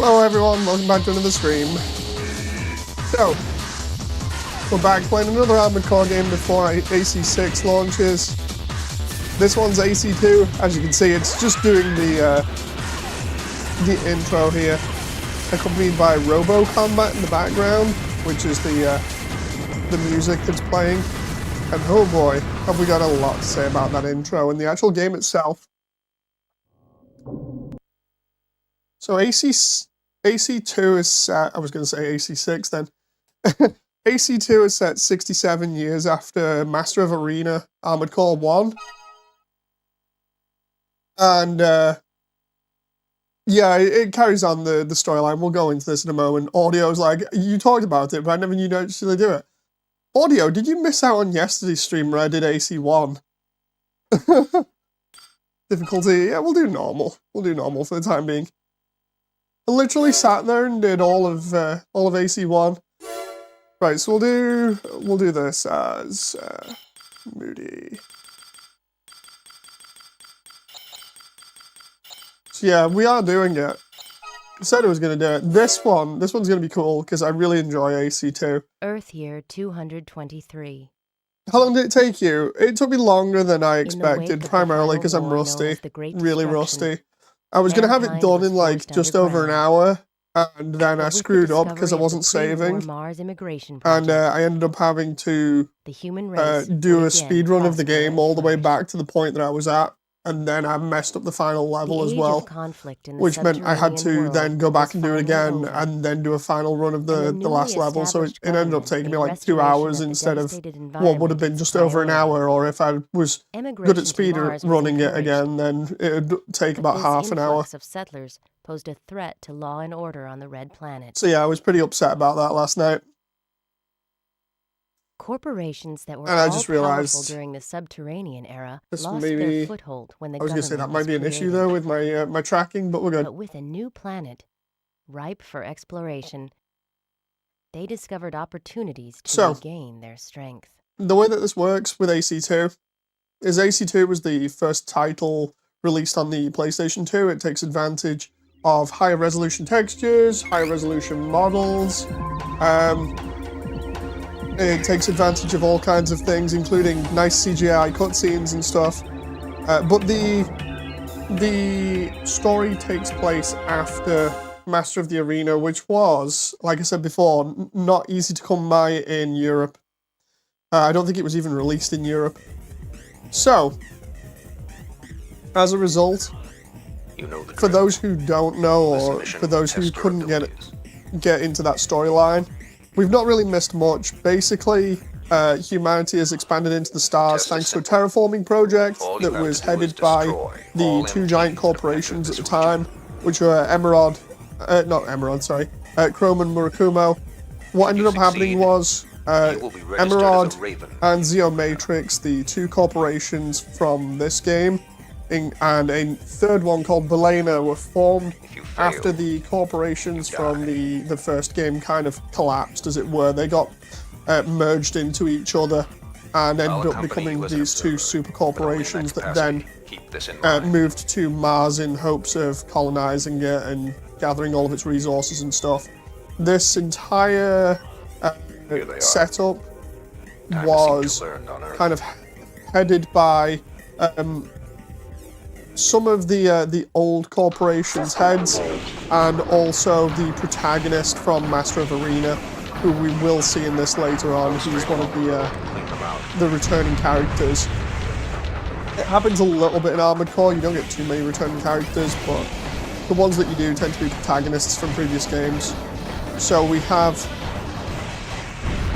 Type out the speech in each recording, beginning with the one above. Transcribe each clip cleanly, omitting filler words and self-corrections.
Hello everyone, welcome back to another stream. So, we're back playing another Armored Core game before AC6 launches. This one's AC2, as you can see it's just doing the intro here, accompanied by Robo Combat in the background, which is the music that's playing. And oh boy, have we got a lot to say about that intro and the actual game itself. So AC2 is set, I was going to say AC6 then. AC2 is set 67 years after Master of Arena Armored Core 1. And, yeah, it carries on the storyline. We'll go into this in a moment. Audio's like, you talked about it, but I never knew to actually do it. Audio, did you miss out on yesterday's stream where I did AC1? Difficulty, yeah, we'll do normal. We'll do normal for the time being. I literally sat there and did all of AC1. Right, so we'll do this as Moody. So yeah, we are doing it. I said I was gonna do it. This one's gonna be cool because I really enjoy AC2. Earth year 223. How long did it take you? It took me longer than I expected, primarily because I'm rusty, really rusty. I was gonna have it done in like just over an hour, and then I screwed up because I wasn't saving, and I ended up having to do a speed run of the game all the way back to the point that I was at, and then I messed up the final level as well, which meant I had to then go back and do it again, and then do a final run of the last level, so it ended up taking me like 2 hours instead of what would have been just over an hour, or if I was good at speed running it again, then it would take about half an hour. Of settlers posed a threat to law and order on the Red Planet. So yeah, I was pretty upset about that last night. Corporations that were and I just powerful during the subterranean era lost their foothold when the I was going to say that might be an issue though with my my tracking, but we're good. But with a new planet, ripe for exploration, they discovered opportunities to regain their strength. The way that this works with AC2 is AC2 was the first title released on the PlayStation 2. It takes advantage of higher resolution textures, higher resolution models. It takes advantage of all kinds of things, including nice CGI cutscenes and stuff. But the story takes place after Master of the Arena, which was, like I said before, not easy to come by in Europe. I don't think it was even released in Europe. So, as a result, for those who don't know, or for those who couldn't get into that storyline, we've not really missed much. Basically, humanity has expanded into the stars thanks to a terraforming project that was headed by the two giant corporations at the time, which were Chrome and Murakumo. What ended up happening was Emerald and Zeomatrix, the two corporations from this game, and a third one called Belena were formed after the corporations from the first game kind of collapsed, as it were. They got merged into each other and ended up becoming these two super corporations that then moved to Mars in hopes of colonizing it and gathering all of its resources and stuff. This entire setup was kind of headed by some of the old corporation's heads, and also the protagonist from Master of Arena, who we will see in this later on. He's one of the returning characters. It happens a little bit in Armored Core. You don't get too many returning characters, but the ones that you do tend to be protagonists from previous games. So we have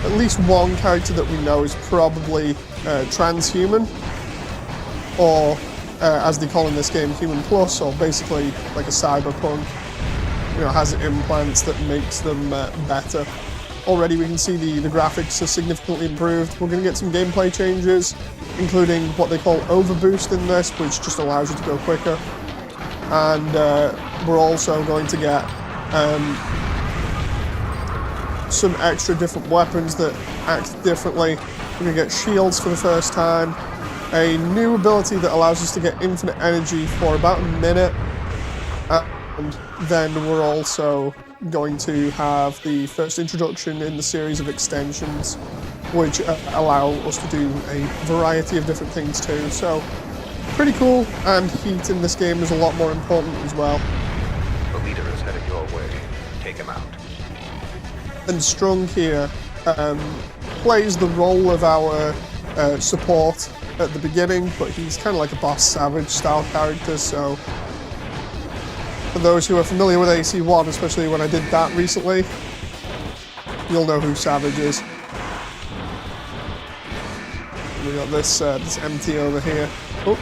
at least one character that we know is probably transhuman, or as they call in this game, Human Plus, or basically like a cyberpunk. You know, has implants that makes them better. Already we can see the graphics are significantly improved. We're going to get some gameplay changes, including what they call overboost in this, which just allows you to go quicker. And we're also going to get some extra different weapons that act differently. We're going to get shields for the first time. A new ability that allows us to get infinite energy for about a minute. And then we're also going to have the first introduction in the series of extensions, which allow us to do a variety of different things too. So, pretty cool, and heat in this game is a lot more important as well. The leader is headed your way. Take him out. And Strung here plays the role of our support at the beginning, but he's kind of like a Boss Savage style character, so for those who are familiar with AC1, especially when I did that recently, you'll know who Savage is. We got this MT over here. Oh.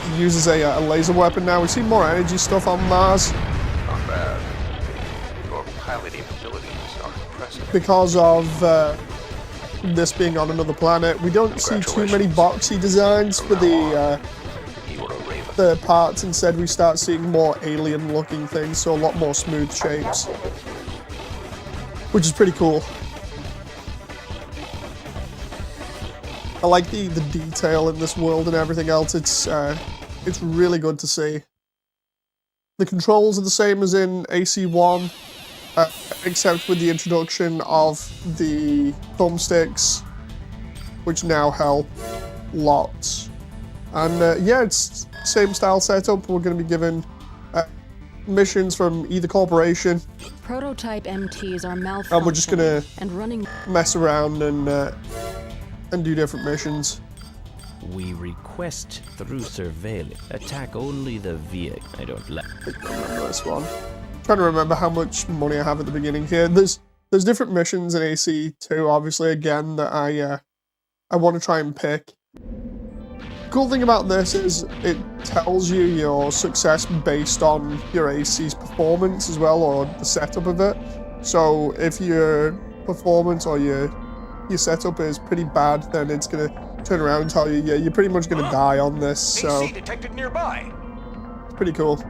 He uses a laser weapon now. We see more energy stuff on Mars. Not bad. Your piloting abilities are impressive. Because of this being on another planet, we don't see too many boxy designs for the parts. Instead, we start seeing more alien-looking things, so a lot more smooth shapes, which is pretty cool. I like the detail in this world and everything else. It's really good to see. The controls are the same as in AC1, except with the introduction of the thumbsticks, which now help lots. And yeah, it's same style setup. We're going to be given missions from either corporation. Prototype MTs are malfunctioning and we're just going to and running mess around and do different missions. We request through surveillance. Attack only the vehicle. I don't like this one. I'm trying to remember how much money I have at the beginning here. There's different missions in AC2, obviously, again, that I want to try and pick. Cool thing about this is it tells you your success based on your AC's performance as well, or the setup of it. So if your performance or your setup is pretty bad, then it's gonna turn around and tell you, yeah, you're pretty much gonna die on this. So AC detected nearby. It's pretty cool.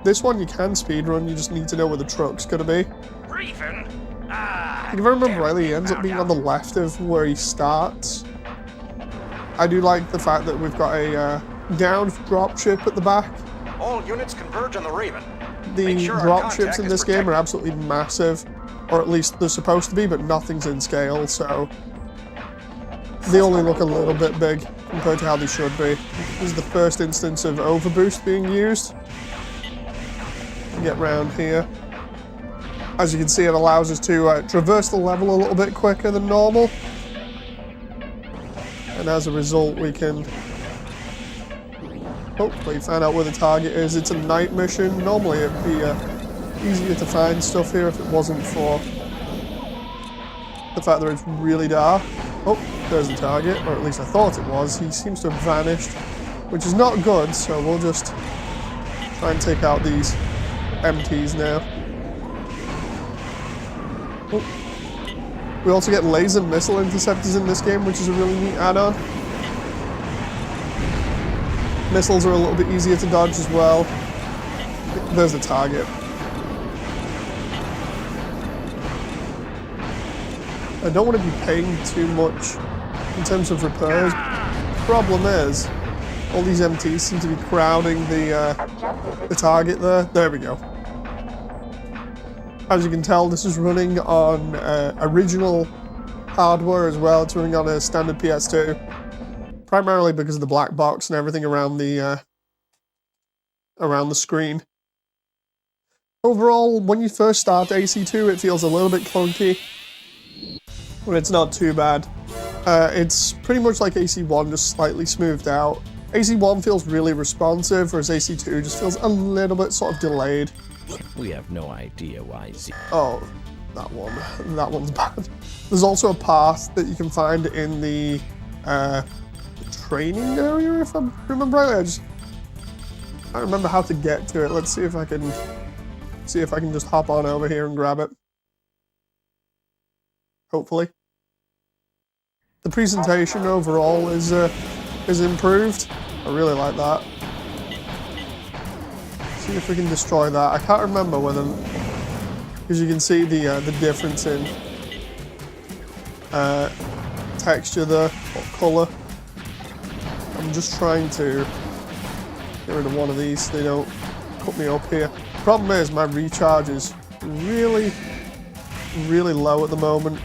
This one you can speedrun, you just need to know where the truck's gonna be. Reefing. If I remember rightly, he ends up being on the left of where he starts. I do like the fact that we've got a downed dropship at the back. All units converge on the Raven. The dropships in this game are absolutely massive, or at least they're supposed to be, but nothing's in scale, so they only look a little bit big compared to how they should be. This is the first instance of overboost being used. Get round here. As you can see, it allows us to traverse the level a little bit quicker than normal. And as a result, we can hopefully find out where the target is. It's a night mission. Normally it'd be easier to find stuff here if it wasn't for the fact that it's really dark. Oh, there's the target, or at least I thought it was. He seems to have vanished, which is not good, so we'll just try and take out these MTs now. Oh. We also get laser missile interceptors in this game, which is a really neat add-on. Missiles are a little bit easier to dodge as well. There's the target. I don't want to be paying too much in terms of repairs. The problem is, all these MTs seem to be crowding the target there. There we go. As you can tell, this is running on original hardware as well. It's running on a standard PS2, primarily because of the black box and everything around the screen. Overall, when you first start AC2, it feels a little bit clunky, but it's not too bad. It's pretty much like AC1, just slightly smoothed out. AC1 feels really responsive, whereas AC2 just feels a little bit sort of delayed. We have no idea why Oh, that one. That one's bad. There's also a path that you can find in the training area, if I remember right. I don't remember how to get to it. Let's see if I can just hop on over here and grab it. Hopefully. The presentation overall is improved. I really like that. See if we can destroy that. I can't remember whether, because you can see the difference in texture there, or color. I'm just trying to Get rid of one of these so they don't cut me up here. Problem is, my recharge is really, really low at the moment.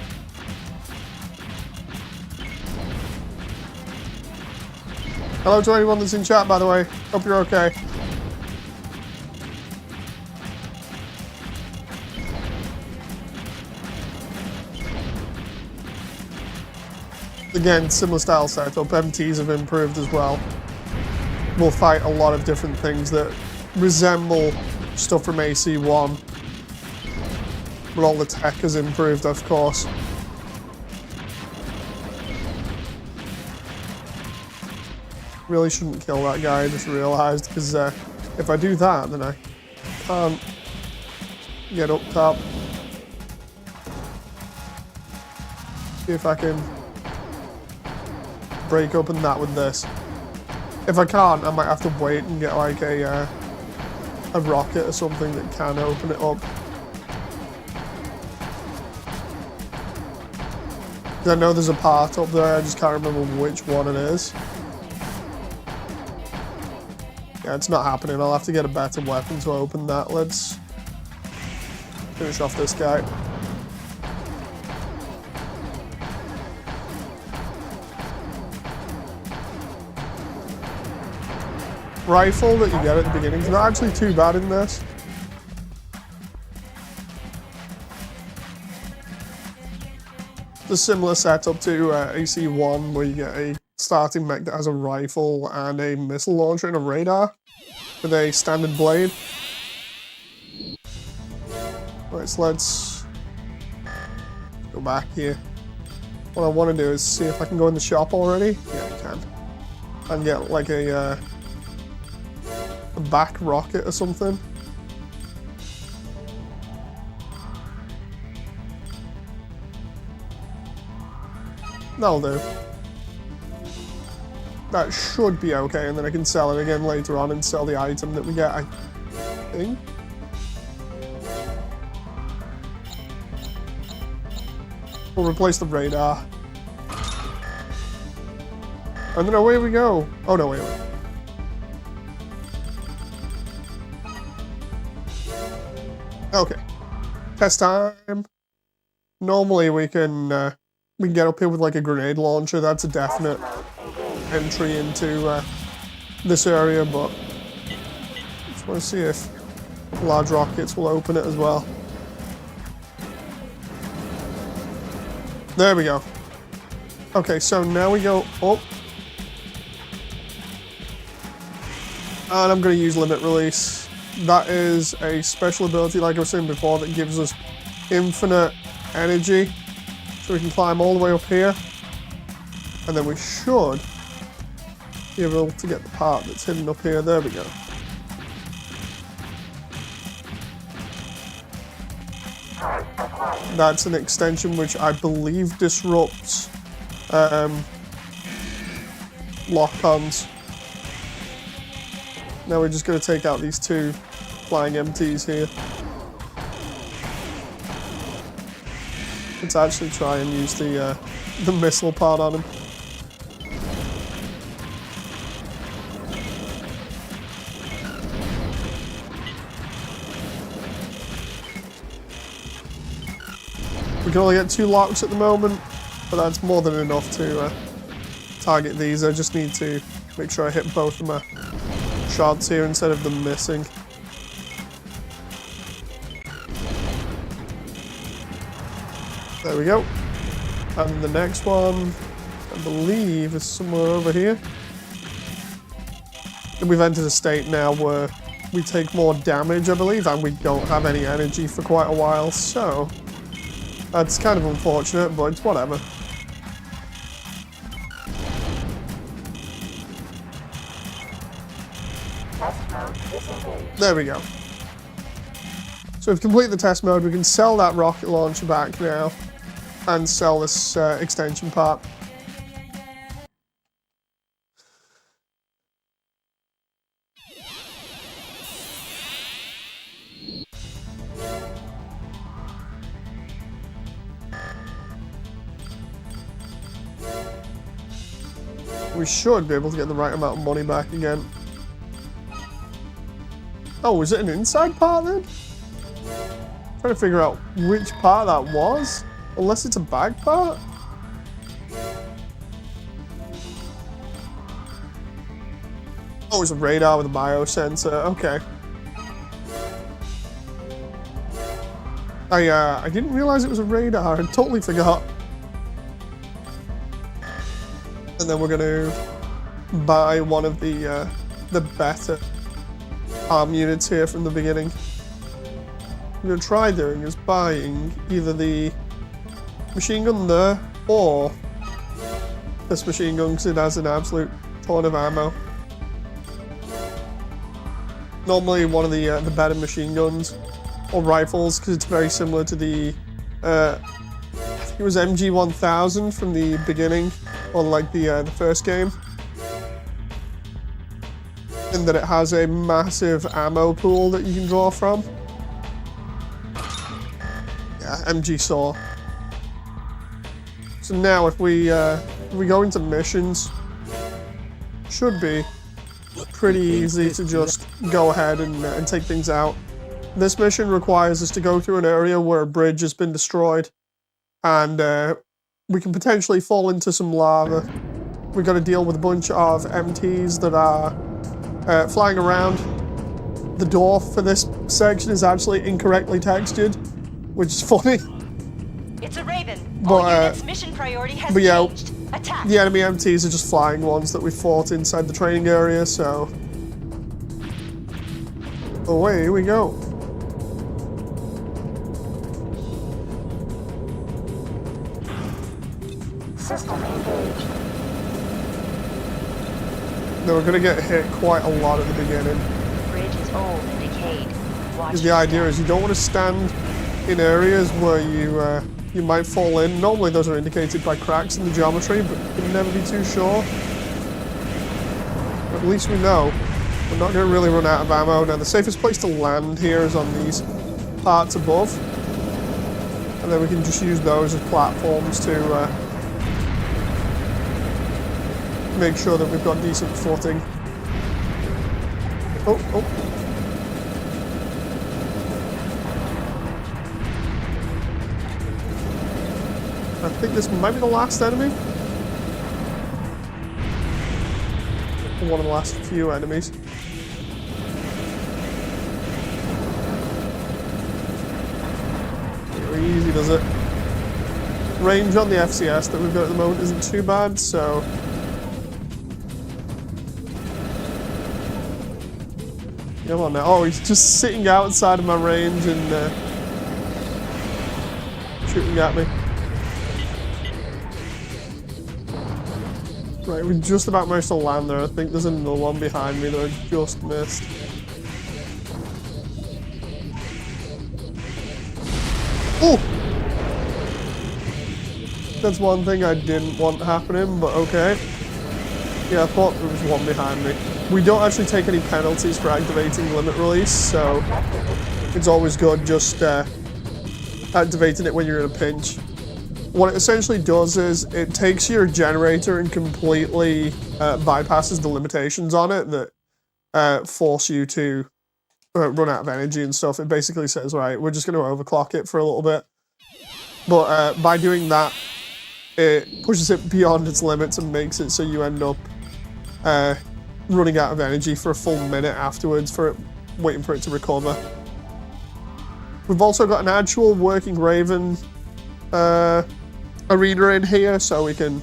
Hello to anyone that's in chat, by the way. Hope you're okay. Again, similar style setup. MTs have improved as well. We'll fight a lot of different things that resemble stuff from AC1. But all the tech has improved, of course. Really shouldn't kill that guy, I just realised, because if I do that, then I can't get up top. See if I can break open that with this. If I can't, I might have to wait and get like a rocket or something that can open it up. I know there's a part up there, I just can't remember which one it is. Yeah, it's not happening. I'll have to get a better weapon to open that. Let's finish off this guy. Rifle that you get at the beginning is not actually too bad in this. It's a similar setup to AC1 where you get a starting mech that has a rifle and a missile launcher and a radar with a standard blade. Right, so let's go back here. What I want to do is see if I can go in the shop already. Yeah, I can. And get like a back rocket or something. That'll do. That should be okay, and then I can sell it again later on and sell the item that we get, I think. We'll replace the radar. And then away we go. Oh no, wait. Okay. Test time. Normally we can get up here with like a grenade launcher. That's a definite entry into this area, but just want to see if large rockets will open it as well. There we go. Okay, so now we go up. And I'm going to use limit release. That is a special ability, like I was saying before, that gives us infinite energy. So we can climb all the way up here. And then we should be able to get the part that's hidden up here. There we go. That's an extension which I believe disrupts lock-ons. Now we're just going to take out these two flying MTs here. Let's actually try and use the missile part on him. We can only get 2 locks at the moment, but that's more than enough to target these. I just need to make sure I hit both of my shots here instead of them missing. There we go. And the next one, I believe, is somewhere over here. And we've entered a state now where we take more damage, I believe, and we don't have any energy for quite a while, so that's kind of unfortunate, but it's whatever. There we go. So we've completed the test mode. We can sell that rocket launcher back now and sell this extension part. We should be able to get the right amount of money back again. Oh, is it an inside part then? Trying to figure out which part that was. Unless it's a bag part. Oh, it's a radar with a biosensor. Okay. I didn't realize it was a radar. I totally forgot. And then we're gonna buy one of the better arm units here from the beginning. What I'm gonna try doing is buying either the machine gun there or this machine gun because it has an absolute ton of ammo. Normally one of the better machine guns or rifles because it's very similar to the I think it was MG1000 from the beginning or like the first game, in that it has a massive ammo pool that you can draw from. Yeah, MG saw. So now if we go into missions, should be pretty easy to just go ahead and take things out. This mission requires us to go through an area where a bridge has been destroyed, and we can potentially fall into some lava. We've got to deal with a bunch of MTs that are flying around. The door for this section is actually incorrectly textured, which is funny. It's a Raven. But, All units, mission priority has changed. Attack. The enemy MTs are just flying ones that we fought inside the training area, so away we go. System engaged. Now we're gonna get hit quite a lot at the beginning. The bridge is old and decayed. Watch Because the your idea step. is you don't want to stand in areas where you might fall in. Normally those are indicated by cracks in the geometry, but you can never be too sure. At least we know we're not going to really run out of ammo. Now the safest place to land here is on these parts above, and then we can just use those as platforms to make sure that we've got decent footing. Oh. I think this might be the last enemy. One of the last few enemies. Very easy, does it? Range on the FCS that we've got at the moment isn't too bad, so come on now. Oh, he's just sitting outside of my range and shooting at me. Right, we just about managed to land there. I think there's another one behind me that I just missed. Oh! That's one thing I didn't want happening, but okay. Yeah, I thought there was one behind me. We don't actually take any penalties for activating limit release, so it's always good just activating it when you're in a pinch. What it essentially does is it takes your generator and completely bypasses the limitations on it that force you to run out of energy and stuff. It basically says, right, we're just going to overclock it for a little bit. But by doing that, it pushes it beyond its limits and makes it so you end up running out of energy for a full minute afterwards, waiting for it to recover. We've also got an actual working Raven arena in here, so we can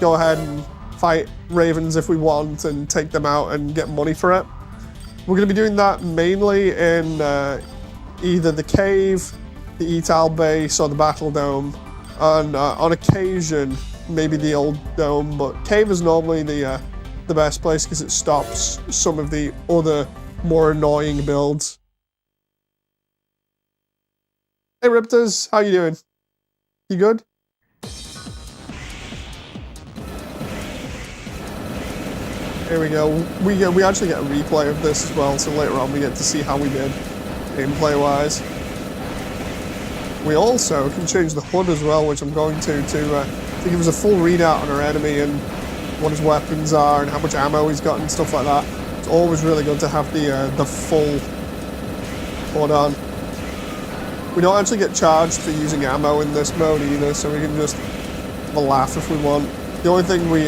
go ahead and fight Ravens if we want and take them out and get money for it. We're going to be doing that mainly in either the cave, the ETAL base, or the battle dome, and on occasion maybe the old dome, but cave is normally the best place because it stops some of the other more annoying builds. Hey Riptors, how you doing? You good? Here we go. We actually get a replay of this as well, so later on we get to see how we did gameplay-wise. We also can change the HUD as well, which I'm going to give us a full readout on our enemy and what his weapons are and how much ammo he's got and stuff like that. It's always really good to have the full put on. We don't actually get charged for using ammo in this mode either, so we can just have a laugh if we want. The only thing we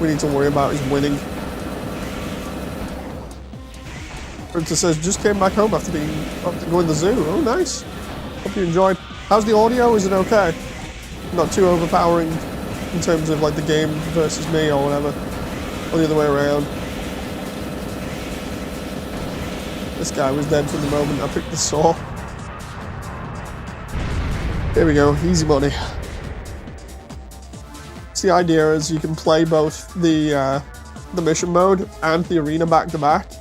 need to worry about is winning. Printer says, just came back home after going to the zoo. Oh, nice. Hope you enjoyed. How's the audio? Is it okay? Not too overpowering in terms of like the game versus me or whatever. Or the other way around. This guy was dead from the moment I picked the saw. Here we go, easy money. So the idea is you can play both the mission mode and the arena back to back.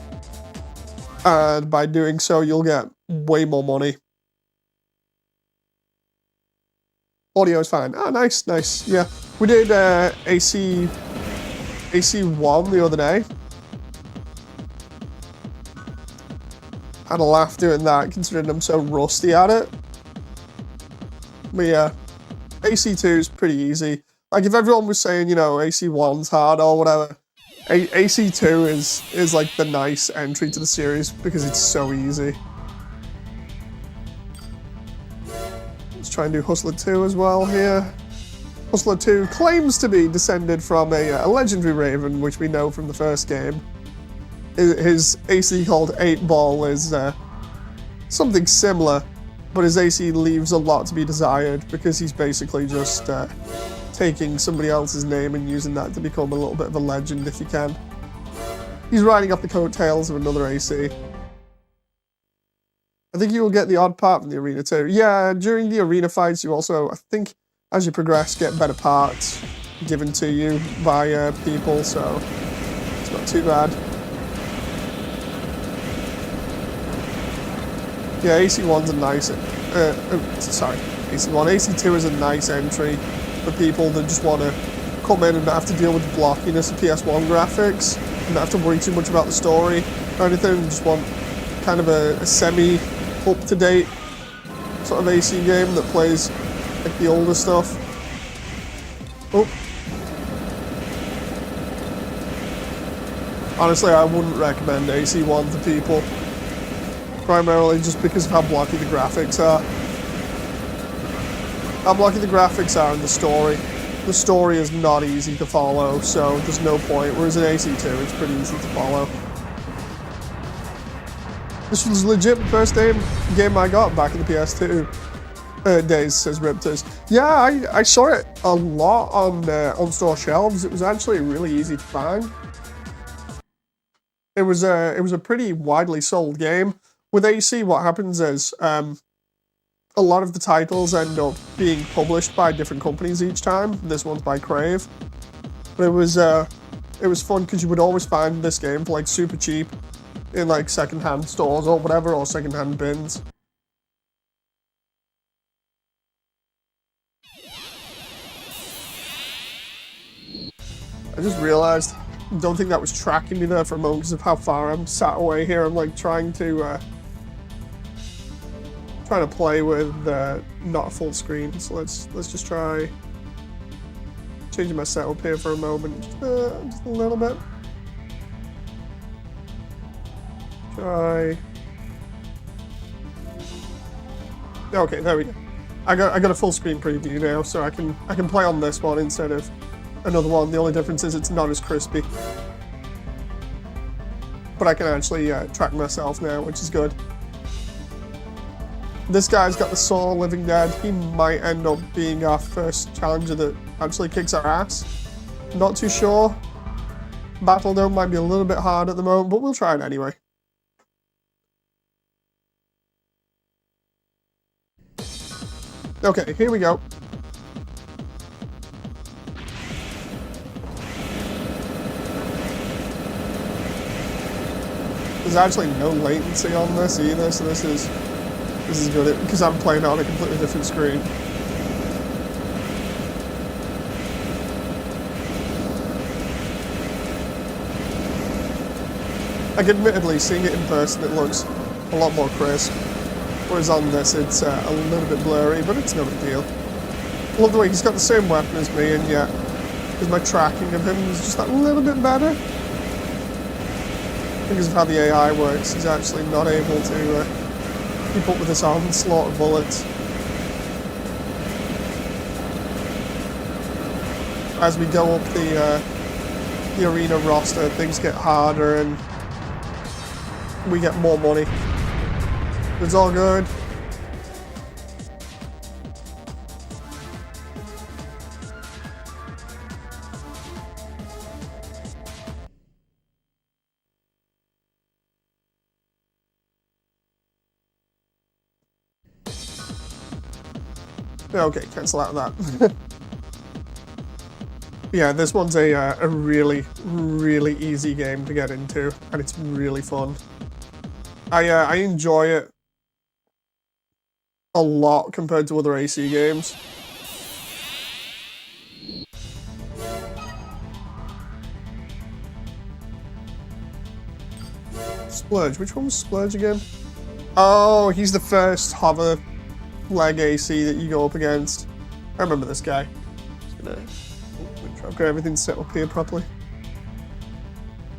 And by doing so, you'll get way more money. Audio is fine. Ah, nice, nice. Yeah, we did AC1 the other day. Had a laugh doing that, considering I'm so rusty at it. But yeah, AC2 is pretty easy. Like if everyone was saying, you know, AC1's hard or whatever, AC2 is like the nice entry to the series because it's so easy. Let's try and do Hustler 2 as well here. Hustler 2 claims to be descended from a legendary Raven, which we know from the first game. His AC called 8 Ball is something similar, but his AC leaves a lot to be desired because he's basically just taking somebody else's name and using that to become a little bit of a legend if he can. He's riding up the coattails of another AC. I think you will get the odd part from the arena too. Yeah, during the arena fights you also, I think, as you progress, get better parts given to you by people, so it's not too bad. Yeah, AC1's a nice, AC2 is a nice entry for people that just want to come in and not have to deal with the blockiness of PS1 graphics, and not have to worry too much about the story or anything, just want kind of a semi-up-to-date sort of AC game that plays like the older stuff. Oh. Honestly, I wouldn't recommend AC1 to people. Primarily just because of how blocky the graphics are. How blocky the graphics are in the story. The story is not easy to follow, so there's no point. Whereas in AC2, it's pretty easy to follow. This was legit the first game I got back in the PS2 days, says Riptors. Yeah, I saw it a lot on store shelves. It was actually really easy to find. It was a pretty widely sold game. With AC, what happens is a lot of the titles end up being published by different companies each time. This one's by Crave. But it was fun because you would always find this game for like super cheap in like secondhand stores or whatever, or secondhand bins. I just realized, don't think that was tracking me there for a moment because of how far I'm sat away here. I'm like trying to play with not a full screen. So let's just try changing my setup here for a moment, just a little bit. Try. Okay, there we go. I got a full screen preview now, so I can play on this one instead of another one. The only difference is it's not as crispy, but I can actually track myself now, which is good. This guy's got the Saw Living Dead. He might end up being our first challenger that actually kicks our ass. Not too sure. Battle Dome might be a little bit hard at the moment, but we'll try it anyway. Okay, here we go. There's actually no latency on this either, so this is good because I'm playing on a completely different screen. Like, admittedly, seeing it in person, it looks a lot more crisp. Whereas on this, it's a little bit blurry, but it's no big deal. I love the way he's got the same weapon as me, and yet, because my tracking of him is just that little bit better. because of how the AI works, he's actually not able to keep up with this onslaught of bullets. As we go up the arena roster, things get harder and we get more money. It's all good. Okay, cancel out that. Yeah, this one's a really, really easy game to get into, and it's really fun. I enjoy it a lot compared to other AC games. Splurge, which one was Splurge again? Oh, he's the first hover leg AC that you go up against. I remember this guy. Just gonna make sure I've got everything set up here properly.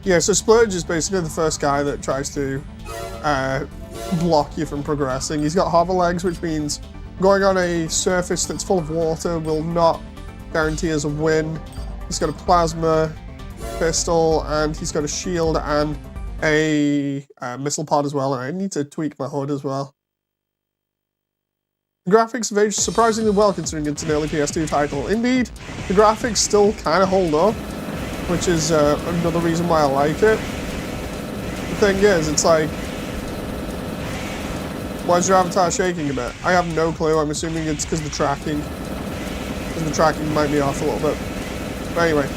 Yeah, so Splurge is basically the first guy that tries to block you from progressing. He's got hover legs, which means going on a surface that's full of water will not guarantee us a win. He's got a plasma pistol, and he's got a shield and a missile pod as well, and I need to tweak my HUD as well. The graphics have aged surprisingly well considering it's an early PS2 title. Indeed, the graphics still kind of hold up, which is another reason why I like it. The thing is, it's like, why is your avatar shaking a bit? I have no clue. I'm assuming it's because the tracking. Because the tracking might be off a little bit. But anyway,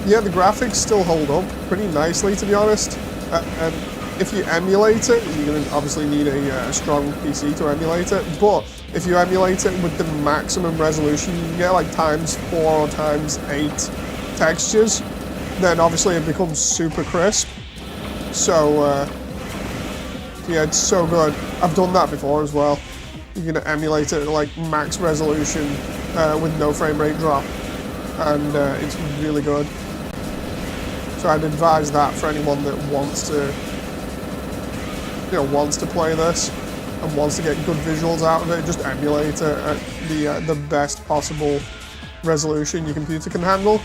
yeah, the graphics still hold up pretty nicely, to be honest. And if you emulate it, you're going to obviously need a strong PC to emulate it. But if you emulate it with the maximum resolution, you can get like ×4 or ×8 textures. Then obviously it becomes super crisp. So yeah, it's so good. I've done that before as well. You're going to emulate it at like max resolution with no frame rate drop. And it's really good. So I'd advise that for anyone that wants to, wants to play this and wants to get good visuals out of it. Just emulate it at the best possible resolution your computer can handle.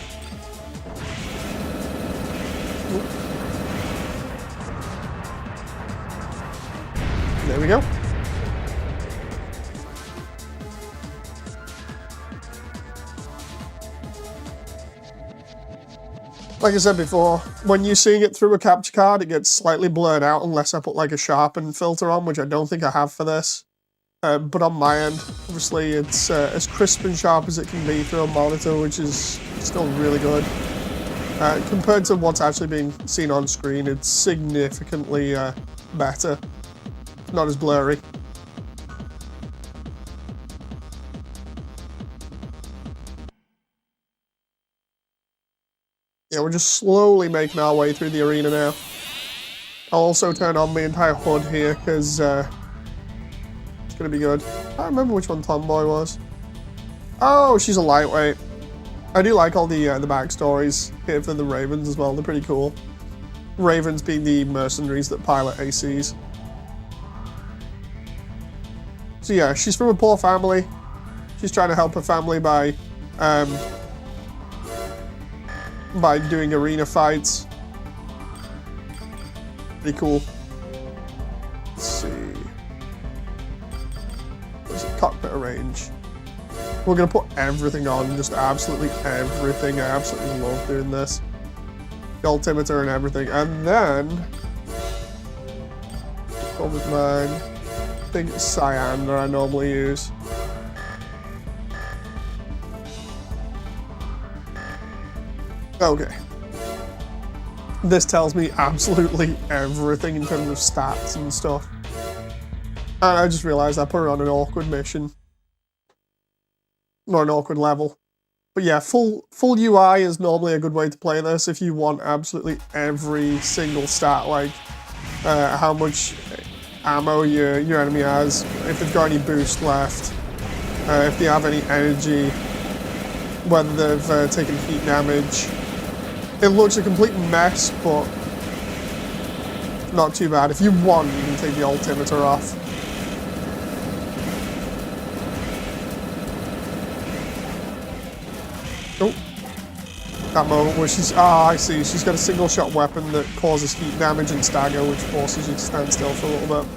There we go. Like I said before, when you're seeing it through a capture card, it gets slightly blurred out unless I put like a sharpen filter on, which I don't think I have for this. But on my end, obviously it's as crisp and sharp as it can be through a monitor, which is still really good. Compared to what's actually being seen on screen, it's significantly better. Not as blurry. Yeah, we're just slowly making our way through the arena now. I'll also turn on my entire HUD here, because it's going to be good. I don't remember which one Tomboy was. Oh, she's a lightweight. I do like all the backstories here for the Ravens as well. They're pretty cool. Ravens being the mercenaries that pilot ACs. So yeah, she's from a poor family. She's trying to help her family by doing arena fights. Pretty cool. Let's see. There's a cockpit range. We're gonna put everything on, just absolutely everything. I absolutely love doing this. The altimeter and everything. And then, what was mine? I think it's cyan that I normally use. Okay. This tells me absolutely everything in terms of stats and stuff. And I just realized I put her on an awkward mission. Or an awkward level. But yeah, full UI is normally a good way to play this if you want absolutely every single stat, like how much ammo your enemy has, if they've got any boost left, if they have any energy, whether they've taken heat damage, It looks a complete mess, but not too bad. If you want, you can take the altimeter off. Oh. That moment where she's... Ah, I see. She's got a single-shot weapon that causes heat damage and stagger, which forces you to stand still for a little bit.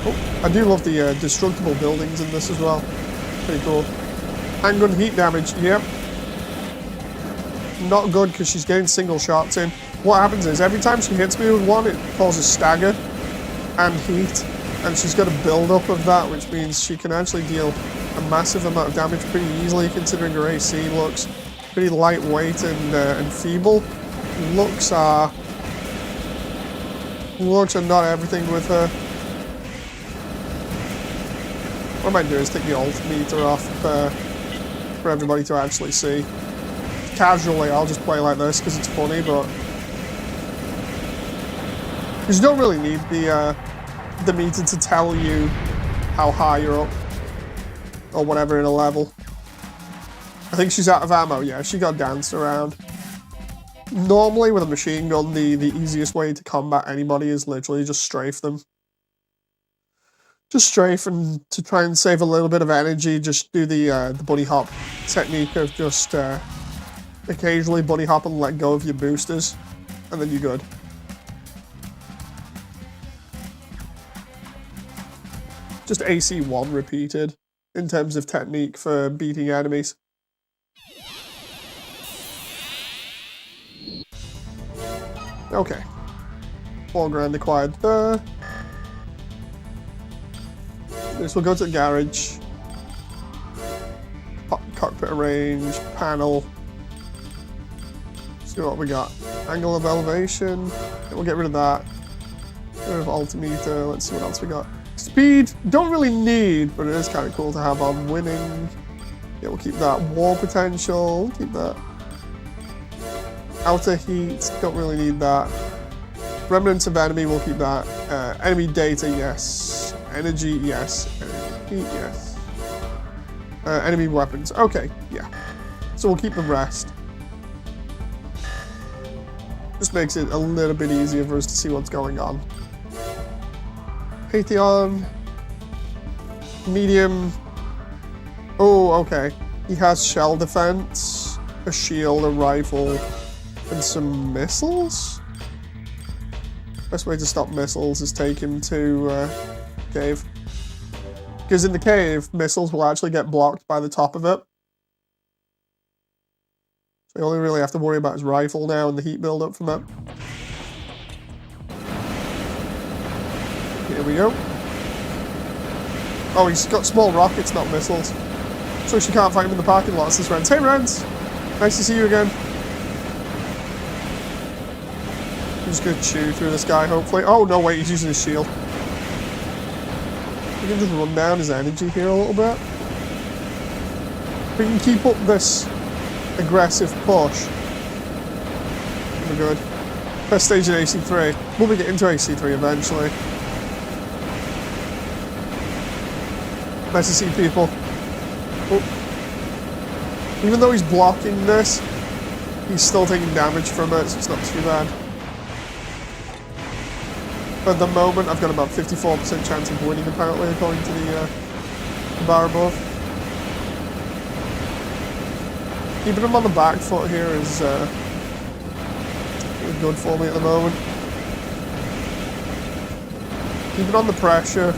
Oh, I do love the destructible buildings in this as well. Pretty cool. Handgun heat damage, yep. Not good because she's getting single shots in. What happens is every time she hits me with one, it causes stagger and heat. And she's got a build-up of that, which means she can actually deal a massive amount of damage pretty easily, considering her AC looks pretty lightweight and feeble. Looks are not everything with her. What I might do is take the altimeter off for everybody to actually see. Casually, I'll just play like this because it's funny, but you don't really need the meter to tell you how high you're up or whatever in a level. I think she's out of ammo. Yeah, she got danced around. Normally with a machine gun, the easiest way to combat anybody is literally just strafe them. Just strafe, and to try and save a little bit of energy, just do the bunny hop technique of just occasionally bunny hop and let go of your boosters, and then you're good. Just AC1 repeated in terms of technique for beating enemies. Okay. 4 grand acquired there. This will go to the garage. Cockpit range, panel. See what we got. Angle of elevation. We'll get rid of that. Get rid of altimeter. Let's see what else we got. Speed, don't really need, but it is kind of cool to have on. Winning. Yeah, we'll keep that. War potential, keep that. Outer heat, don't really need that. Remnants of enemy, we'll keep that. Enemy data, yes. Energy, yes. Heat, yes. Enemy weapons, okay, yeah. So we'll keep the rest. Just makes it a little bit easier for us to see what's going on. Patheon. Medium. Oh, okay. He has shell defense, a shield, a rifle, and some missiles? Best way to stop missiles is take him to cave. Because in the cave, missiles will actually get blocked by the top of it. So you only really have to worry about his rifle now and the heat build-up from it. Here we go. Oh, he's got small rockets, not missiles. So she can't fight him in the parking lots, this Rens. Hey, Rens! Nice to see you again. I'm just gonna chew through this guy, hopefully. Oh, no, wait, he's using his shield. We can just run down his energy here a little bit. We can keep up this aggressive push. We're good. First stage in AC3. We'll be getting into AC3 eventually. Nice to see people. Oh. Even though he's blocking this, he's still taking damage from it, so it's not too bad. At the moment, I've got about 54% chance of winning, apparently, according to the bar above. Keeping him on the back foot here is good for me at the moment. Keeping on the pressure.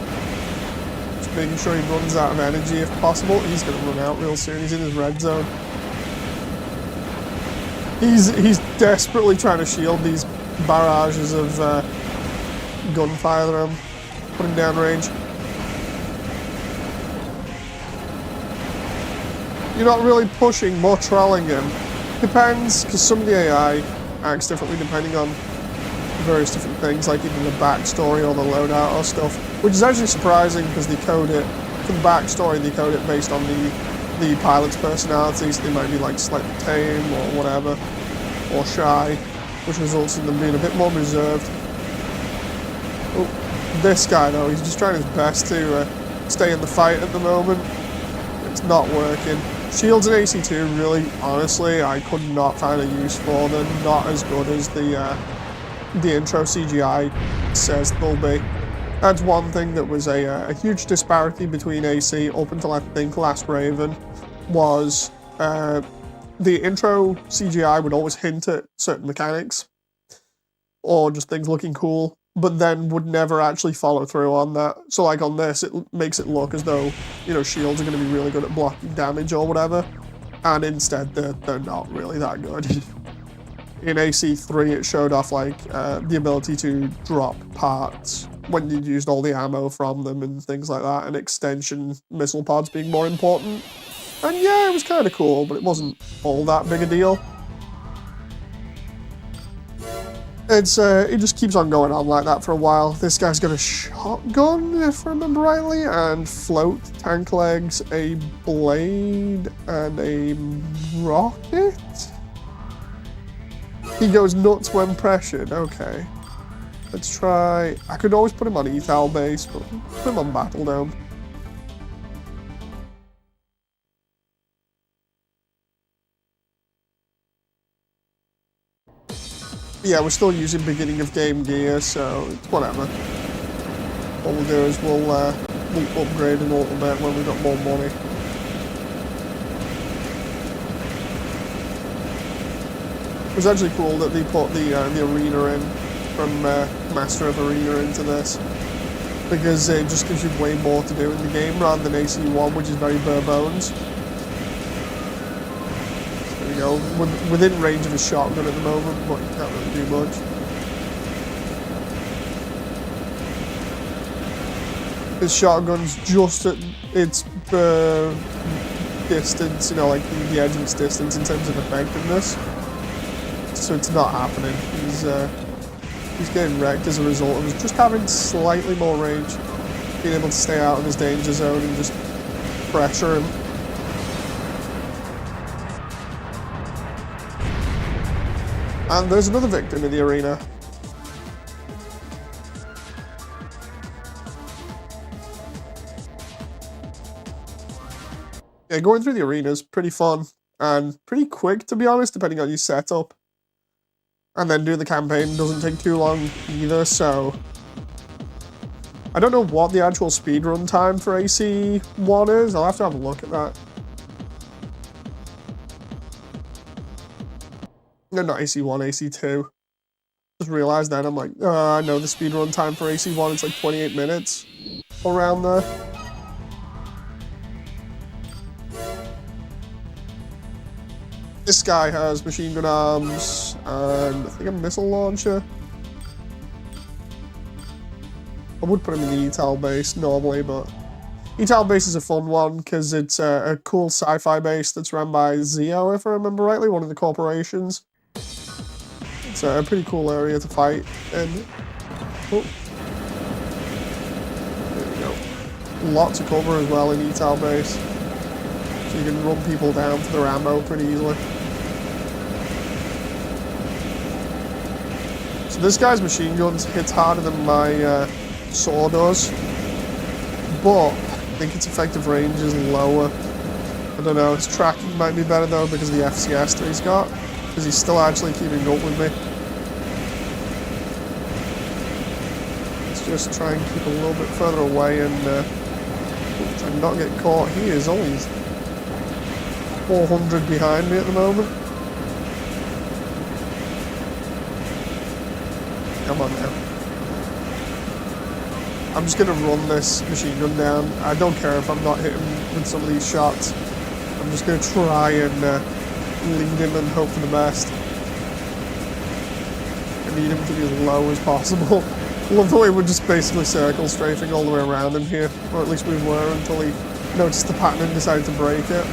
Just making sure he runs out of energy if possible. He's going to run out real soon. He's in his red zone. He's desperately trying to shield these barrages of gunfire that I'm putting down range. You're not really pushing, more trolling him. Depends, because some of the AI acts differently depending on various different things, like either the backstory or the loadout or stuff, which is actually surprising because they code it, for the backstory they code it based on the pilot's personalities. They might be like slightly tame or whatever, or shy, which results in them being a bit more reserved. Oh, this guy though, he's just trying his best to stay in the fight at the moment. It's not working. Shields in AC2, really, honestly, I could not find a use for them. Not as good as the intro CGI says they'll be. That's one thing that was a huge disparity between AC up until I think last Raven, was the intro CGI would always hint at certain mechanics or just things looking cool, but then would never actually follow through on that. So like on this, it makes it look as though, you know, shields are going to be really good at blocking damage or whatever, and instead they're not really that good. In AC3, it showed off like the ability to drop parts when you'd used all the ammo from them and things like that, and extension missile pods being more important. And yeah, it was kind of cool, but it wasn't all that big a deal. It just keeps on going on like that for a while. This guy's got a shotgun, if I remember rightly, and float, tank legs, a blade, and a rocket? He goes nuts when pressured, okay. Let's try... I could always put him on etal base, but put him on battle dome. Yeah, we're still using beginning of game gear, so it's whatever. What we'll do is we'll upgrade a little bit when we've got more money. It was actually cool that they put the arena in from Master of Arena into this, because it just gives you way more to do in the game rather than AC1, which is very bare bones. There we go. Within range of a shotgun at the moment, but you can't really do much. His shotgun's just at its distance, you know, like the edge of its distance in terms of effectiveness. So it's not happening. He's getting wrecked as a result of just having slightly more range, being able to stay out of his danger zone and just pressure him. And there's another victim in the arena. Yeah, going through the arena is pretty fun and pretty quick, to be honest, depending on your setup. And then doing the campaign doesn't take too long either, so... I don't know what the actual speedrun time for AC1 is. I'll have to have a look at that. No, not AC1, AC2. Just realised then, I'm like, I know the speedrun time for AC1, it's like 28 minutes. Around there. This guy has machine gun arms and I think a missile launcher. I would put him in the etal base normally, but etal base is a fun one because it's a cool sci-fi base that's run by Zeo, if I remember rightly, one of the corporations. It's a pretty cool area to fight in. Oh. There we go. Lots of cover as well in etal base, so you can run people down for their ammo pretty easily. So this guy's machine guns hits harder than my sword does, but I think its effective range is lower. I don't know, his tracking might be better though because of the FCS that he's got, because he's still actually keeping up with me. Let's just try and keep a little bit further away and try and not get caught. He is only 400 behind me at the moment. Come on now. I'm just going to run this machine gun down. I don't care if I'm not hitting with some of these shots. I'm just going to try and lead him and hope for the best. I need him to be as low as possible. Love the way we're just basically circle strafing all the way around him here. Or at least we were until he noticed the pattern and decided to break it.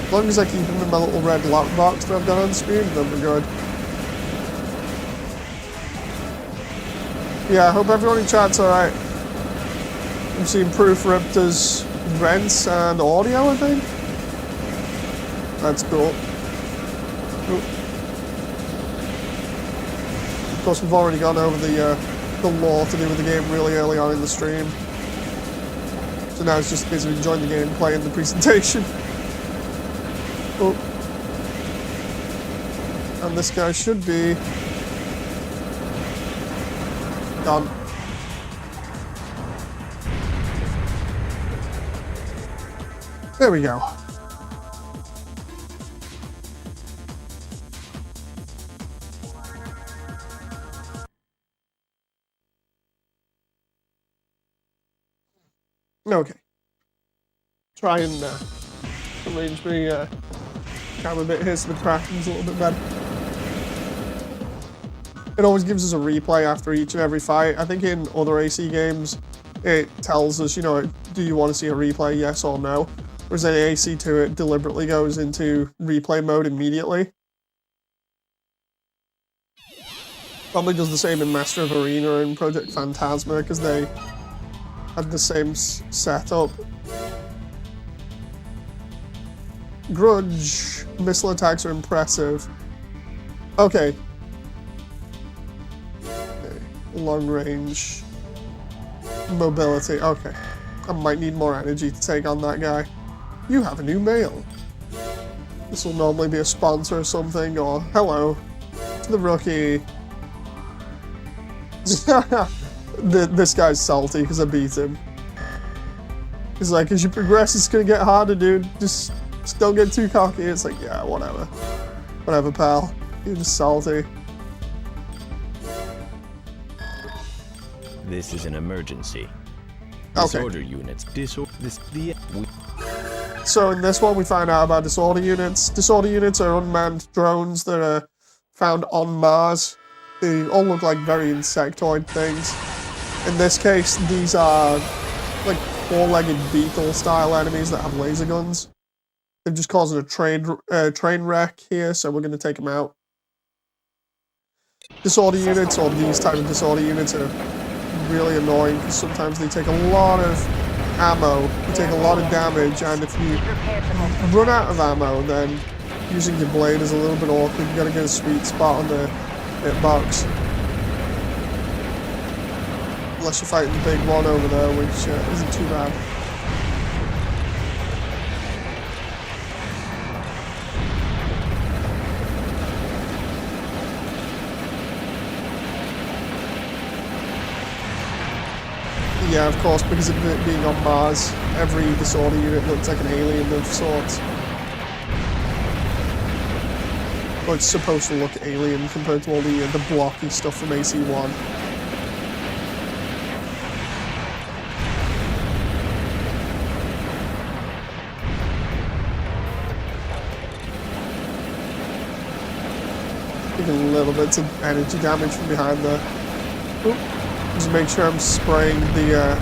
As long as I keep him in my little red lockbox that I've got on screen, then we're good. Yeah, I hope everyone in chat's alright. I'm seeing proof Riptor's rents and audio, I think. That's cool. Ooh. Of course, we've already gone over the lore to do with the game really early on in the stream. So now it's just a case of enjoying the gameplay and the presentation. Oh. And this guy should be done. There we go. Okay. Try and arrange my camera bit here so the cracking's a little bit better. It always gives us a replay after each and every fight. I think in other AC games, it tells us, you know, do you want to see a replay, yes or no? Whereas in AC2, it deliberately goes into replay mode immediately. Probably does the same in Master of Arena and Project Phantasma, because they had the same setup. Grudge. Missile attacks are impressive. Okay. Long range. Mobility. Okay. I might need more energy to take on that guy. You have a new mail. This will normally be a sponsor or something, or hello to the rookie. This guy's salty because I beat him. He's like, as you progress, it's gonna get harder, dude. Just don't get too cocky. It's like, yeah, whatever. Whatever, pal. You're just salty. This is an emergency. Okay. Disorder units. So in this one, we find out about disorder units. Disorder units are unmanned drones that are found on Mars. They all look like very insectoid things. In this case, these are like four-legged beetle-style enemies that have laser guns. They're just causing a train wreck here, so we're going to take them out. Disorder units, or these type of disorder units, are really annoying because sometimes they take a lot of ammo, they take a lot of damage, and if you run out of ammo, then using your blade is a little bit awkward. You got to get a sweet spot on the hitbox. Unless you're fighting the big one over there, which isn't too bad. Yeah, of course, because of it being on Mars, every disorder unit looks like an alien of sorts. Well, it's supposed to look alien compared to all the blocky stuff from AC1. Taking little bits of energy damage from behind there. Oop. Just make sure I'm spraying the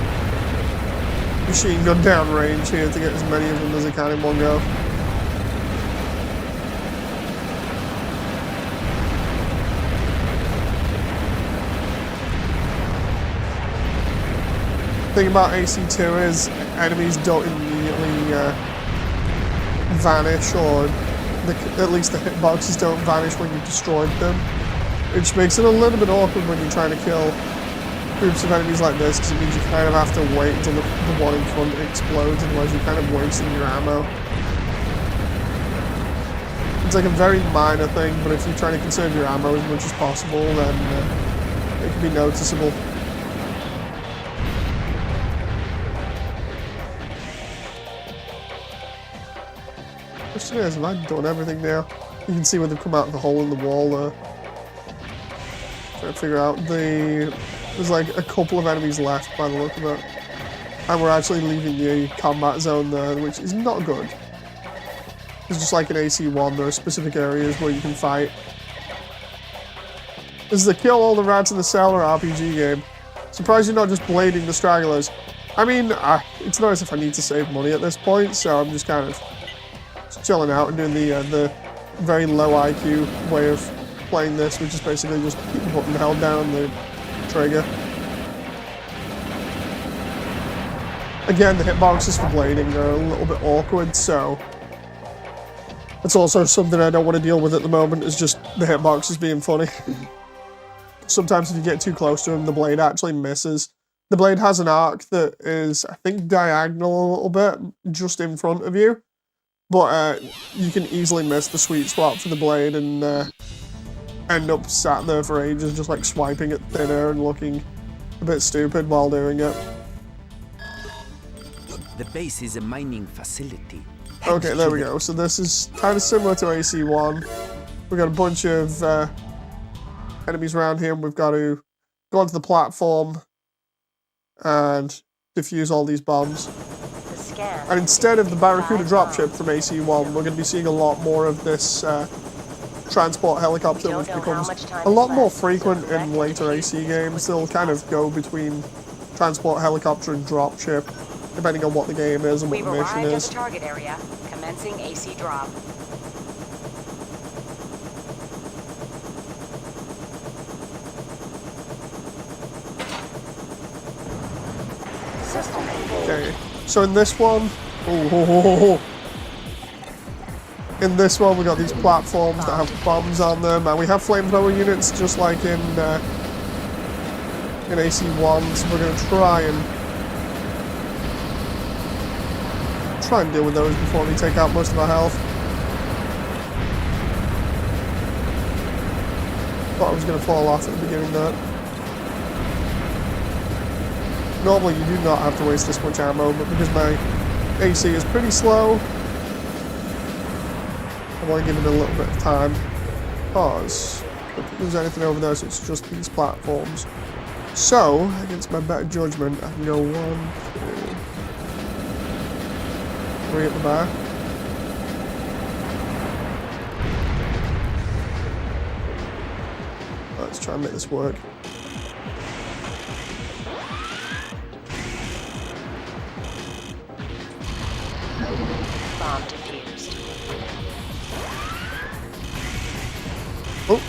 machine gun down range here to get as many of them as I can in one go. The thing about AC2 is enemies don't immediately vanish, or at least the hitboxes don't vanish when you've destroyed them, which makes it a little bit awkward when you're trying to kill groups of enemies like this, because it means you kind of have to wait until the one in front explodes, otherwise you're kind of wasting your ammo. It's like a very minor thing, but if you're trying to conserve your ammo as much as possible, then it can be noticeable. Question is, have I done everything now? You can see where they've come out of the hole in the wall there. Trying to figure out there's like a couple of enemies left by the look of it. And we're actually leaving the combat zone there, which is not good. It's just like in AC1, there are specific areas where you can fight. This is the kill all the rats in the cellar RPG game. Surprised you're not just blading the stragglers. I mean, it's not as if I need to save money at this point, so I'm just kind of chilling out and doing the very low IQ way of playing this, which is basically just keep the button held down on the trigger. Again, the hitboxes for blading are a little bit awkward, so it's also something I don't want to deal with at the moment, is just the hitboxes being funny. Sometimes if you get too close to them, the blade actually misses The blade has an arc that is, I think, diagonal a little bit, just in front of you. But you can easily miss the sweet spot for the blade and end up sat there for ages, just like swiping at thin air and looking a bit stupid while doing it. The base is a mining facility. Okay, there we go. So this is kind of similar to AC1. We've got a bunch of enemies around here, and we've got to go onto the platform and defuse all these bombs. And instead of the Barracuda dropship from AC1, we're going to be seeing a lot more of this transport helicopter, which becomes a lot more frequent in later AC games. They'll kind of go between transport helicopter and dropship, depending on what the game is and what the mission is. We've arrived at the target area, commencing AC drop. System engaged. Okay, so in this one, in this one we got these platforms that have bombs on them, and we have flamethrower units just like in AC1. So we're going to try and deal with those before they take out most of our health. Thought I was going to fall off at the beginning there. Normally you do not have to waste this much ammo, but because my AC is pretty slow, I want to give it a little bit of time. Pause. If there's anything over there, so it's just these platforms. So, against my better judgment, I can go 1, 2, 3 at the back. Let's try and make this work. Bomb defused. Oh!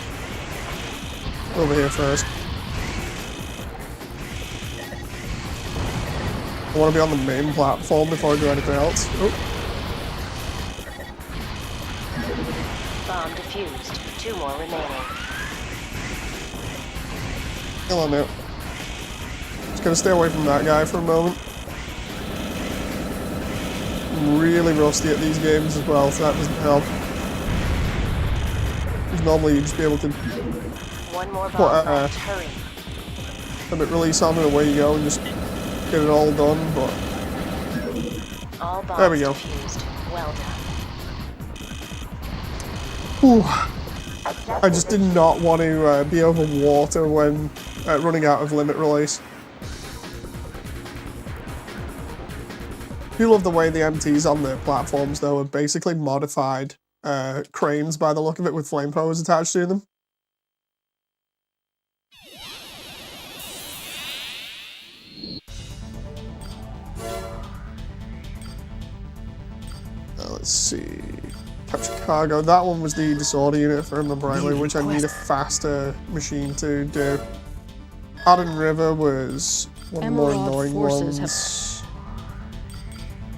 Over here first. I want to be on the main platform before I do anything else. Oh. Bomb defused. 2 more remaining. Come on now. Just gonna stay away from that guy for a moment. I'm really rusty at these games as well, so that doesn't help. Because normally you'd just be able to One more put bomb left. Hurry. limit release on and away you go and just get it all done, but All bombs there we go. defused. Well done. Whew. I just did not want to be over water when running out of limit release. I do love the way the MTs on the platforms, though, are basically modified cranes by the look of it, with flamethrowers attached to them. Let's see. Capture cargo. That one was the disorder unit, if I remember rightly, which I need a faster machine to do. Arden River was one of the more annoying ones.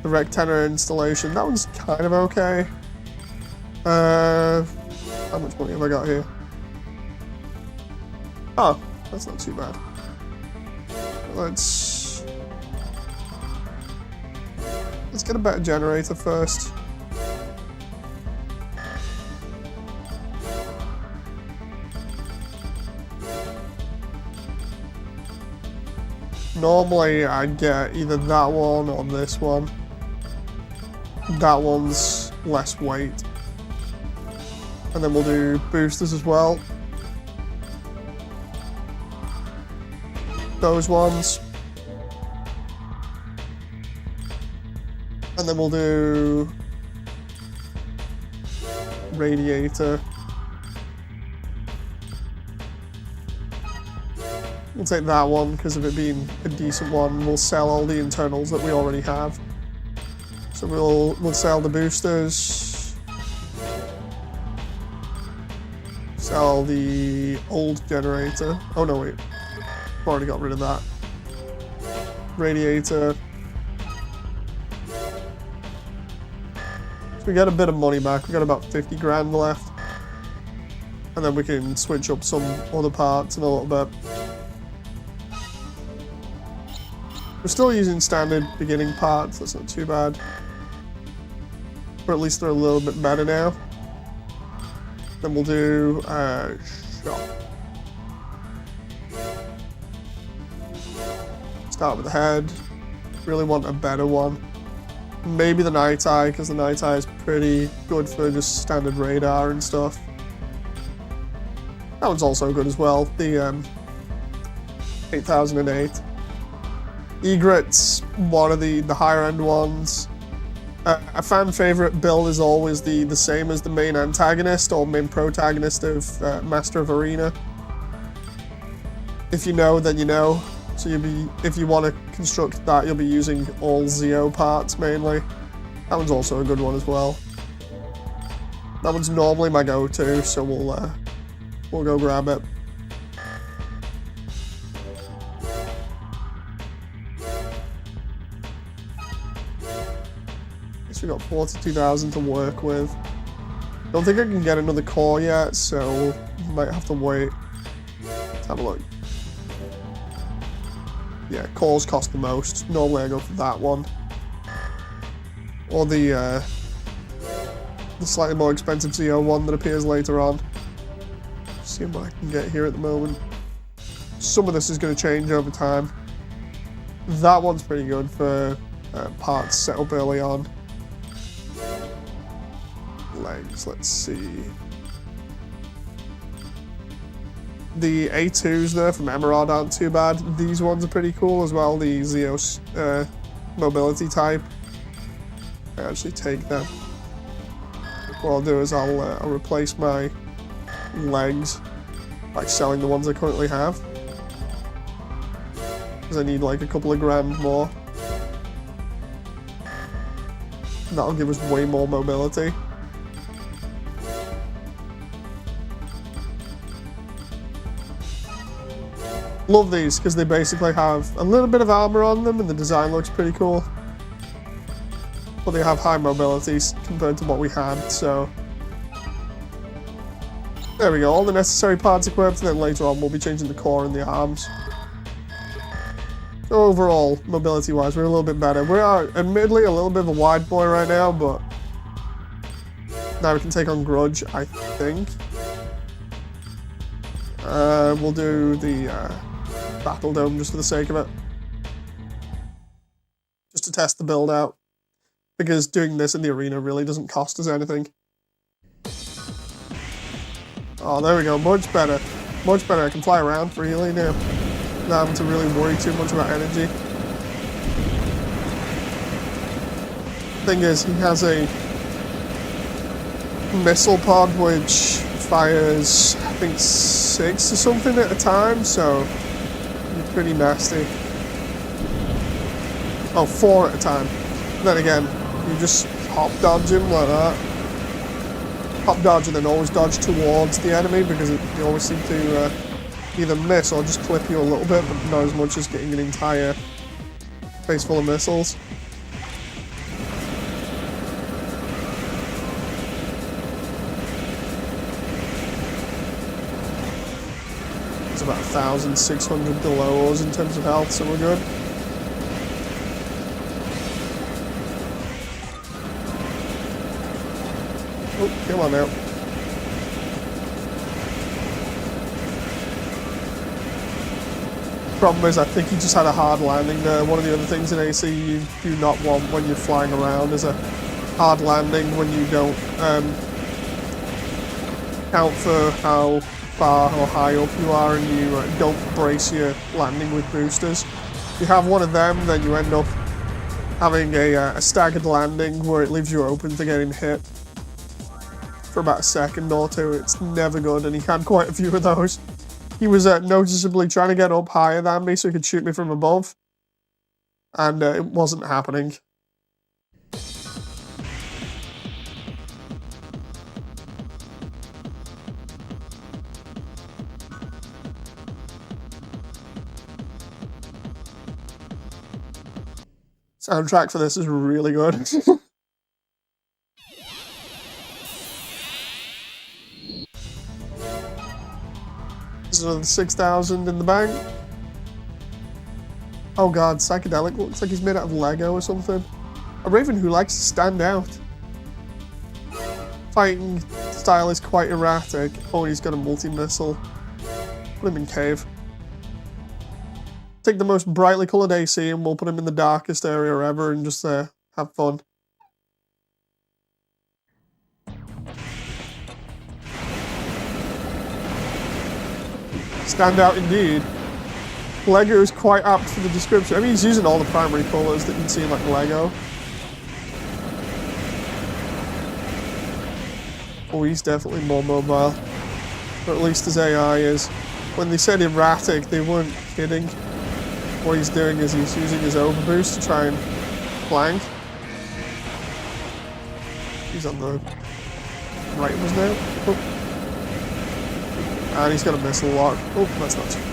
The Rectenna installation, that one's kind of okay. How much money have I got here? Oh, that's not too bad. Let's get a better generator first. Normally I'd get either that one or this one. That one's less weight. And then we'll do boosters as well. Those ones. And then we'll do radiator. We'll take that one because of it being a decent one. We'll sell all the internals that we already have. So we'll sell the boosters. Sell the old generator. Oh no, wait. I've already got rid of that. Radiator. So we get a bit of money back. We got about 50 grand left. And then we can switch up some other parts in a little bit. We're still using standard beginning parts, that's not too bad. Or at least they're a little bit better now. Then we'll do shop. Start with the head. Really want a better one. Maybe the night eye, because the night eye is pretty good for just standard radar and stuff. That one's also good as well. The 8008. Egret's one of the higher end ones. A fan favorite build is always the same as the main antagonist or main protagonist of Master of Arena. If you know, then you know. So if you want to construct that, you'll be using all Zeo parts mainly. That one's also a good one as well. That one's normally my go-to, so we'll go grab it. Guess we got 42,000 to work with. Don't think I can get another core yet, so might have to wait. Let's have a look. Yeah, cores cost the most. Normally I go for that one. Or the slightly more expensive Zeo one that appears later on. See what I can get here at the moment. Some of this is going to change over time. That one's pretty good for parts set up early on. Legs, let's see. The A2s there from Emerald aren't too bad. These ones are pretty cool as well, the Zeus mobility type. I actually take them. What I'll do is I'll replace my legs by selling the ones I currently have. Because I need like a couple of grand more. That'll give us way more mobility. Love these because they basically have a little bit of armor on them and the design looks pretty cool. But they have high mobility compared to what we had, so... There we go, all the necessary parts equipped, and then later on we'll be changing the core and the arms. So overall, mobility-wise, we're a little bit better. We are admittedly a little bit of a wide boy right now, but... Now we can take on Grudge, I think. We'll do the Battle Dome just for the sake of it. Just to test the build out. Because doing this in the arena really doesn't cost us anything. Oh, there we go. Much better. Much better. I can fly around freely now. Not having to really worry too much about energy. Thing is, he has a missile pod which fires, I think, 6 or something at a time, so it's pretty nasty. Oh, 4 at a time. Then again, you just hop dodge him like that. Hop dodge and then always dodge towards the enemy because you always seem to either miss or just clip you a little bit, but not as much as getting an entire face full of missiles. It's about 1,600 below us in terms of health, so we're good. Oh, come on now. Problem is, I think he just had a hard landing there. One of the other things in AC you do not want when you're flying around is a hard landing when you don't count for how far or high up you are and you don't brace your landing with boosters. If you have one of them, then you end up having a staggered landing where it leaves you open to getting hit for about a second or two. It's never good, and he had quite a few of those. He was noticeably trying to get up higher than me so he could shoot me from above, and it wasn't happening. Soundtrack for this is really good. There's another 6,000 in the bank. Oh god, psychedelic looks like he's made out of Lego or something. A Raven who likes to stand out. Fighting style is quite erratic. Oh, he's got a multi-missile. Put him in cave. Take the most brightly coloured AC and we'll put him in the darkest area ever and just have fun. Stand out indeed. Lego is quite apt for the description. I mean, he's using all the primary colours that you'd see in like Lego. Oh, he's definitely more mobile. Or at least his AI is. When they said erratic, they weren't kidding. What he's doing is he's using his overboost to try and flank. He's on the right of us now. Oh. And he's got a missile lock. Oh, that's not too bad.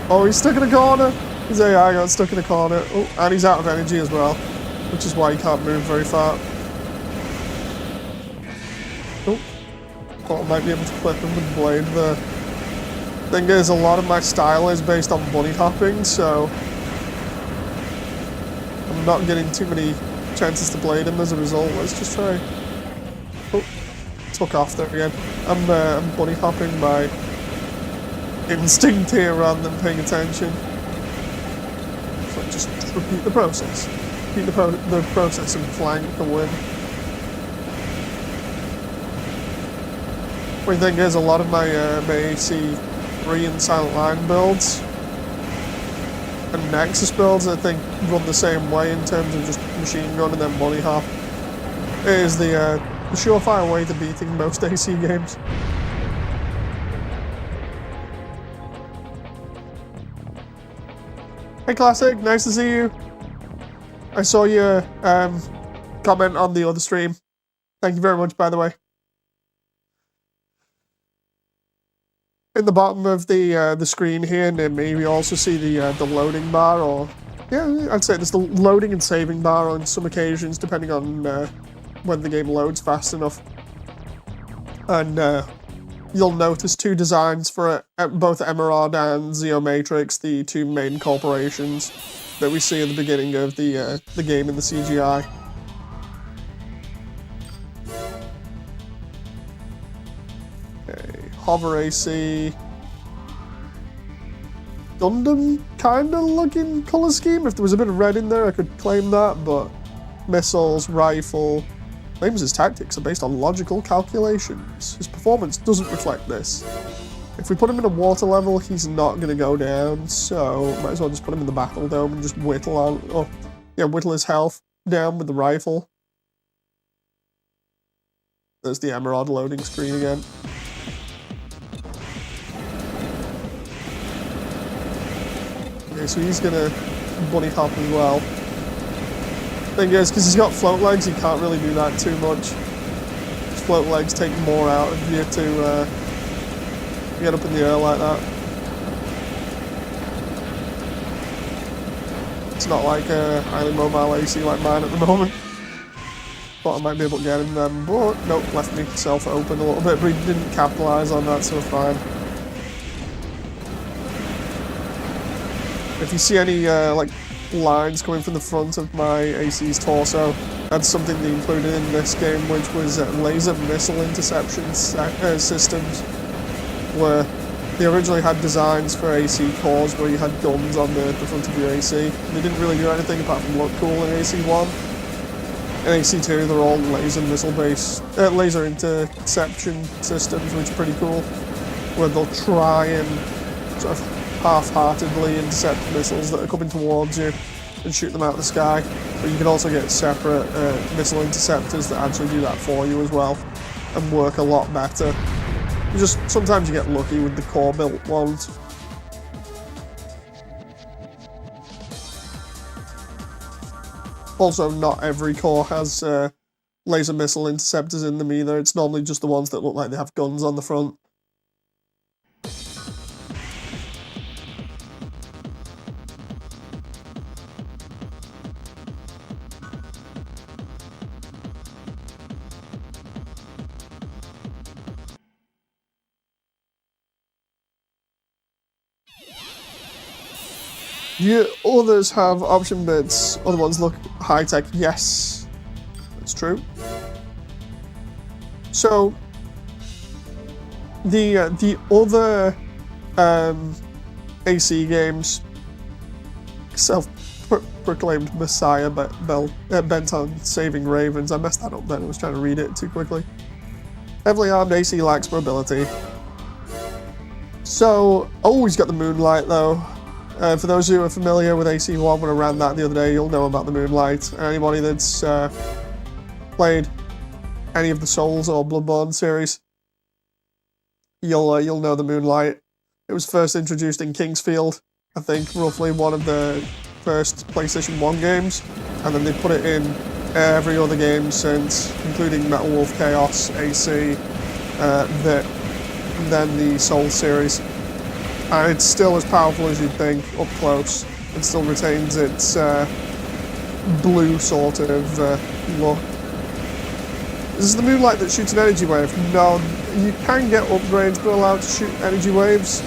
Oh, he's stuck in a corner. His AI got stuck in a corner. Oh, and he's out of energy as well, which is why he can't move very far. Oh, thought I might be able to clip him with the blade there. Thing is, a lot of my style is based on bunny hopping, so I'm not getting too many chances to blade him as a result. Let's just try. Oh, took off there again. I'm bunny hopping by instinct here rather than paying attention. So just repeat the process. Repeat the process and flank the win. Funny thing is, a lot of my AC3 and Silent Line builds and Nexus builds, I think, run the same way in terms of just machine gun and then bunny hop. It is the surefire way to beating most AC games. Hey Classic, nice to see you. I saw your comment on the other stream. Thank you very much, by the way. In the bottom of the screen here near me, we also see the loading bar, or yeah, I'd say there's the loading and saving bar on some occasions, depending on when the game loads fast enough. And you'll notice two designs for it, both Emerald and Zeomatrix, the two main corporations that we see at the beginning of the game in the CGI. Okay, Hover AC. Gundam kinda looking colour scheme. If there was a bit of red in there, I could claim that, but missiles, rifle. Claims his tactics are based on logical calculations. His performance doesn't reflect this. If we put him in a water level, he's not going to go down, so might as well just put him in the battle dome and just whittle his health down with the rifle. There's the Emerald loading screen again. Okay, so he's going to bunny hop as well. Thing is, because he's got float legs, he can't really do that too much. His float legs take more out of you to get up in the air like that. It's not like a highly mobile AC like mine at the moment. Thought I might be able to get him then, but nope, left myself open a little bit, but he didn't capitalise on that, so fine. If you see any like lines coming from the front of my AC's torso, that's something they included in this game, which was laser missile interception systems, where they originally had designs for AC cores where you had guns on the front of your AC. They didn't really do anything apart from look cool in AC1. In AC2, they're all laser missile-based, laser interception systems, which are pretty cool, where they'll try and sort of half-heartedly intercept missiles that are coming towards you and shoot them out of the sky. But you can also get separate missile interceptors that actually do that for you as well and work a lot better. Sometimes you get lucky with the core built ones. Also, not every core has laser missile interceptors in them either. It's normally just the ones that look like they have guns on the front. The others have option bits. Other ones look high-tech. Yes, that's true. So, the other AC games, self-proclaimed messiah bent on saving ravens. I messed that up then. I was trying to read it too quickly. Heavily armed AC lacks mobility. So, he's got the Moonlight though. For those who are familiar with AC1, when I ran that the other day, you'll know about the Moonlight. Anybody that's played any of the Souls or Bloodborne series, you'll know the Moonlight. It was first introduced in Kingsfield, I think, roughly one of the first PlayStation 1 games, and then they put it in every other game since, including Metal Wolf Chaos, AC, then the Souls series. And it's still as powerful as you'd think, up close. It still retains its blue sort of look. This is the Moonlight that shoots an energy wave. No, you can get upgrades but allowed to shoot energy waves,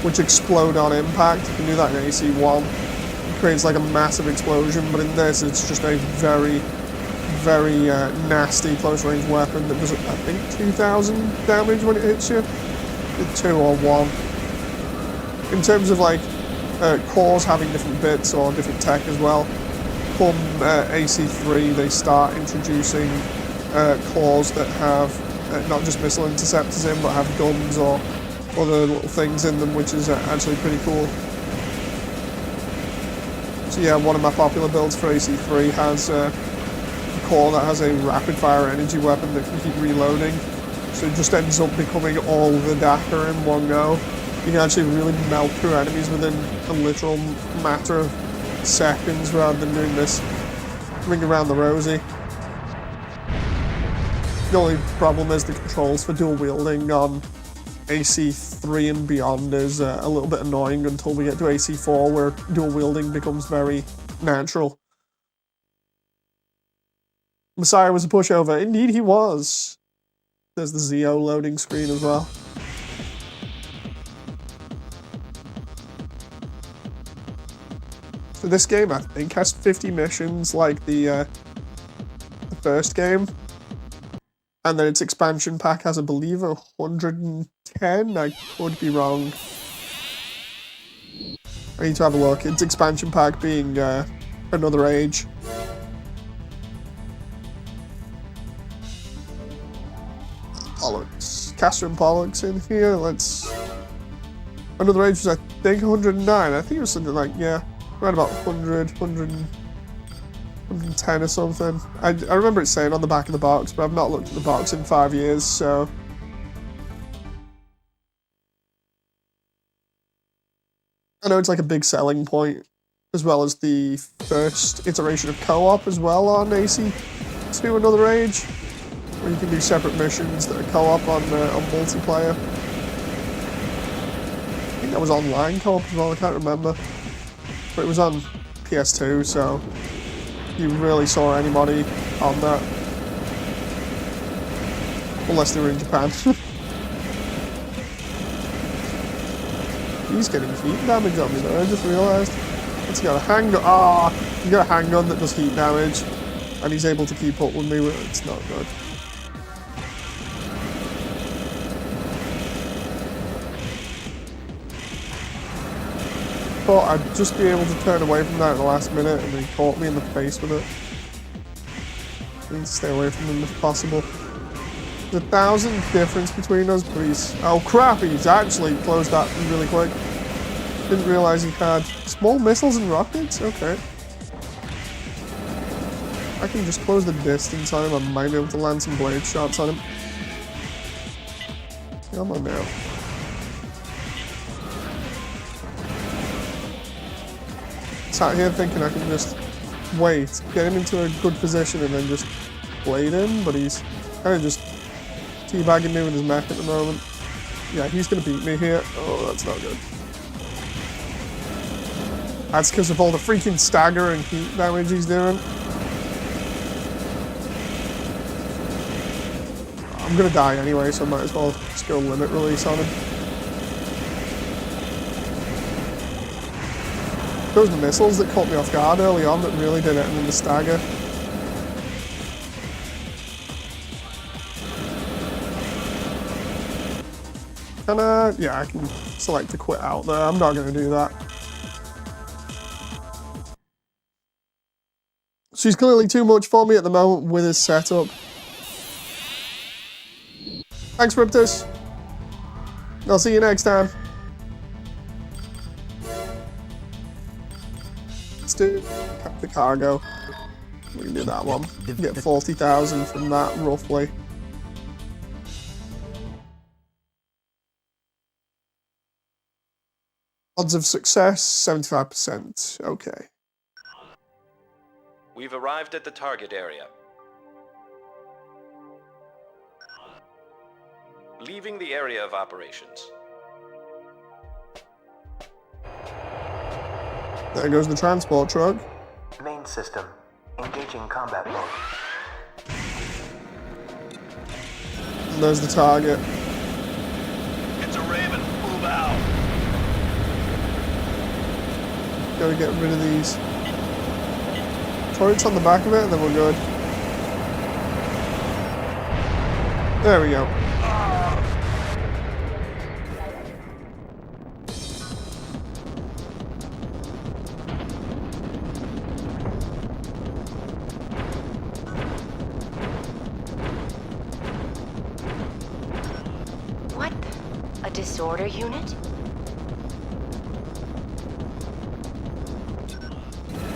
which explode on impact. You can do that in AC1. It creates like a massive explosion, but in this it's just a very, very nasty close-range weapon that does, I think, 2,000 damage when it hits you. 2 or 1. In terms of like cores having different bits or different tech as well, come AC3 they start introducing cores that have not just missile interceptors in, but have guns or other little things in them, which is actually pretty cool. So yeah, one of my popular builds for AC3 has a core that has a rapid-fire energy weapon that can keep reloading, so it just ends up becoming all the Dakar in one go. You can actually really melt through enemies within a literal matter of seconds rather than doing this ring around the rosy. The only problem is the controls for dual wielding on AC3 and beyond is a little bit annoying until we get to AC4, where dual wielding becomes very natural. Messiah was a pushover. Indeed he was. There's the Zeo loading screen as well. So this game, I think, has 50 missions like the first game. And then its expansion pack has, I believe, 110. I could be wrong. I need to have a look. Its expansion pack being Another Age. Pollux. Castor and Pollux in here. Let's... Another Age was, I think, 109. I think it was something like, yeah, around about 100, 110 or something. I remember it saying on the back of the box, but I've not looked at the box in 5 years, so... I know it's like a big selling point, as well as the first iteration of co-op as well on AC2 Another Age, where you can do separate missions that are co-op on multiplayer. I think that was online co-op as well, I can't remember. But it was on PS2, so you really saw anybody on that. Unless they were in Japan. He's getting heat damage on me though, I just realised. He's got a handgun. He's got a handgun that does heat damage. And he's able to keep up with me. It's not good. Thought I'd just be able to turn away from that at the last minute, and he caught me in the face with it. I need to stay away from him if possible. There's 1,000 difference between us, but he's... Oh crap, he's actually closed that really quick. Didn't realise he had small missiles and rockets? Okay. I can just close the distance on him, I might be able to land some blade shots on him. Come on now. Sat here thinking I can just wait, get him into a good position and then just blade him, but he's kind of just teabagging me with his mech at the moment. Yeah, he's going to beat me here. Oh, that's not good. That's because of all the freaking stagger and heat damage he's doing. I'm going to die anyway, so I might as well just go limit release on him. Those missiles that caught me off guard early on that really did it, and then the stagger. And yeah, I can select to quit out there. I'm not going to do that. She's clearly too much for me at the moment with his setup. Thanks, Riptus. I'll see you next time. Let's do the cargo. We can do that one. Get 40,000 from that, roughly. Odds of success, 75%. Okay. We've arrived at the target area. Leaving the area of operations. There goes the transport truck. Main system. Engaging combat mode. And there's the target. It's a Raven. Move out. Gotta get rid of these turrets on the back of it, and then we're good. There we go. What? A disorder unit?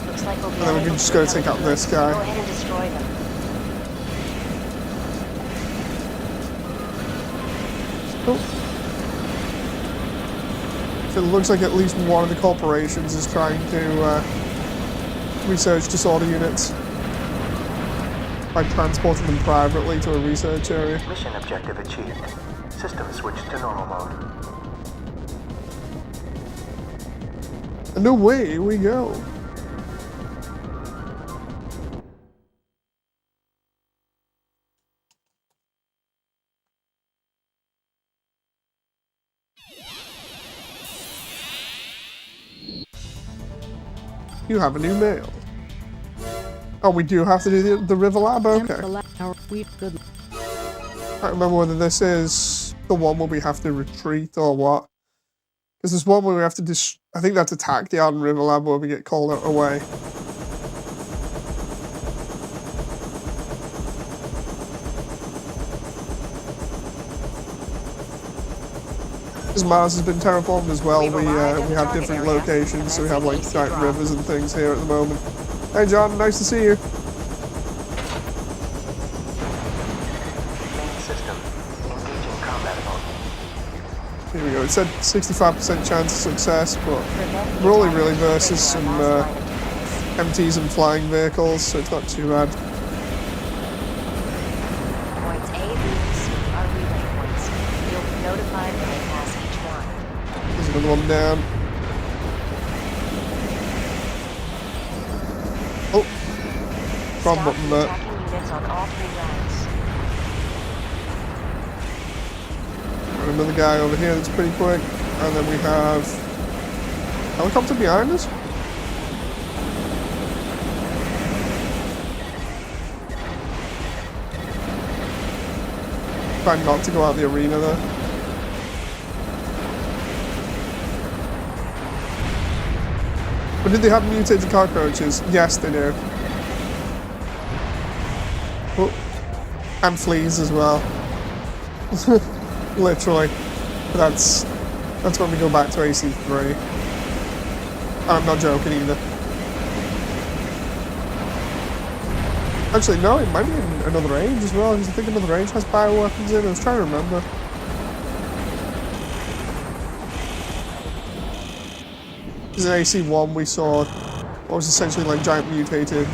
Looks like we'll be And then we can just go take out this guy. Go ahead and destroy them. So it looks like at least one of the corporations is trying to research disorder units by transporting them privately to a research area. Mission objective achieved. System switched to normal mode. And away we go. You have a new mail. Oh, we do have to do the River Lab? Okay. I can't remember whether this is the one where we have to retreat or what. Because there's one where we have to I think that's attack the Arden River Lab where we get called away. Because Mars has been terraformed as well, we have different locations, so we have like giant rivers and things here at the moment. Hey John, nice to see you. Main system. Engaging combat mode. Here we go, it said 65% chance of success, but we're only really versus some MTs and flying vehicles, so it's not too bad. Points A, B, and C are relay points. You'll be notified when they pass each one. There's another one down. Oh, wrong Stop button the there. attacking units on all 3 routes. And another guy over here that's pretty quick. And then we have helicopter behind us. Trying not to go out the arena there. But did they have mutated cockroaches? Yes, they do. Oh, and fleas as well. Literally. But that's when we go back to AC3. I'm not joking either. Actually, no, it might be in another age as well, because I think another age has bioweapons in it. I was trying to remember. Because in AC1 we saw what was essentially like giant mutated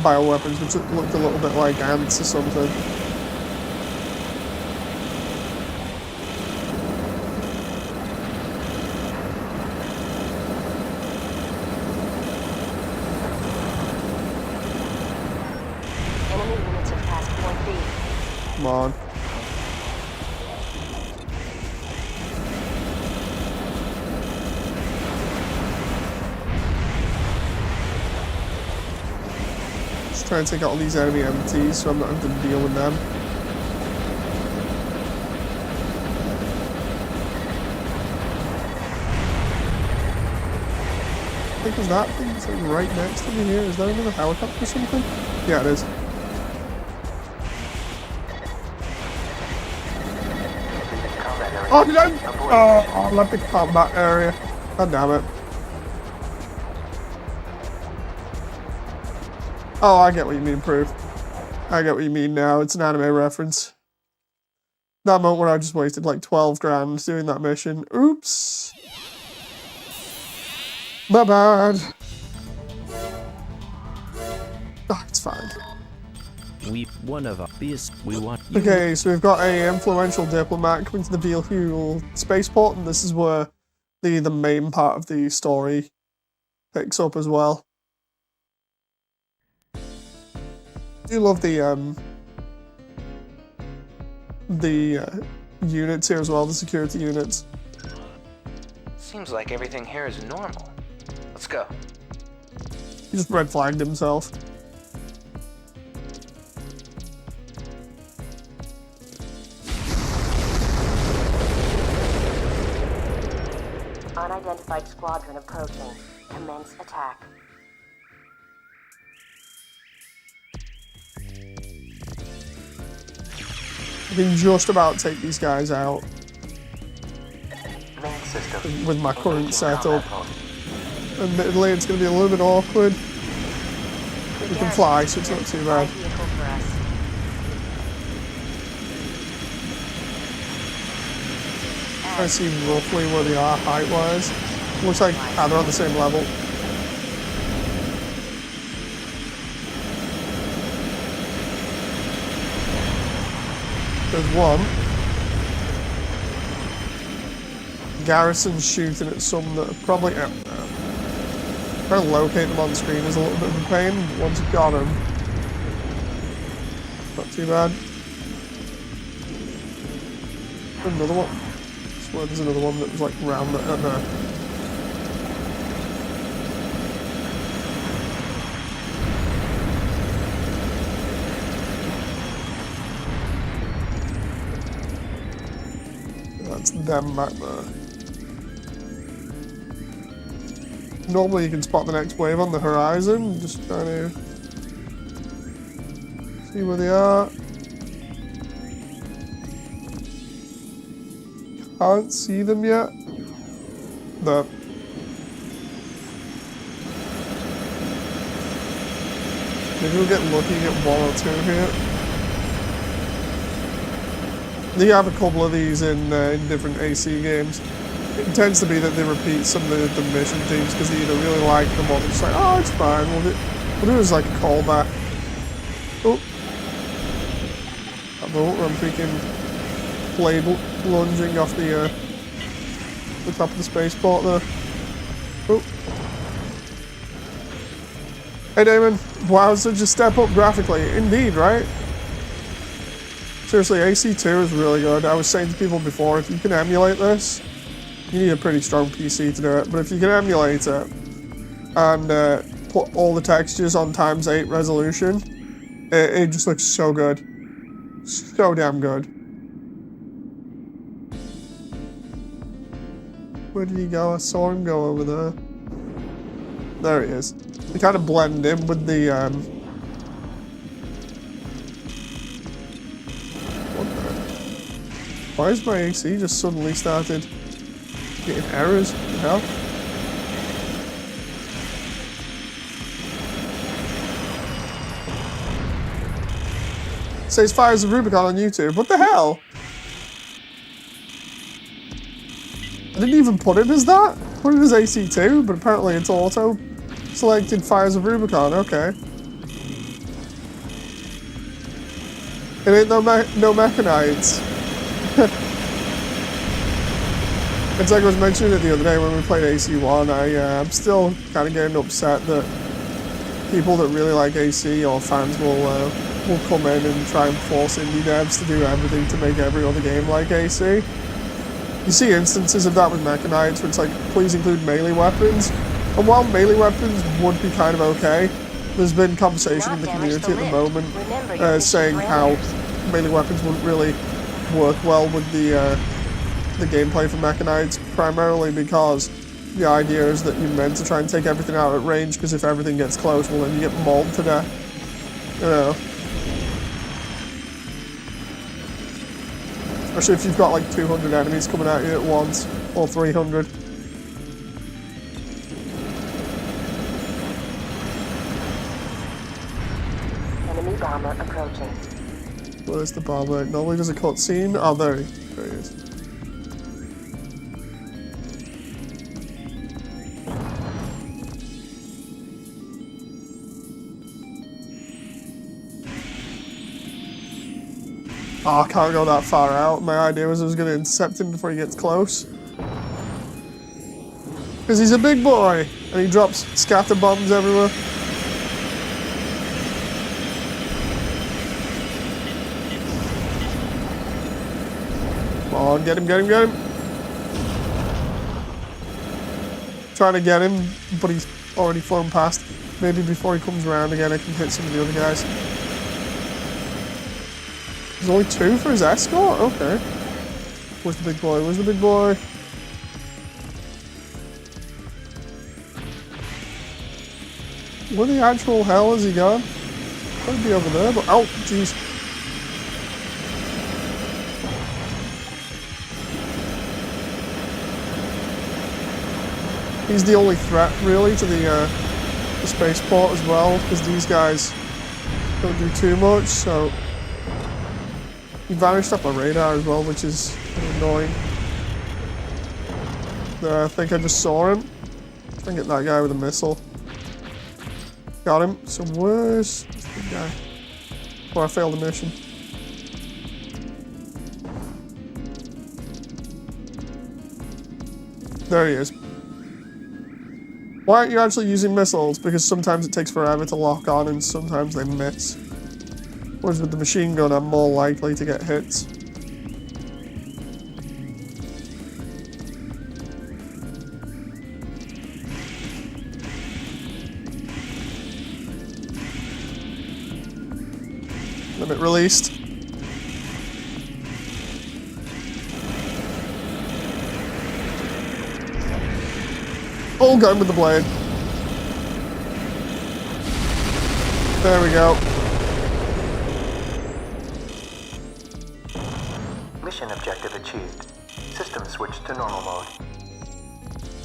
bioweapons, which looked a little bit like ants or something. Enemy units have passed point B. Come on. trying to take out all these enemy MTs so I'm not having to deal with them. I think there's that thing that's like right next to me here. Is that another helicopter or something? Yeah, it is. Oh, did I? Oh, I left the combat area. God damn it. Oh, I get what you mean, Proof. I get what you mean now. It's an anime reference. That moment where I just wasted like 12 grand doing that mission. Oops. My bad. Oh, it's fine. We want you. Okay, so we've got a influential diplomat coming to the Vtuber spaceport, and this is where the main part of the story picks up as well. I do love the units here as well, the security units. Seems like everything here is normal. Let's go. He just red flagged himself. Unidentified squadron approaching. Commence attack. I can just about take these guys out Main system. with my current Engaging setup. combat mode. Admittedly, it's going to be a little bit awkward. We can fly, so it's not too bad. Vehicle for us. I see roughly where they are height-wise. Looks like they're on the same level. There's one. Garrison's shooting at some that are probably out there. Trying to locate them on screen is a little bit of a pain. Once you've got them, not too bad. Another one. I swear there's another one that was like round the there. That's them back there. Normally you can spot the next wave on the horizon, just trying to see where they are. Can't see them yet. No. Maybe we'll get lucky and get one or two here. You have a couple of these in different AC games. It tends to be that they repeat some of the mission themes because they either really like them or they're just like, oh, it's fine, we'll do it as like a callback. Oh. I know, I'm freaking blade lunging off the top of the spaceport there. Oh. Hey Damon, wow, such a step up graphically. Indeed, right? Seriously, AC2 is really good. I was saying to people before, if you can emulate this, you need a pretty strong PC to do it, but if you can emulate it and put all the textures on ×8 resolution, it just looks so good. So damn good. Where did he go? I saw him go over there. There he is. They kind of blend in with the what the? Why is my AC just suddenly started getting errors? What the hell? It says Fires of Rubicon on YouTube. What the hell? I didn't even put it as that. Put it as AC2, but apparently it's auto selected Fires of Rubicon. Okay. It ain't no mechanites. It's like I was mentioning it the other day when we played AC1. I'm still kind of getting upset that people that really like AC or fans will come in and try and force indie devs to do everything to make every other game like AC. You see instances of that with mechanites where it's like, please include melee weapons. And while melee weapons would be kind of okay, There's been conversation in the community at the moment saying how melee weapons wouldn't really work well with the gameplay for mechanites, primarily because the idea is that you're meant to try and take everything out at range, because if everything gets close, well then you get mauled to death. You know. Especially if you've got like 200 enemies coming at you at once, or 300. Enemy bomber approaching. Where's the bomber? Normally there's a cutscene. Oh, there he is. Oh, I can't go that far out. My idea was I was going to intercept him before he gets close. Because he's a big boy, and he drops scatter bombs everywhere. Come on, get him, get him, get him. Trying to get him, but he's already flown past. Maybe before he comes around again, I can hit some of the other guys. There's only 2 for his escort? Okay. Where's the big boy? Where's the big boy? Where the actual hell has he gone? Could be over there, but oh, jeez. He's the only threat, really, to the spaceport as well, because these guys don't do too much, so... He vanished off my radar as well, which is annoying. There, I think I just saw him. Try and get that guy with a missile. Got him. So where's this big guy? Oh, I failed the mission. There he is. Why aren't you actually using missiles? Because sometimes it takes forever to lock on and sometimes they miss. Whereas with the machine gun, I'm more likely to get hits. Limit released. Oh, got him with the blade. There we go. Mission objective achieved. System switched to normal mode.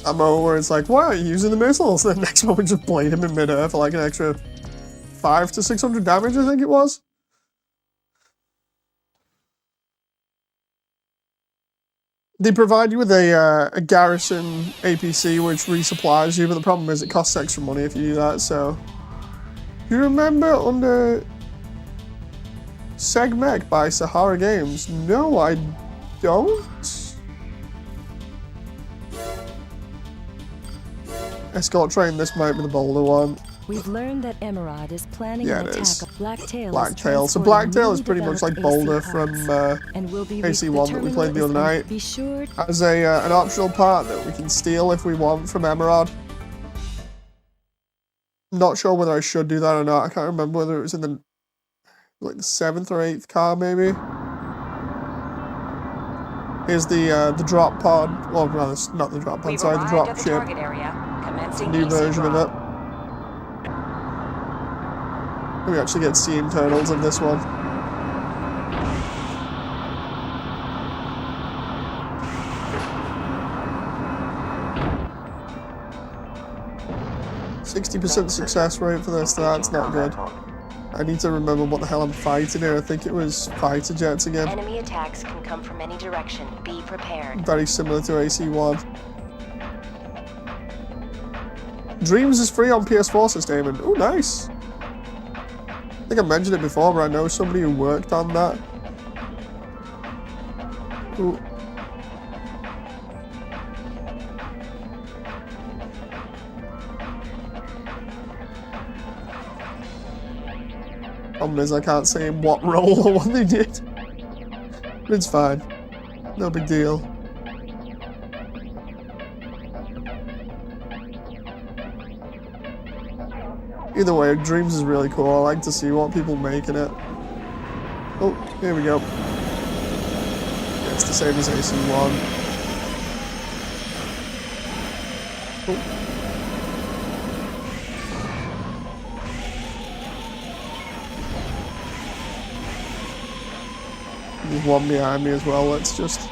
A moment where it's like, why are you using the missiles? The next moment just blade him in midair for like an extra 500 to 600 damage, I think it was. They provide you with a garrison APC which resupplies you, but the problem is it costs extra money if you do that, so... You remember under Segmech by Sahara Games? No, I don't. Escort train, this might be the bolder one. We've learned that Emerald is planning Yeah, an it attack is. of Blacktail. Blacktail. So Blacktail is pretty much like Boulder from AC1 that we played the other night. Be sure As an optional part that we can steal if we want from Emerald. Not sure whether I should do that or not. I can't remember whether it was in the 7th or 8th car, maybe. Here's the drop pod. Well, rather, not the drop pod, sorry, the drop ship. New version of it. We actually get sea internals in this one. %60 success rate for this, that's not good. I need to remember what the hell I'm fighting here. I think it was fighter jets again. Enemy attacks can come from any direction. Be prepared. Very similar to AC1. Dreams is free on PS4, says Damon. Oh, nice. I think I mentioned it before, but I know somebody who worked on that. Ooh. Problem is I can't say in what role or what they did. But it's fine. No big deal. Either way, Dreams is really cool. I like to see what people make in it. Oh, here we go. It's the same as AC1. Oh. There's one behind me as well. Let's just...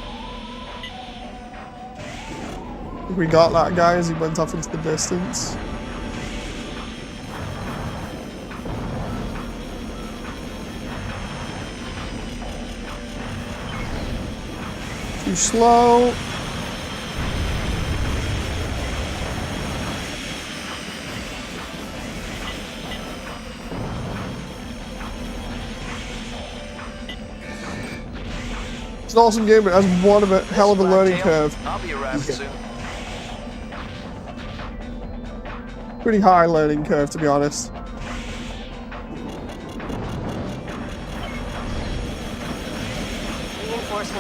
We got that guy as he went off into the distance. Too slow. It's an awesome game, but it has one of a hell of a learning curve. I'll be around soon. Pretty high learning curve, to be honest.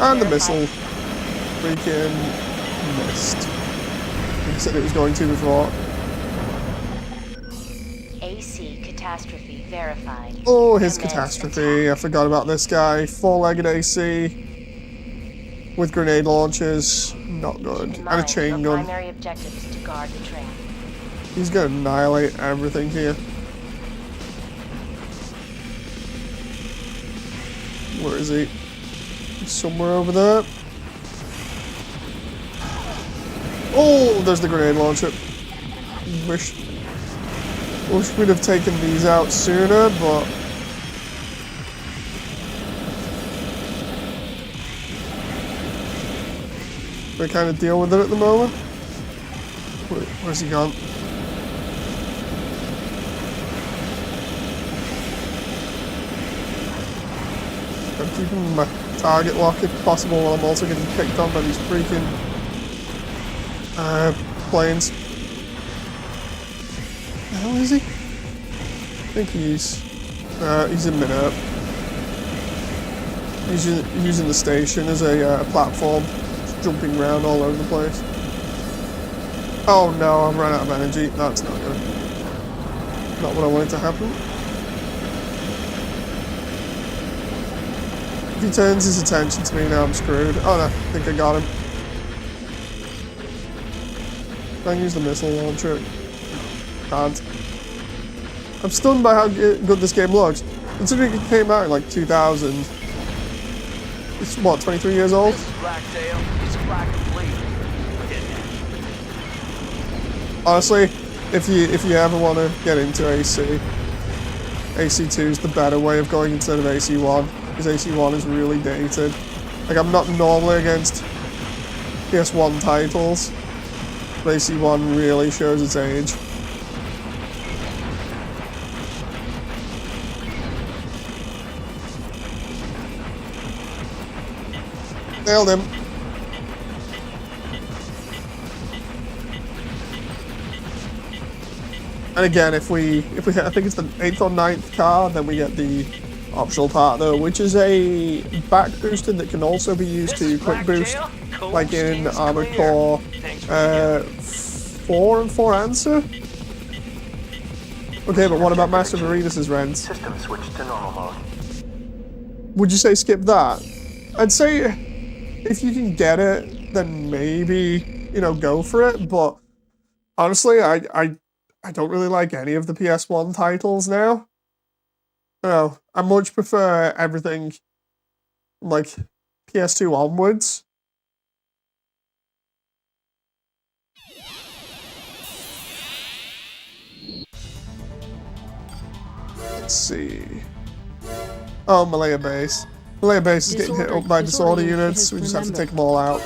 And the missile freaking missed. Like I said it was going to before. AC catastrophe verified. Oh, his Commence catastrophe. I forgot about this guy. Four-legged AC with grenade launchers. Not good. And a chain your gun. primary objective is to guard the train. He's gonna annihilate everything here. Where is he? He's somewhere over there. Oh, there's the grenade launcher. Wish we'd have taken these out sooner, but we kind of deal with it at the moment. Where's he gone? I'm keeping my target lock if possible while I'm also getting kicked on by these freaking planes. Where the hell is he? I think he's in mid-up. He's using the station as a platform, just jumping around all over the place. Oh no, I've run out of energy. That's not good. Not what I wanted to happen. If he turns his attention to me now, I'm screwed. Oh no, I think I got him. Can I use the missile launcher? Can't. I'm stunned by how good this game looks. Considering it came out in like 2000. It's what, 23 years old? This is Blacktail. It's black and bleed. Honestly, if you ever want to get into AC, AC2 is the better way of going instead of AC1, because AC1 is really dated. Like, I'm not normally against PS1 titles, but AC1 really shows its age. Nailed him. And again, if we hit, I think it's the 8th or 9th car, then we get the optional part though, which is a back boosted that can also be used to quick boost, like in armoredcore 4 and 4 answer. Okay, but what about Master of Arenas' rent? System switch to normal mode. Would you say skip that? I'd say if you can get it, then maybe, you know, go for it, but honestly, I don't really like any of the PS1 titles now. No, I much prefer everything like PS2 onwards. Let's see. Oh, Malaya Base. Malaya Base is getting hit up by disorder units. We just have to take them all out.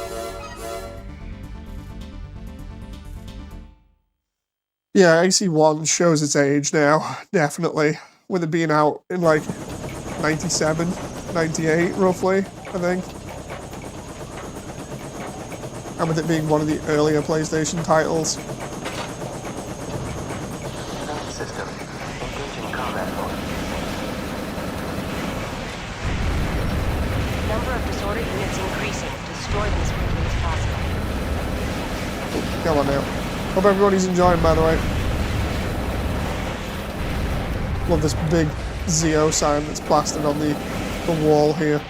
Yeah, AC1 shows its age now, definitely. With it being out in like 97, 98 roughly, I think. And with it being one of the earlier PlayStation titles. System engaging combat mode. Number of disorder units increasing. Destroy them as quickly as possible. Come on now. Hope everybody's enjoying, by the way. Love this big Zeo sign that's plastered on the wall here.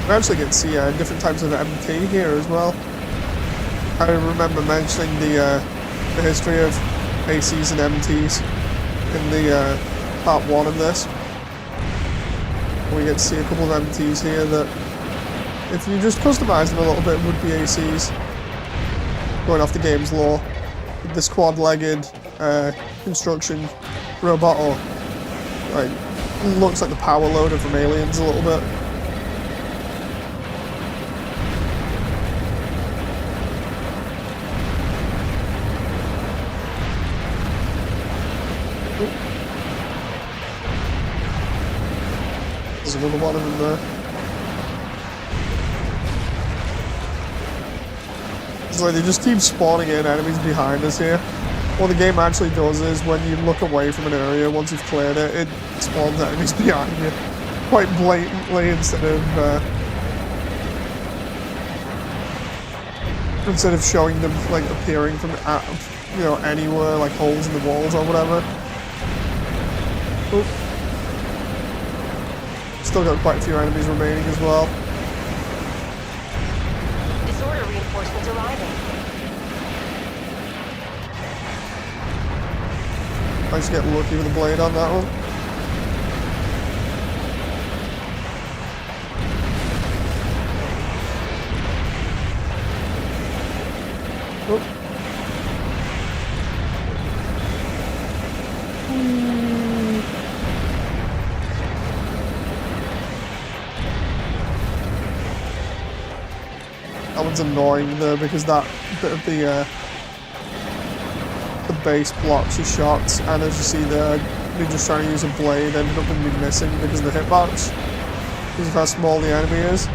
We actually get to see different types of MT here as well. I remember mentioning the history of ACs and MTs in the part 1 of this. We get to see a couple of MTs here that, if you just customize them a little bit, would be ACs. Going off the game's lore. This quad-legged construction robot, or like, looks like the power loader from Aliens a little bit. There's another one of them there. It's like they just keep spawning in enemies behind us here. What the game actually does is when you look away from an area, once you've cleared it, it spawns enemies behind you. Quite blatantly instead of showing them like appearing from anywhere, like holes in the walls or whatever. Oop. Still got quite a few enemies remaining as well. Disorder reinforcements arriving. Nice to get lucky with the blade on that one. Oh. That one's annoying though, because that bit of the base blocks your shots, and as you see there, me just trying to use a blade ended up with me missing because of the hitbox, because of how small the enemy is.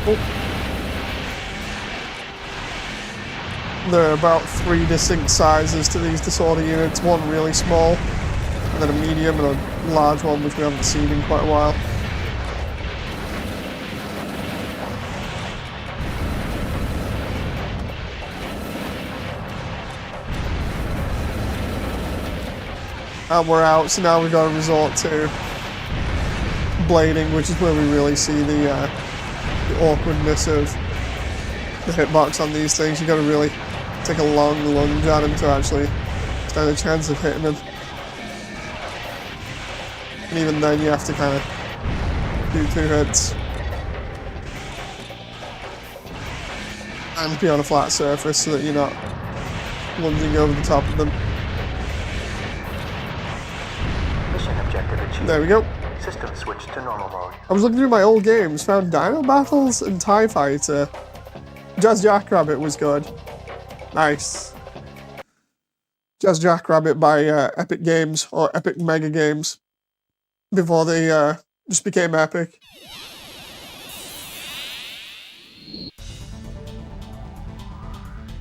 Oh. There are about 3 distinct sizes to these disorder units, one really small, and then a medium and a large one which we haven't seen in quite a while. And we're out, so now we've got to resort to blading, which is where we really see the awkwardness of the hitbox on these things. You've got to really take a long lunge at him to actually stand a chance of hitting him. And even then you have to kind of do 2 hits. And be on a flat surface so that you're not lunging over the top of them. Mission objective achieved. There we go. System switched to normal mode. I was looking through my old games, found Dino Battles and TIE Fighter. Jazz Jackrabbit was good. Nice. Jazz Jackrabbit by Epic Games, or Epic Mega Games, before they just became Epic.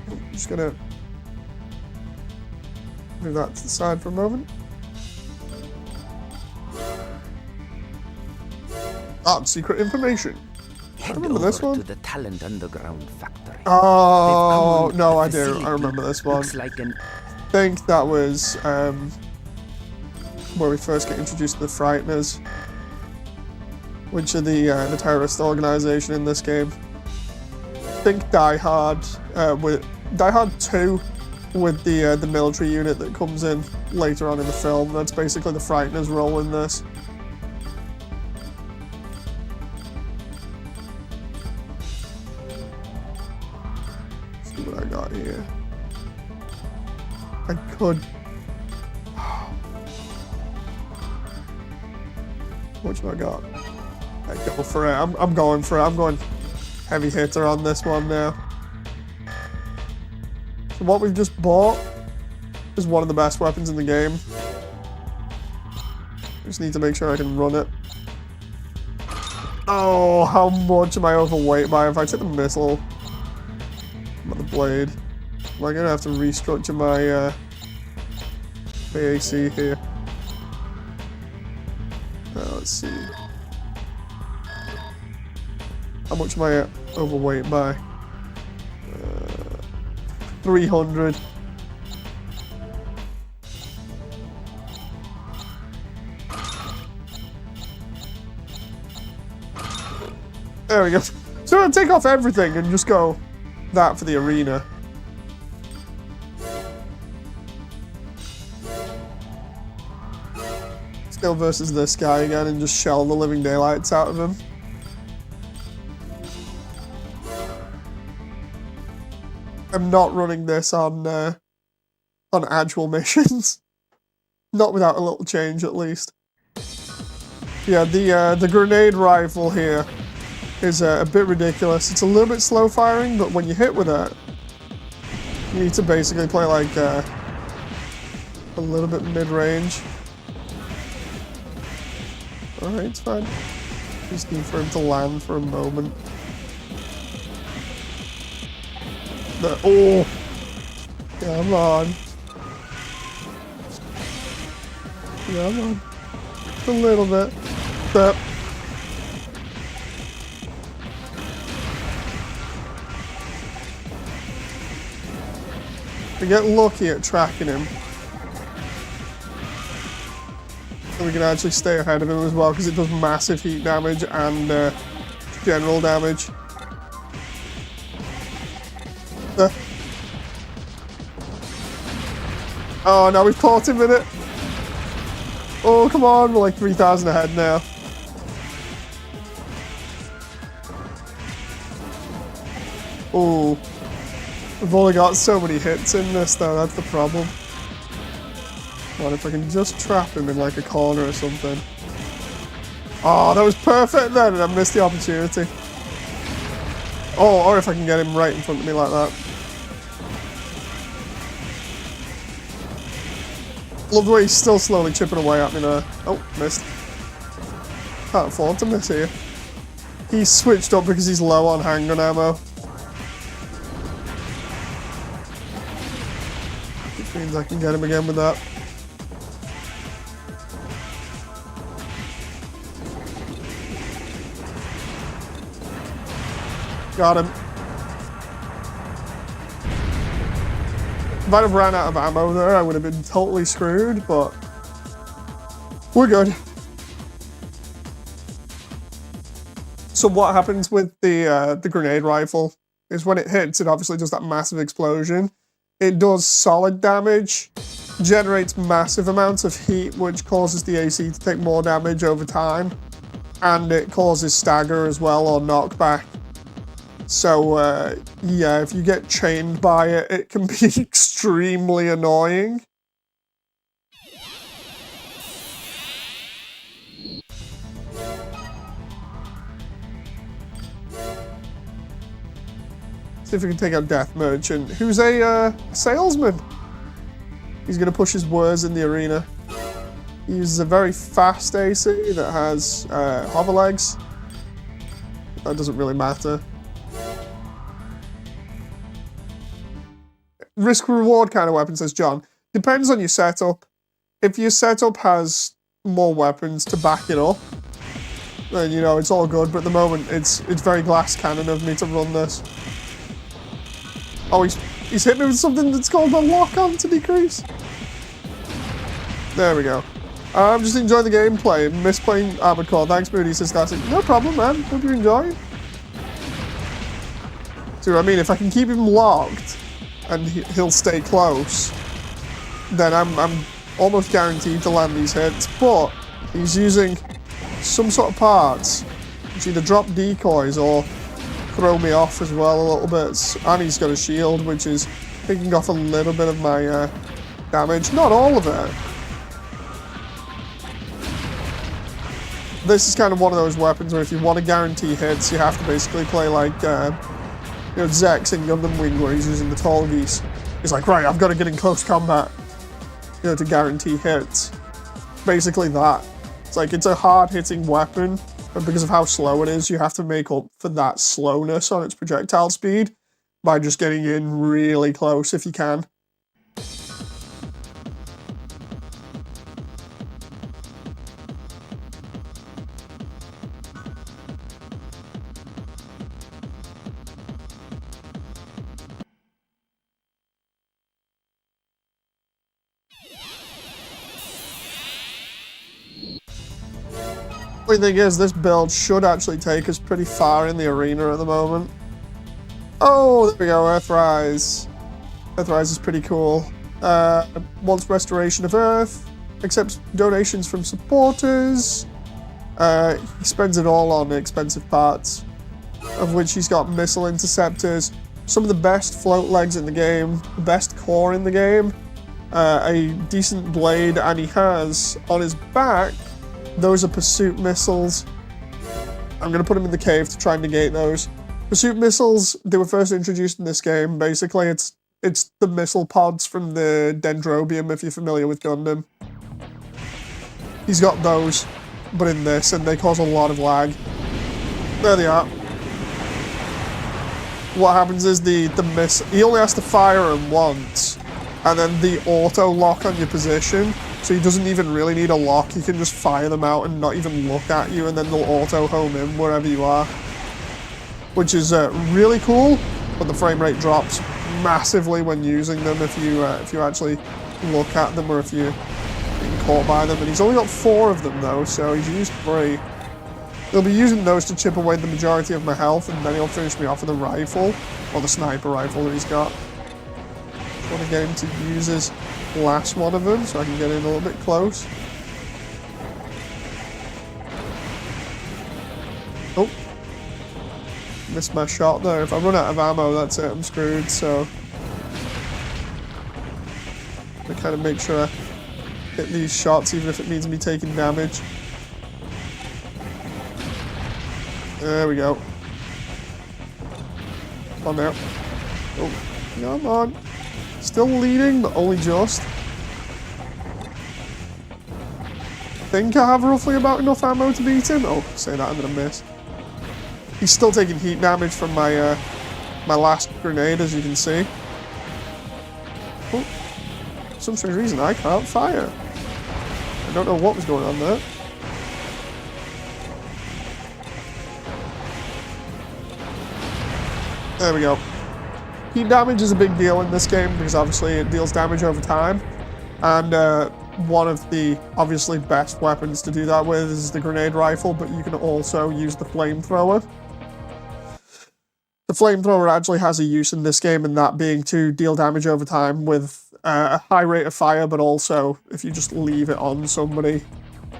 I'm just gonna move that to the side for a moment. Ah, secret information. I remember this one. To the Talent Underground factory. Oh, no, I do. I remember this one. Looks like an... I think that was where we first get introduced to the Frighteners, which are the terrorist organization in this game. I think Die Hard, with Die Hard 2, with the military unit that comes in later on in the film. That's basically the Frighteners' role in this. What I got here. I could. What have I got? I go for it. I'm going for it. I'm going heavy hitter on this one now. So what we've just bought is one of the best weapons in the game. I just need to make sure I can run it. Oh, how much am I overweight by? If I take the missile, the blade. Am I gonna have to restructure my AC here? Let's see. How much am I overweight by? 300. There we go. So I'll take off everything and just go that for the arena. Still versus this guy again and just shell the living daylights out of him. I'm not running this on actual missions. Not without a little change, at least. Yeah, the grenade rifle here is a bit ridiculous. It's a little bit slow firing, but when you hit with it, you need to basically play like a little bit mid-range. Alright, it's fine. Just need for him to land for a moment. Oh! Come on. Come on. A little bit. But we get lucky at tracking him. And we can actually stay ahead of him as well because it does massive heat damage and general damage. Oh, now we've caught him in it. Oh, come on, we're like 3,000 ahead now. Oh, we've only got so many hits in this though, that's the problem. What if I can just trap him in like a corner or something? Oh, that was perfect then, and I missed the opportunity. Oh, or if I can get him right in front of me like that. Love the way he's still slowly chipping away at me now. Oh, missed. Can't afford to miss here. He's switched up because he's low on handgun ammo. Which means I can get him again with that. Got him. If I'd have ran out of ammo there, I would have been totally screwed, but we're good. So what happens with the grenade rifle is when it hits, it obviously does that massive explosion. It does solid damage, generates massive amounts of heat, which causes the AC to take more damage over time, and it causes stagger as well, or knockback. So, yeah, if you get chained by it, it can be extremely annoying. See if we can take out Death Merchant, who's a salesman. He's going to push his wares in the arena. He uses a very fast AC that has hover legs. That doesn't really matter. Risk-reward kind of weapon, says John. Depends on your setup. If your setup has more weapons to back it up, then, you know, it's all good. But at the moment, it's very glass cannon of me to run this. Oh, he's hit me with something that's called a lock-on to decrease. There we go. I'm just enjoying the gameplay. Miss playing Armored Core. Thanks, Moody, says classic. No problem, man. Hope you enjoy. See what I mean? If I can keep him locked and he'll stay close, then I'm almost guaranteed to land these hits. But he's using some sort of parts which either drop decoys or throw me off as well a little bit. And he's got a shield, which is picking off a little bit of my damage. Not all of it. This is kind of one of those weapons where if you want to guarantee hits, you have to basically play like you know, Zex in Gundam Wing, where he's using the tall geese. He's like, right, I've got to get in close combat, you know, to guarantee hits. Basically that. It's like, it's a hard-hitting weapon, but because of how slow it is, you have to make up for that slowness on its projectile speed. by just getting in really close if you can. The thing is, this build should actually take us pretty far in the arena at the moment. Oh, there we go, Earthrise. Earthrise is pretty cool. Wants restoration of Earth, accepts donations from supporters. He spends it all on expensive parts, of which he's got missile interceptors, some of the best float legs in the game, the best core in the game, a decent blade, and he has on his back, those are pursuit missiles. I'm going to put him in the cave to try and negate those. Pursuit missiles, they were first introduced in this game. Basically, it's the missile pods from the Dendrobium, if you're familiar with Gundam. He's got those, but in this, and they cause a lot of lag. There they are. What happens is the missile, he only has to fire them once, and then the auto lock on your position. So he doesn't even really need a lock, he can just fire them out and not even look at you, and then they'll auto home in wherever you are. Which is really cool, but the frame rate drops massively when using them if you actually look at them or if you're being caught by them. And he's only got 4 of them though, so he's used 3. He'll be using those to chip away the majority of my health, and then he'll finish me off with a rifle, or the sniper rifle that he's got. I want to get him to use his last one of them so I can get in a little bit close. Oh, missed my shot there. If I run out of ammo, that's it, I'm screwed. So I kind of make sure I hit these shots even if it means me taking damage. There we go. Come on now. Oh, come on. Still leading, but only just. Think I have roughly about enough ammo to beat him. Oh, say that, I'm gonna miss. He's still taking heat damage from my my last grenade, as you can see. Oh, for some strange reason I can't fire. I don't know what was going on there. There we go. Heat damage is a big deal in this game because obviously it deals damage over time, and one of the obviously best weapons to do that with is the grenade rifle, but you can also use the flamethrower. The flamethrower actually has a use in this game, and that being to deal damage over time with a high rate of fire, but also if you just leave it on somebody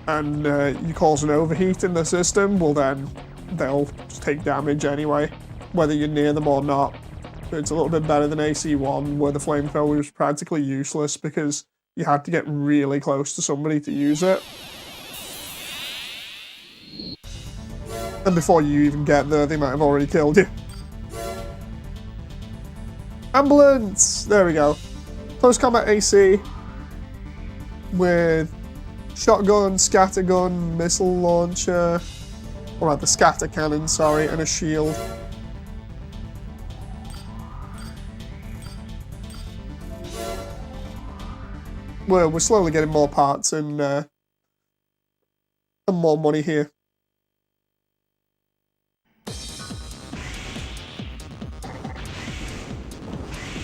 and you cause an overheat in the system, well then they'll just take damage anyway, whether you're near them or not. It's a little bit better than AC1, where the flamethrower was practically useless because you had to get really close to somebody to use it. And before you even get there, they might have already killed you. Ambulance! There we go. Close combat AC with shotgun, scattergun, missile launcher, or rather scatter cannon, sorry, and a shield. We're slowly getting more parts and more money here.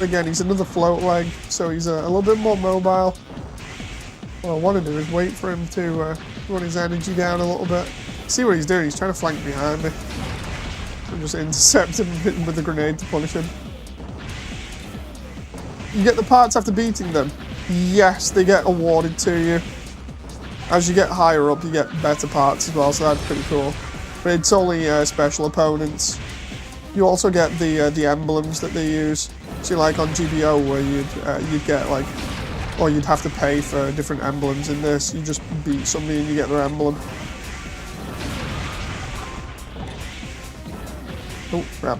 Again, he's another float leg, so he's a little bit more mobile. What I want to do is wait for him to run his energy down a little bit. See what he's doing, he's trying to flank behind me. I'm just intercept him and hit him with a grenade to punish him. You get the parts after beating them. Yes, they get awarded to you. As you get higher up, you get better parts as well, so that's pretty cool. But it's only special opponents. You also get the emblems that they use. See, like on GBO, where you'd get like, or you'd have to pay for different emblems. In this, you just beat somebody and you get their emblem. Oh crap!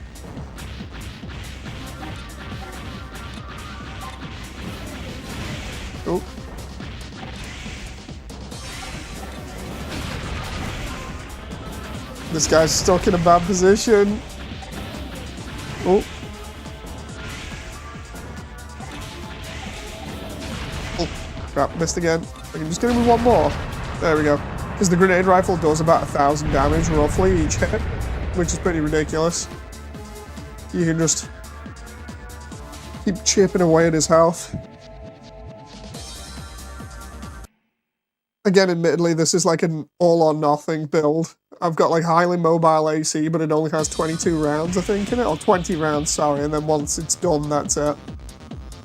Oh. This guy's stuck in a bad position. Oh. Crap, missed again. I can just get him with one more. There we go. Because the grenade rifle does about 1,000 damage roughly each hit, which is pretty ridiculous. You can just keep chipping away at his health. Again, admittedly, this is like an all-or-nothing build. I've got like highly mobile AC, but it only has 22 rounds, I think, in it. Or 20 rounds, sorry, and then once it's done, that's it.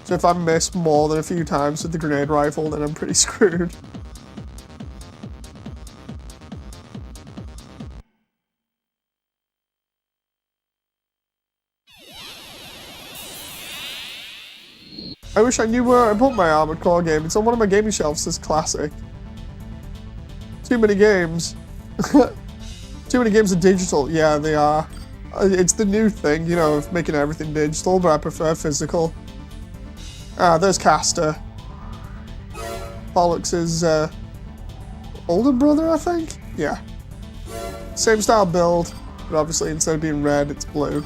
So if I miss more than a few times with the grenade rifle, then I'm pretty screwed. I wish I knew where I put my Armored Core game. It's on one of my gaming shelves as classic. Too many games. Too many games are digital. Yeah, they are. It's the new thing, you know, of making everything digital, but I prefer physical. Ah, there's Caster. Pollux's older brother, I think? Yeah. Same style build, but obviously instead of being red, it's blue.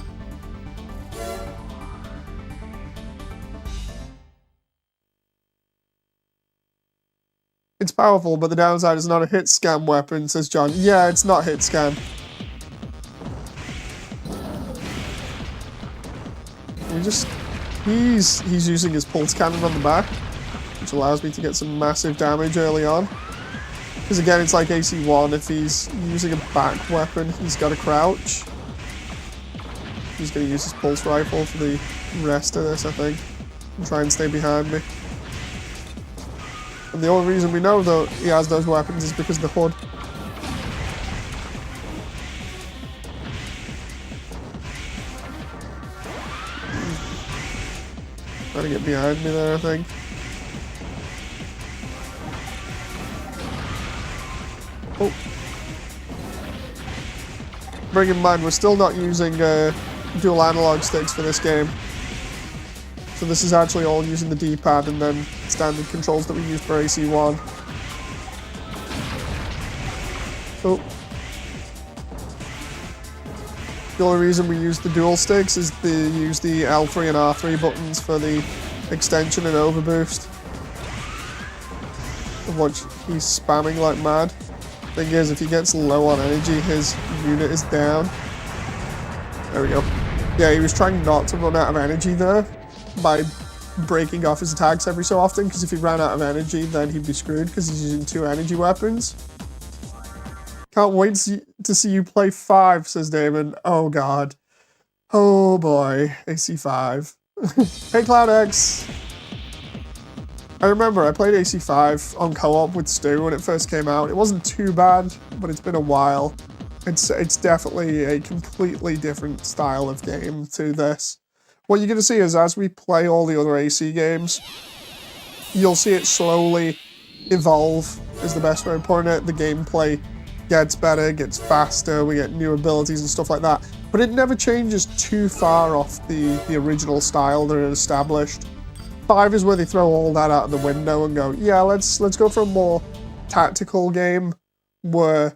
It's powerful, but the downside is not a hit scan weapon, says John. Yeah, it's not hit scan. He's using his pulse cannon on the back, which allows me to get some massive damage early on. Because again, it's like AC1, if he's using a back weapon, he's got to crouch. He's going to use his pulse rifle for the rest of this, I think, and try and stay behind me. And the only reason we know that he has those weapons is because of the HUD. Trying to get behind me there, I think. Oh. Bearing in mind, we're still not using dual analog sticks for this game. So this is actually all using the D-pad and then standard controls that we used for AC1. Oh. The only reason we use the dual sticks is to use the L3 and R3 buttons for the extension and overboost. Of which he's spamming like mad. Thing is, if he gets low on energy, his unit is down. There we go. Yeah, he was trying not to run out of energy there by breaking off his attacks every so often, because if he ran out of energy, then he'd be screwed because he's using 2 energy weapons. Can't wait to see you play 5, says Damon. Oh god. Oh boy. AC5. Hey CloudX. I remember I played AC5 on co-op with Stu when it first came out. It wasn't too bad, but it's been a while. It's definitely a completely different style of game to this. What you're going to see is as we play all the other AC games, you'll see it slowly evolve, is the best way of putting it. The gameplay gets better, gets faster, we get new abilities and stuff like that. But it never changes too far off the original style that it established. 5 is where they throw all that out of the window and go, yeah, let's go for a more tactical game where,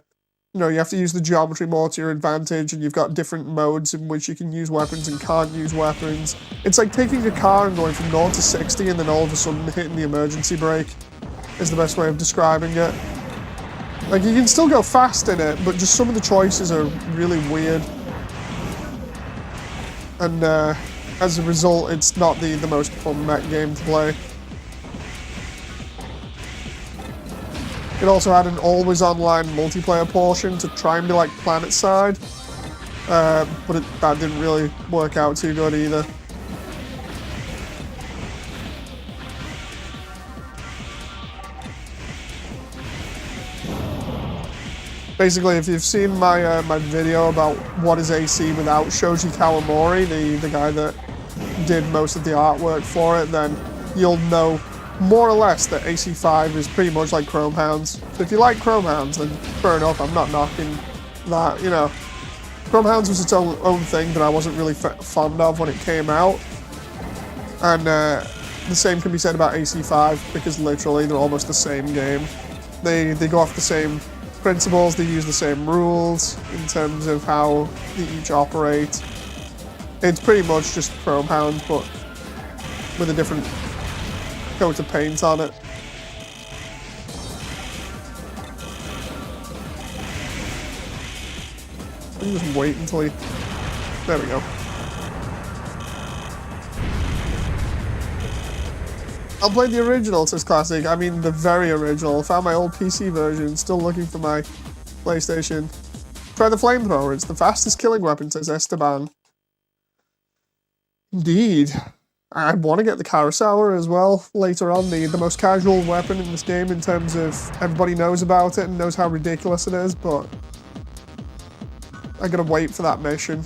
you know, you have to use the geometry more to your advantage and you've got different modes in which you can use weapons and can't use weapons. It's like taking a car and going from 0 to 60 and then all of a sudden hitting the emergency brake is the best way of describing it. Like, you can still go fast in it, but just some of the choices are really weird. And as a result, it's not the most fun mech game to play. It also had an always online multiplayer portion to try and be like PlanetSide, but that didn't really work out too good either. Basically, if you've seen my my video about what is AC without Shoji Kawamori, the guy that did most of the artwork for it, then you'll know more or less that AC5 is pretty much like Chrome Hounds. So if you like Chrome Hounds, then fair enough, I'm not knocking that, you know. Chrome Hounds was its own thing that I wasn't really fond of when it came out. And the same can be said about AC5, because literally they're almost the same game. They go off the same principles, they use the same rules in terms of how they each operate. It's pretty much just Chrome Hound, but with a different coat of paint on it. I can just wait until he... There we go. I'll play the original TIS Classic. I mean, the very original. Found my old PC version. Still looking for my PlayStation. Try the flamethrower. It's the fastest killing weapon, says Esteban. Indeed. I want to get the Carousel as well later on. The most casual weapon in this game in terms of everybody knows about it and knows how ridiculous it is, but I gotta wait for that mission.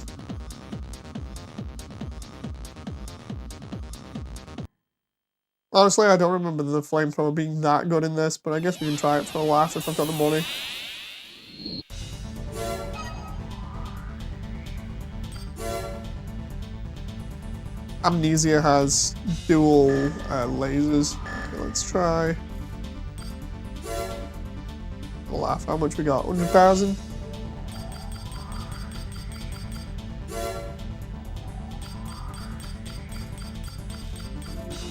Honestly, I don't remember the flamethrower being that good in this, but I guess we can try it for a laugh if I've got the money. Amnesia has dual lasers. Okay, let's try. A laugh. How much we got? 100,000?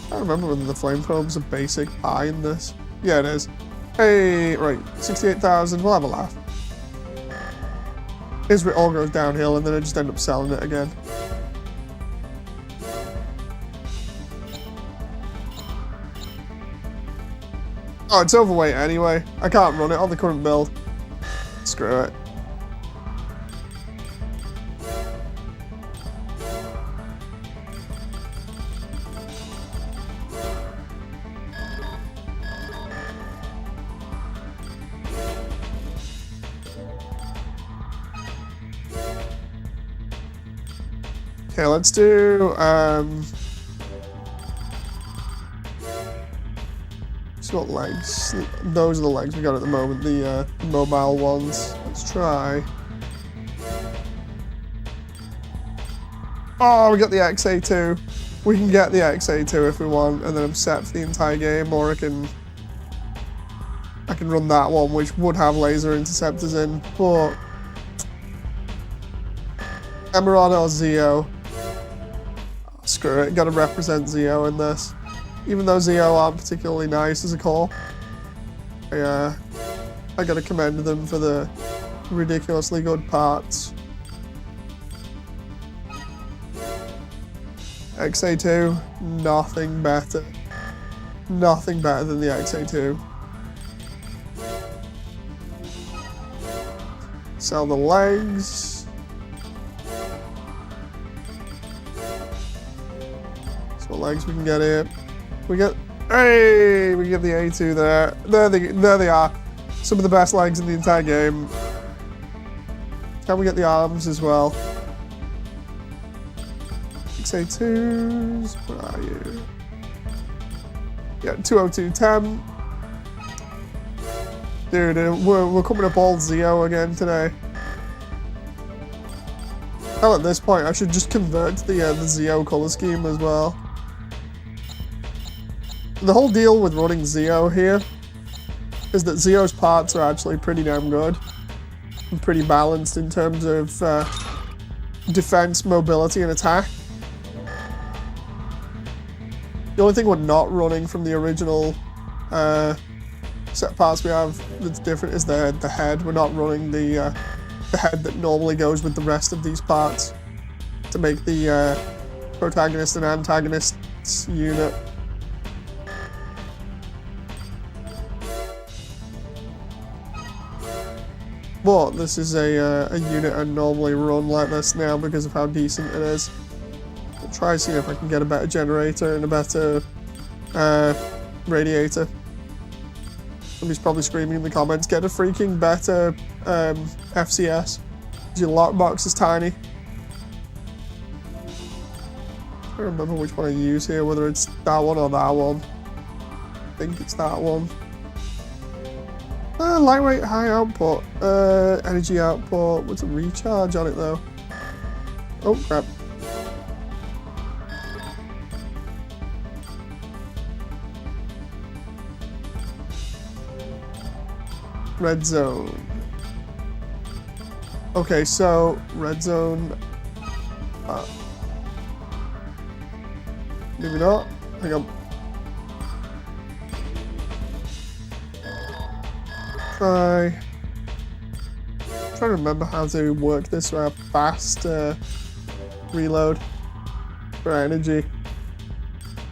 I don't remember whether the flamethrower's a basic buy in this. Yeah, it is. Hey, right, 68,000. We'll have a laugh. Here's where it all goes downhill, and then I just end up selling it again. Oh, it's overweight anyway. I can't run it on the current build. Screw it. Okay, let's do, so what legs? Those are the legs we got at the moment, the mobile ones. Let's try. Oh, we got the XA2. We can get the XA2 if we want, and then I'm set for the entire game, or I can run that one, which would have laser interceptors in, but Emerald or Zeo. Screw it, gotta represent Zeo in this. Even though Zeo aren't particularly nice as a core, I gotta commend them for the ridiculously good parts. XA2, nothing better. Nothing better than the XA2. Sell the legs. What legs we can get here? We get, hey, we get the A2 there. There they are. Some of the best legs in the entire game. Can we get the arms as well? XA2s, where are you? Yeah, 20210. Dude, we're coming up all Zeo again today. Hell, at this point, I should just convert to the Zeo color scheme as well. The whole deal with running Zeo here is that Zeo's parts are actually pretty damn good and pretty balanced in terms of defense, mobility, and attack. The only thing we're not running from the original set parts we have that's different is the head. We're not running the head that normally goes with the rest of these parts to make the protagonist and antagonist unit. But this is a unit I normally run like this now because of how decent it is. I'll try seeing if I can get a better generator and a better radiator. Somebody's probably screaming in the comments, get a freaking better FCS. Your lockbox is tiny. I don't remember which one I use here, whether it's that one or that one. I think it's that one. Lightweight, high output, energy output. What's a recharge on it though? Oh crap. Red zone. Okay, so red zone. Maybe not. Hang on. Try trying to remember how to work this so I have fast reload for energy.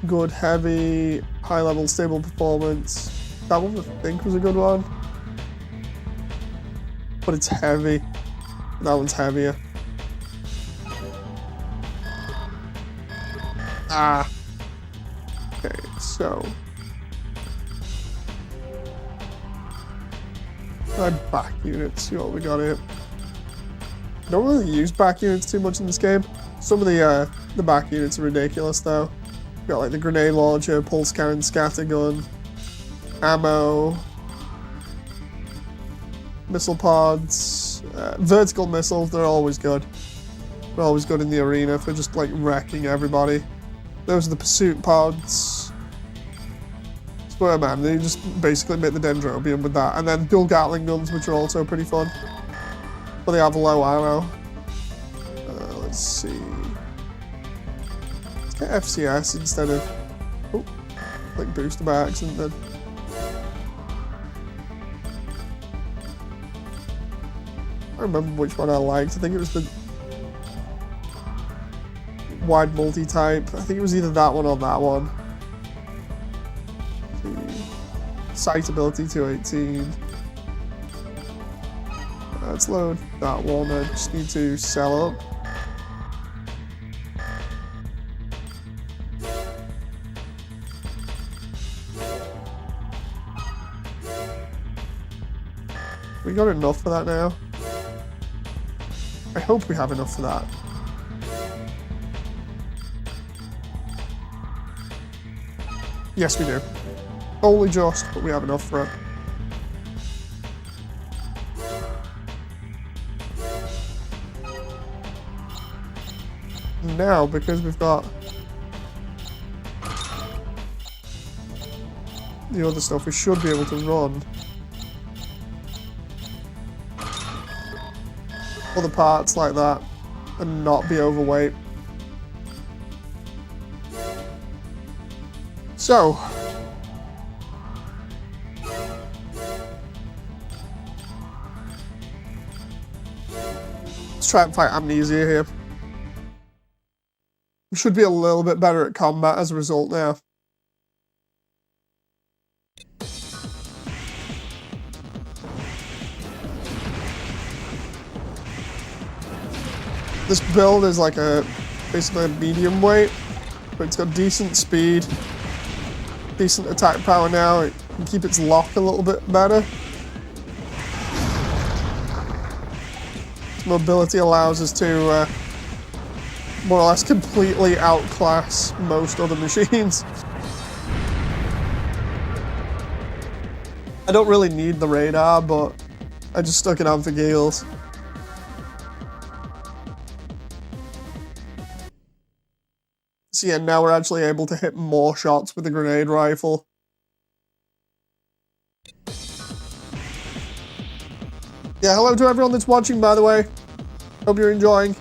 Good, heavy, high level, stable performance. That one I think was a good one. But it's heavy. That one's heavier. Ah. Okay, so. Back units, see what we got here. Don't really use back units too much in this game. Some of the back units are ridiculous though. We've got like the grenade launcher, pulse cannon, scattergun, ammo, missile pods, vertical missiles, they're always good. They're always good in the arena for just like wrecking everybody. Those are the pursuit pods. Swear man, they just basically make the Dendrobium with that. And then dual Gatling guns, which are also pretty fun. But they have low ammo. Let's see. Let's get FCS instead of... Oh, like booster by accident then. I don't remember which one I liked. I think it was the wide multi-type. I think it was either that one or that one. Sight ability 218. Let's load that one. I just need to sell up. We got enough for that now. I hope we have enough for that. Yes, we do. Only just, but we have enough for it. Now, because we've got the other stuff, we should be able to run other parts like that and not be overweight. So, let's try and fight Amnesia here. We should be a little bit better at combat as a result now. This build is like basically a medium weight, but it's got decent speed, decent attack power now. It can keep its lock a little bit better. Its mobility allows us to more or less completely outclass most other machines. I don't really need the radar, but I just stuck it on for giggles. So yeah, now we're actually able to hit more shots with the grenade rifle. Yeah, hello to everyone that's watching, by the way. Hope you're enjoying.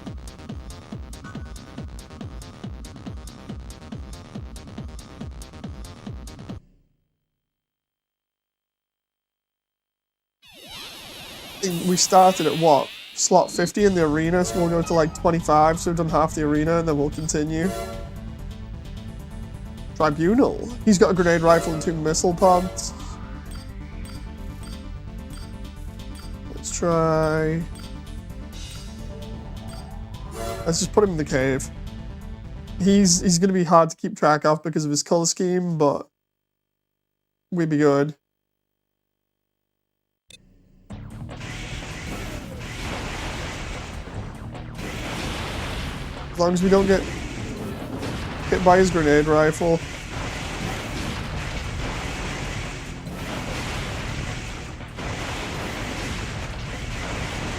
We started at what? Slot 50 in the arena, so we'll go to like 25, so we've done half the arena, and then we'll continue. Tribunal. He's got a grenade rifle and 2 missile pods. Let's try... Let's just put him in the cave. He's going to be hard to keep track of because of his color scheme, but we'd be good. As long as we don't get hit by his grenade rifle.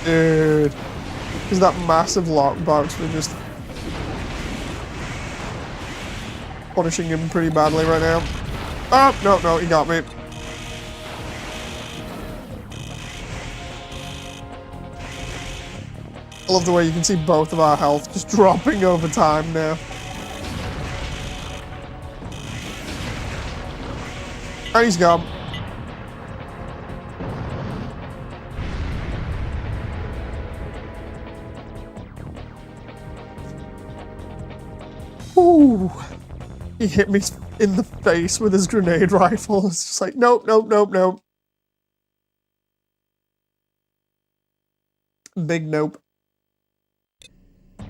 Dude. Because that massive lockbox, we're just punishing him pretty badly right now. Oh, no, he got me. I love the way you can see both of our health just dropping over time now. And he's gone. Ooh. He hit me in the face with his grenade rifle. It's just like, nope, nope, nope, nope. Big nope. Are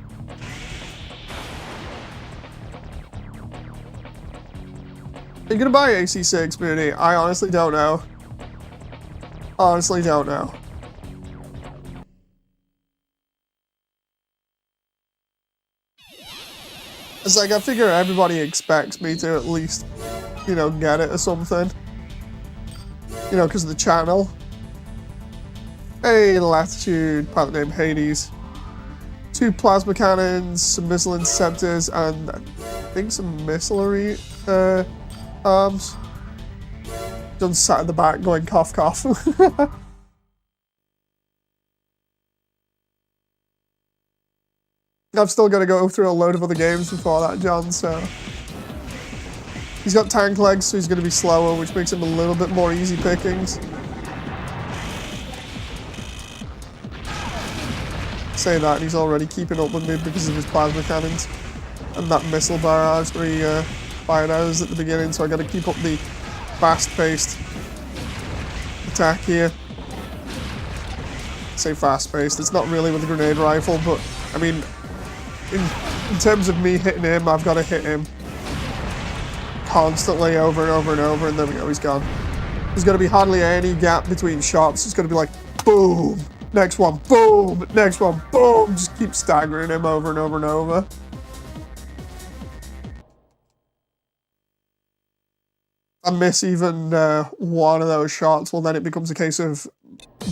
you gonna buy AC6, Mooney? I honestly don't know. Honestly don't know. It's like, I figure everybody expects me to at least, you know, get it or something. You know, because of the channel. Hey, Latitude, pilot name Hades. 2 plasma cannons, some missile interceptors, and I think some missilery arms. John sat at the back going cough cough. I've still got to go through a load of other games before that, John, so... He's got tank legs, so he's going to be slower, which makes him a little bit more easy pickings. Say that, and he's already keeping up with me because of his plasma cannons. And that missile barrage where he fired at us at the beginning, so I got to keep up the fast-paced attack here. I say fast-paced, it's not really with the grenade rifle, but, I mean... In terms of me hitting him, I've got to hit him constantly over and over and over, and there we go, he's gone. There's going to be hardly any gap between shots. It's going to be like, boom, next one, boom, next one, boom. Just keep staggering him over and over and over. I miss even one of those shots, well then it becomes a case of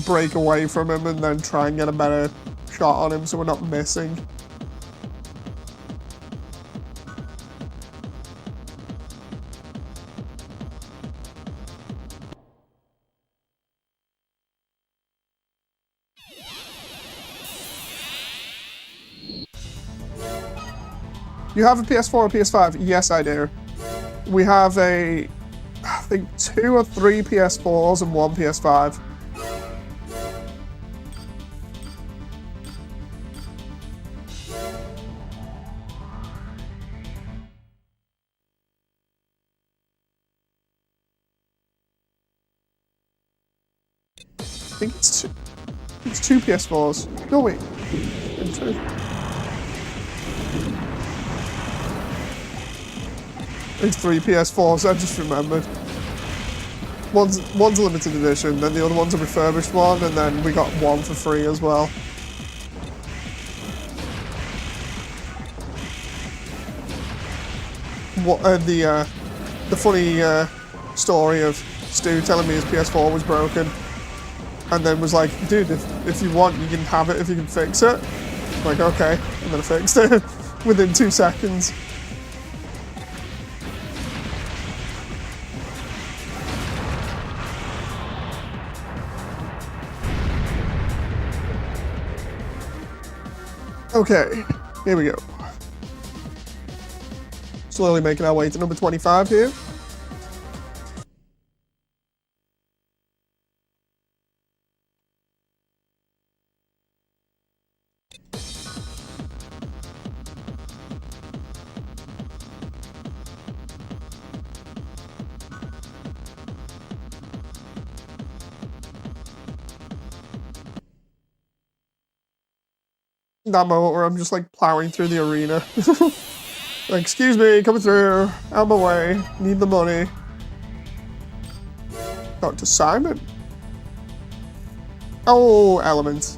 break away from him and then try and get a better shot on him so we're not missing. You have a PS4 or PS5? Yes, I do. We have I think 2 or 3 PS4s and 1 PS5. I think it's 2 PS4s. No, wait. It's 3 PS4s, I just remembered. One's a limited edition, then the other one's a refurbished one, and then we got one for free as well. What the funny story of Stu telling me his PS4 was broken, and then was like, dude, if you want, you can have it if you can fix it. I'm like, okay, and then I fixed it within 2 seconds. Okay, here we go. Slowly making our way to number 25 here. That moment where I'm just like plowing through the arena. Like, excuse me, coming through, out of my way, need the money. Dr. Simon. Oh, elements.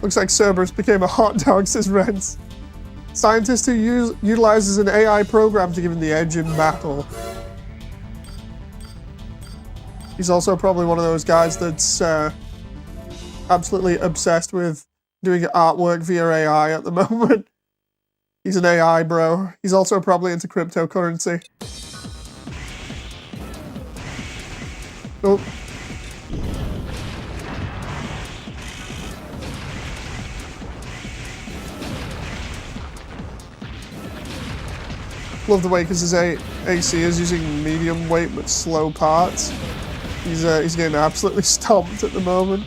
Looks like Cerberus became a hot dog, says Rents. Scientist who utilizes an AI program to give him the edge in battle. He's also probably one of those guys that's absolutely obsessed with doing artwork via AI at the moment. He's an AI bro. He's also probably into cryptocurrency. Oh. Love the way, because his AC is using medium weight but slow parts. He's getting absolutely stomped at the moment.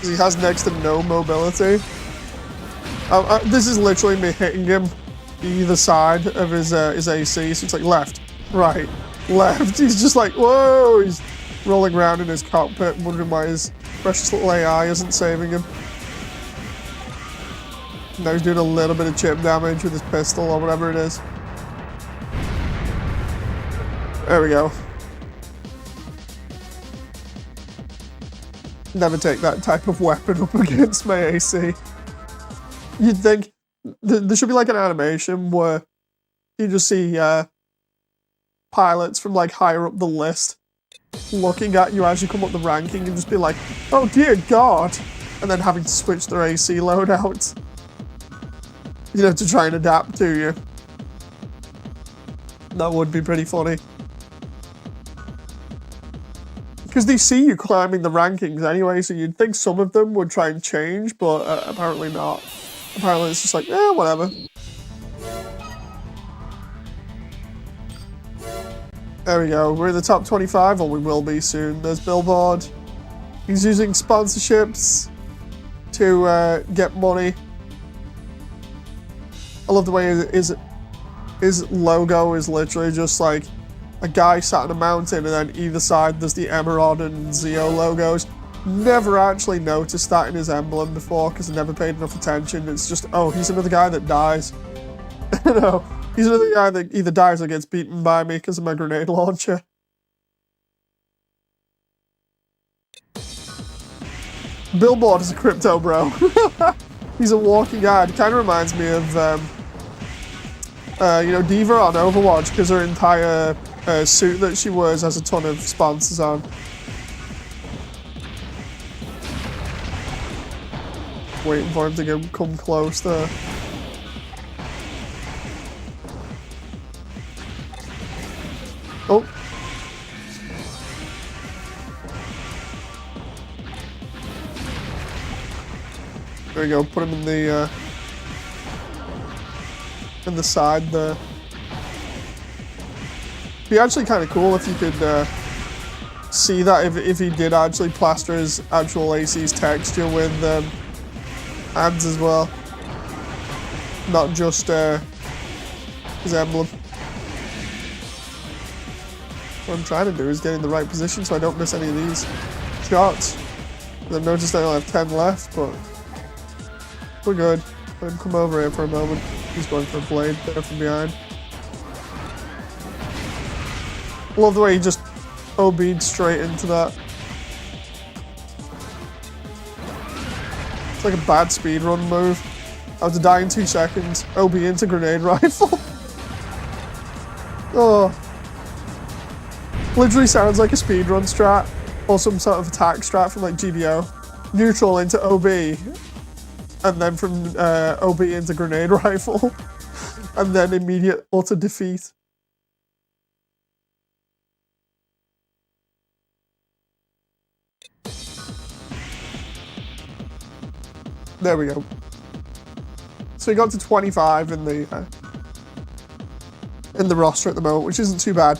He has next to no mobility. This is literally me hitting him either side of his AC. So it's like left, right, left. He's just like, whoa! He's rolling around in his cockpit, wondering why his precious little AI isn't saving him. Now he's doing a little bit of chip damage with his pistol or whatever it is. There we go. Never take that type of weapon up against my AC. You'd think there should be like an animation where you just see pilots from like higher up the list looking at you as you come up the ranking and just be like, oh dear God, and then having to switch their AC loadout, you know, to try and adapt to you. That would be pretty funny. Because they see you climbing the rankings anyway, so you'd think some of them would try and change, but apparently not. Apparently it's just like, eh, whatever. There we go, we're in the top 25, or we will be soon. There's Billboard. He's using sponsorships to get money. I love the way his logo is literally just like a guy sat on a mountain, and then either side there's the Emerald and Zeo logos. Never actually noticed that in his emblem before because I never paid enough attention. It's just, oh, he's another guy that dies. No, he's another guy that either dies or gets beaten by me because of my grenade launcher. Billboard is a crypto bro. He's a walking guide. Kind of reminds me of, you know, Diva on Overwatch, because her entire suit that she wears has a ton of sponsors on. Waiting for him to come close there. Oh. There we go, put him in the side there. Be actually kind of cool if you could see that if he did actually plaster his actual AC's texture with ads as well, not just his emblem. What I'm trying to do is get in the right position so I don't miss any of these shots. I've noticed I only have 10 left, but we're good. Let him come over here for a moment. He's going for a blade there from behind. Love the way he just OB'd straight into that. It's like a bad speedrun move. I have to die in 2 seconds. OB into grenade rifle. Oh. Literally sounds like a speedrun strat. Or some sort of attack strat from like GDO. Neutral into OB. And then from OB into grenade rifle. And then immediate utter defeat. There we go. So we got to 25 in the roster at the moment, which isn't too bad.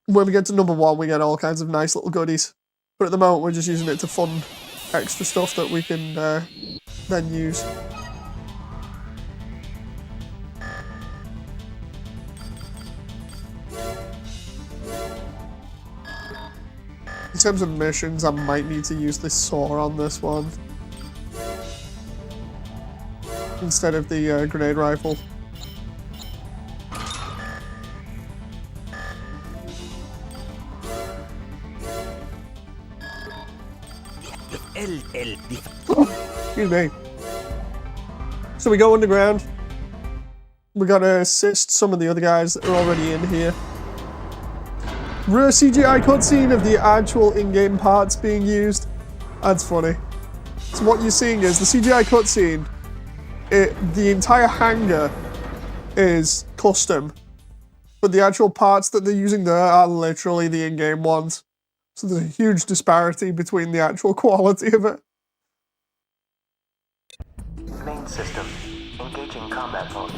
When we get to number 1, we get all kinds of nice little goodies. But at the moment, we're just using it to fund extra stuff that we can then use. In terms of missions, I might need to use this saw on this one instead of the grenade rifle. Excuse me. So we go underground. We gotta assist some of the other guys that are already in here. Rare CGI cutscene of the actual in-game parts being used. That's funny. So what you're seeing is the CGI cutscene, the entire hangar is custom, but the actual parts that they're using there are literally the in-game ones. So there's a huge disparity between the actual quality of it. Main system. Engaging combat mode.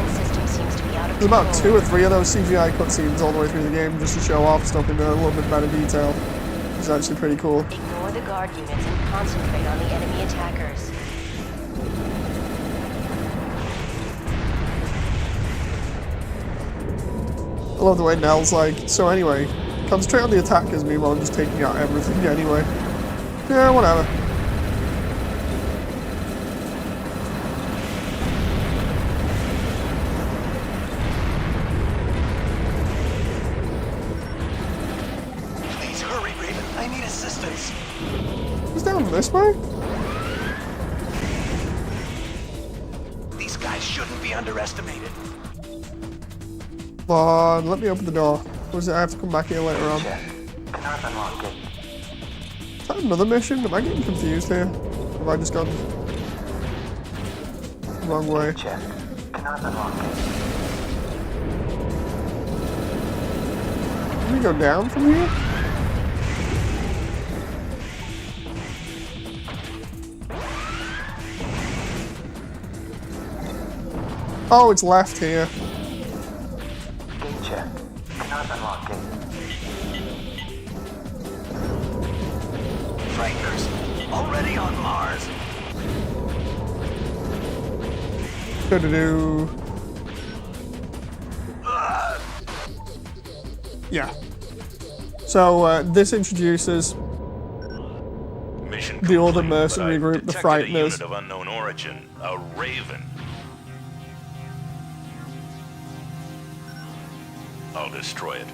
System seems to be out of There's about 2 or 3 of those CGI cutscenes all the way through the game just to show off stuff in a little bit better detail. is actually pretty cool. Ignore the guard units and concentrate on the enemy attackers. I love the way Nell's like, so anyway, concentrate on the attackers, meanwhile I'm just taking out everything anyway. Yeah, whatever. Please hurry, Raven. I need assistance. Who's down this way? These guys shouldn't be underestimated. Come on, let me open the door. Or is it I have to come back here later on? Check. Cannot unlock it. Is that another mission? Am I getting confused here? Or have I just gone the wrong way? Check. Cannot unlock it. Can we go down from here? Oh, it's left here. Gate check. Cannot unlock it. Frighteners, already on Mars. Do-do-do. Yeah. So this introduces Mission the other complete, mercenary but I group, the detected a Frighteners. unit of unknown origin, a Raven. I'll destroy it.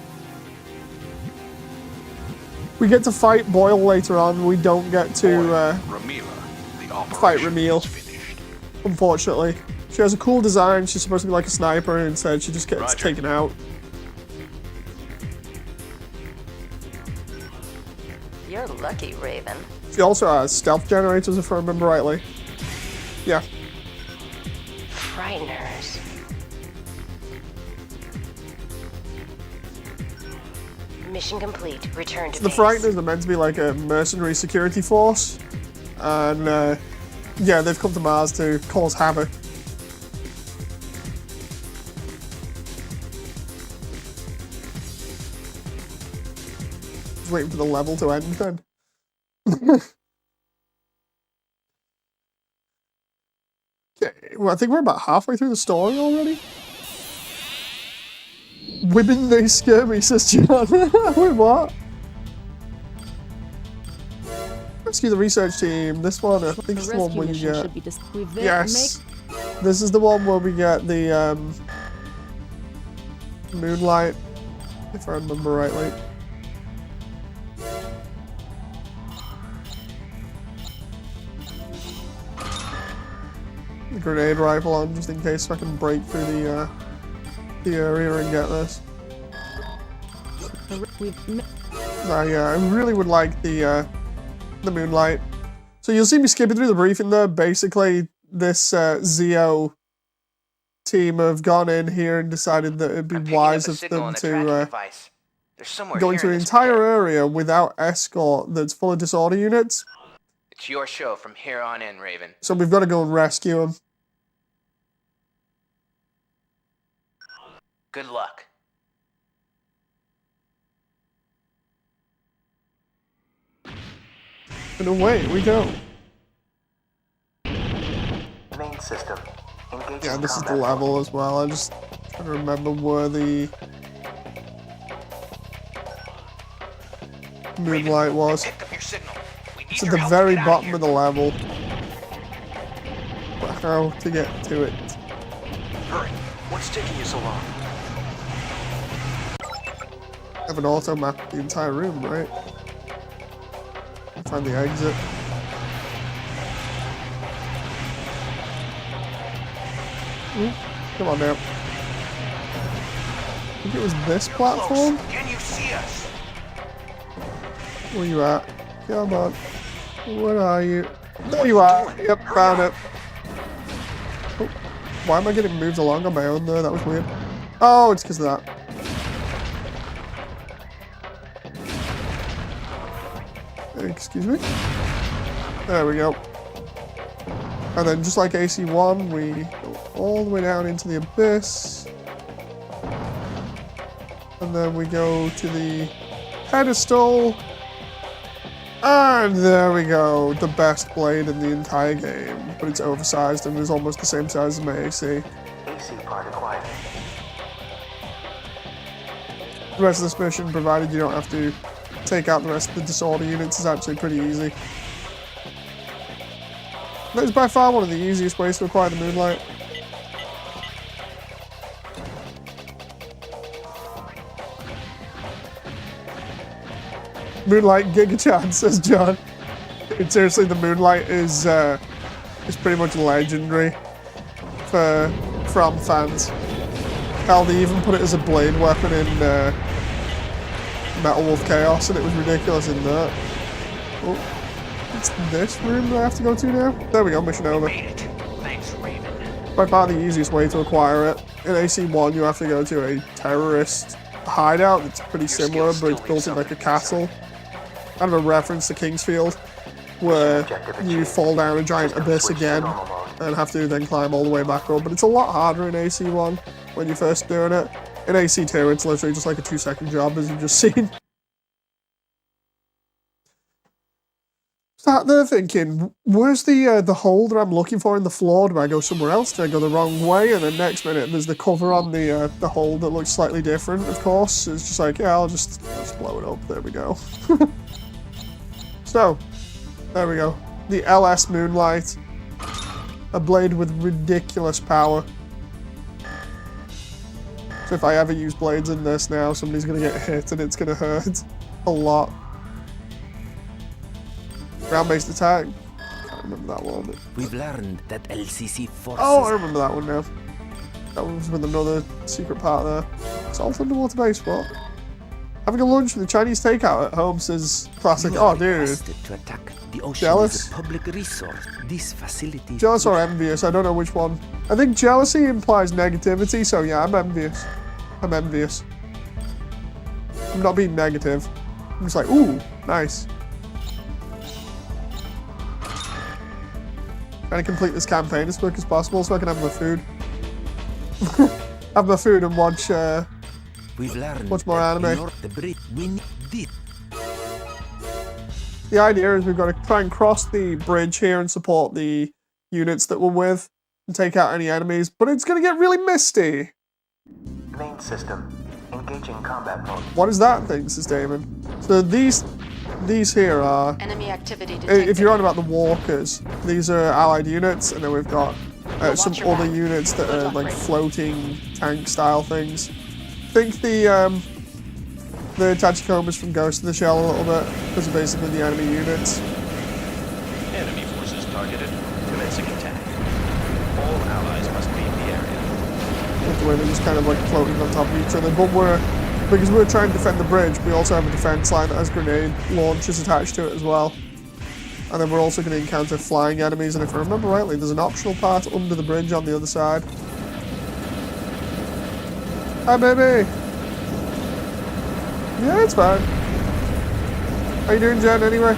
We get to fight Boyle later on. We don't get to Ramila, the fight operation Ramil, is finished. unfortunately. She has a cool design. She's supposed to be like a sniper, and instead she just gets Roger. taken out. You're lucky, Raven. She also has stealth generators, if I remember rightly. Yeah. Frighteners. Mission complete. Return to The base. Frighteners are meant to be like a mercenary security force. And, yeah, they've come to Mars to cause havoc. Just waiting for the level to end then. Okay, well, I think we're about halfway through the story already. Women, they scare me, says John. Wait, what? Rescue the research team. This one, I think, is the one where you get... Yes. This is the one where we get the moonlight, if I remember rightly. The grenade rifle on, just in case I can break through the area and get this. I really would like the moonlight. So you'll see me skipping through the briefing there. Basically, this Zeo team have gone in here and decided that it'd be wise of them to go into an entire area without escort that's full of disorder units. It's your show from here on in, Raven. So we've got to go and rescue them. Good luck. And away we go. Main system. Engage Yeah, in this is the combat level as well. I just trying to remember where the moonlight was. It's at the very bottom of the level. But how to get to it? Hurry. What's taking you so long? I have an auto map the entire room, right? Find the exit. Ooh, come on now. I think it was this platform? Can you see us? Where you at? Come on. Where are you? There you are. Yep, found it. Oh, why am I getting moved along on my own there? That was weird. Oh, it's because of that. Excuse me? There we go. And then just like AC1, we go all the way down into the abyss. And then we go to the pedestal. And there we go. The best blade in the entire game. But it's oversized and is almost the same size as my AC. AC part acquired. The rest of this mission, provided you don't have to take out the rest of the disorder units, is actually pretty easy. That is by far one of the easiest ways to acquire the Moonlight. Moonlight Giga-chan, says John. And seriously, the Moonlight is pretty much legendary from fans. Hell, they even put it as a blade weapon in Metal Wolf Chaos, and it was ridiculous in that. Oh, it's this room that I have to go to now? There we go, mission over. Made it. Thanks, Raven. By far the easiest way to acquire it. In AC1, you have to go to a terrorist hideout that's pretty similar, but it's built in like a castle. Kind of a reference to Kingsfield, where you fall down a giant abyss again and have to then climb all the way back up. But it's a lot harder in AC1 when you're first doing it. In AC2, it's literally just like a 2-second job, as you've just seen. Sat there thinking, where's the hole that I'm looking for in the floor? Do I go somewhere else? Do I go the wrong way? And then next minute, there's the cover on the hole that looks slightly different, of course. It's just like, yeah, I'll just blow it up. There we go. So, there we go. The LS Moonlight. A blade with ridiculous power. So if I ever use blades in this now, somebody's going to get hit and it's going to hurt a lot. Ground-based attack. Can't remember that one. We've learned that LCC forces... Oh, I remember that one now. That one was with another secret part there. Salt underwater base, what? Having a lunch with the Chinese takeout at home, says Classic. Oh, dude. To attack the ocean Jealous? is a public resource. This facility... Jealous or envious? I don't know which one. I think jealousy implies negativity, so yeah, I'm envious. I'm envious. I'm not being negative. I'm just like, ooh, nice. Trying to complete this campaign as quick as possible so I can have my food. Have my food and watch watch more anime. The idea is we've got to try and cross the bridge here and support the units that we're with and take out any enemies, but it's going to get really misty. Main system. Engaging combat mode. What is that thing, says Damon? So these here are... Enemy activity detected. If you're on about the walkers, these are allied units, and then we've got some other units that are like floating tank-style things. Think the Tachikomas from Ghost in the Shell a little bit, because they're basically the enemy units. Enemy forces targeted. Commencing attack. All allies must leave the area. With the way they're just kind of like floating on top of each other. But because we're trying to defend the bridge, we also have a defense line that has grenade launchers attached to it as well. And then we're also going to encounter flying enemies, and if I remember rightly, there's an optional part under the bridge on the other side. Hi, baby! Yeah, it's fine. How you doing, Jen, anyway?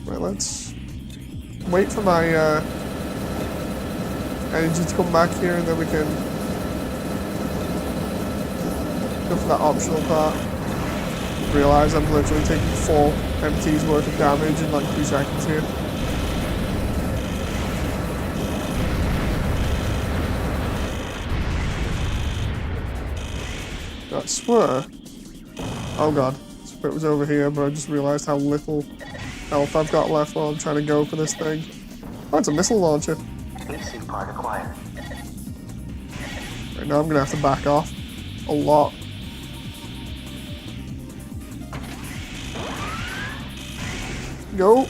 Right, let's wait for my energy to come back here, and then we can go for that optional part. Realize I'm literally taking 4 MT's worth of damage in like 2 seconds here. I swear. Oh god, it was over here, but I just realized how little health I've got left while I'm trying to go for this thing. Oh, it's a missile launcher. AC part acquired. Right now I'm gonna have to back off a lot. Go.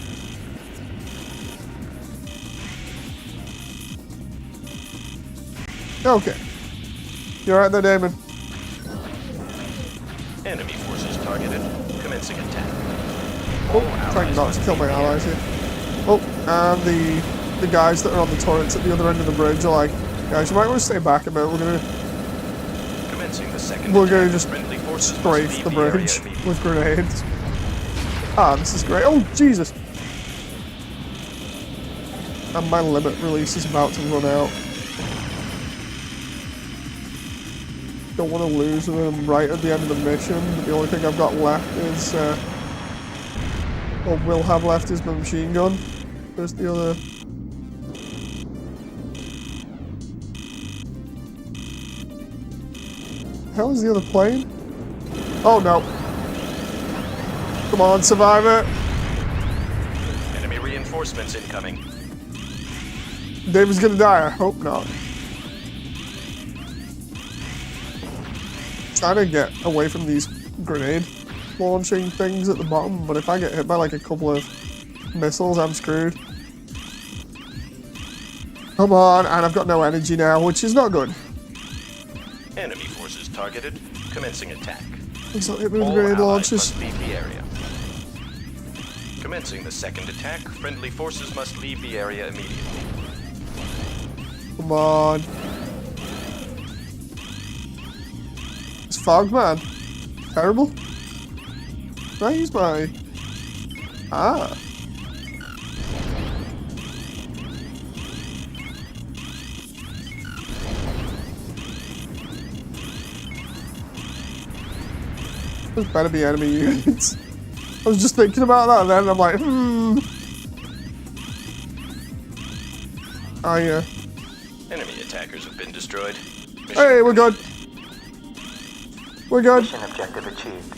Okay. You alright there, Damon? Enemy forces targeted. Commencing attack. Oh, trying not to kill my allies here. Oh, and the guys that are on the turrets at the other end of the bridge are like, guys, you might want to stay back a bit. We're gonna just strafe the bridge with grenades. Ah, this is great. Oh, Jesus! And my limit release is about to run out. Don't want to lose them right at the end of the mission, but the only thing I've got left is, or will have left is my machine gun. There's the other... The hell is the other plane? Oh no. Come on, survivor. Enemy reinforcements incoming. David's gonna die, I hope not. Trying to get away from these grenade launching things at the bottom, but if I get hit by like a couple of missiles, I'm screwed. Come on, and I've got no energy now, which is not good. Enemy forces targeted. Commencing attack. Please don't hit me with All grenade allies launchers. must leave the area. Commencing the second attack, friendly forces must leave the area immediately. Come on. It's fog, man. Terrible. Can I use my... Ah. There's better be enemy units. I was just thinking about that and then I'm like, Oh yeah. Enemy attackers have been destroyed. Mission Hey, we're good. We're good. Mission objective achieved.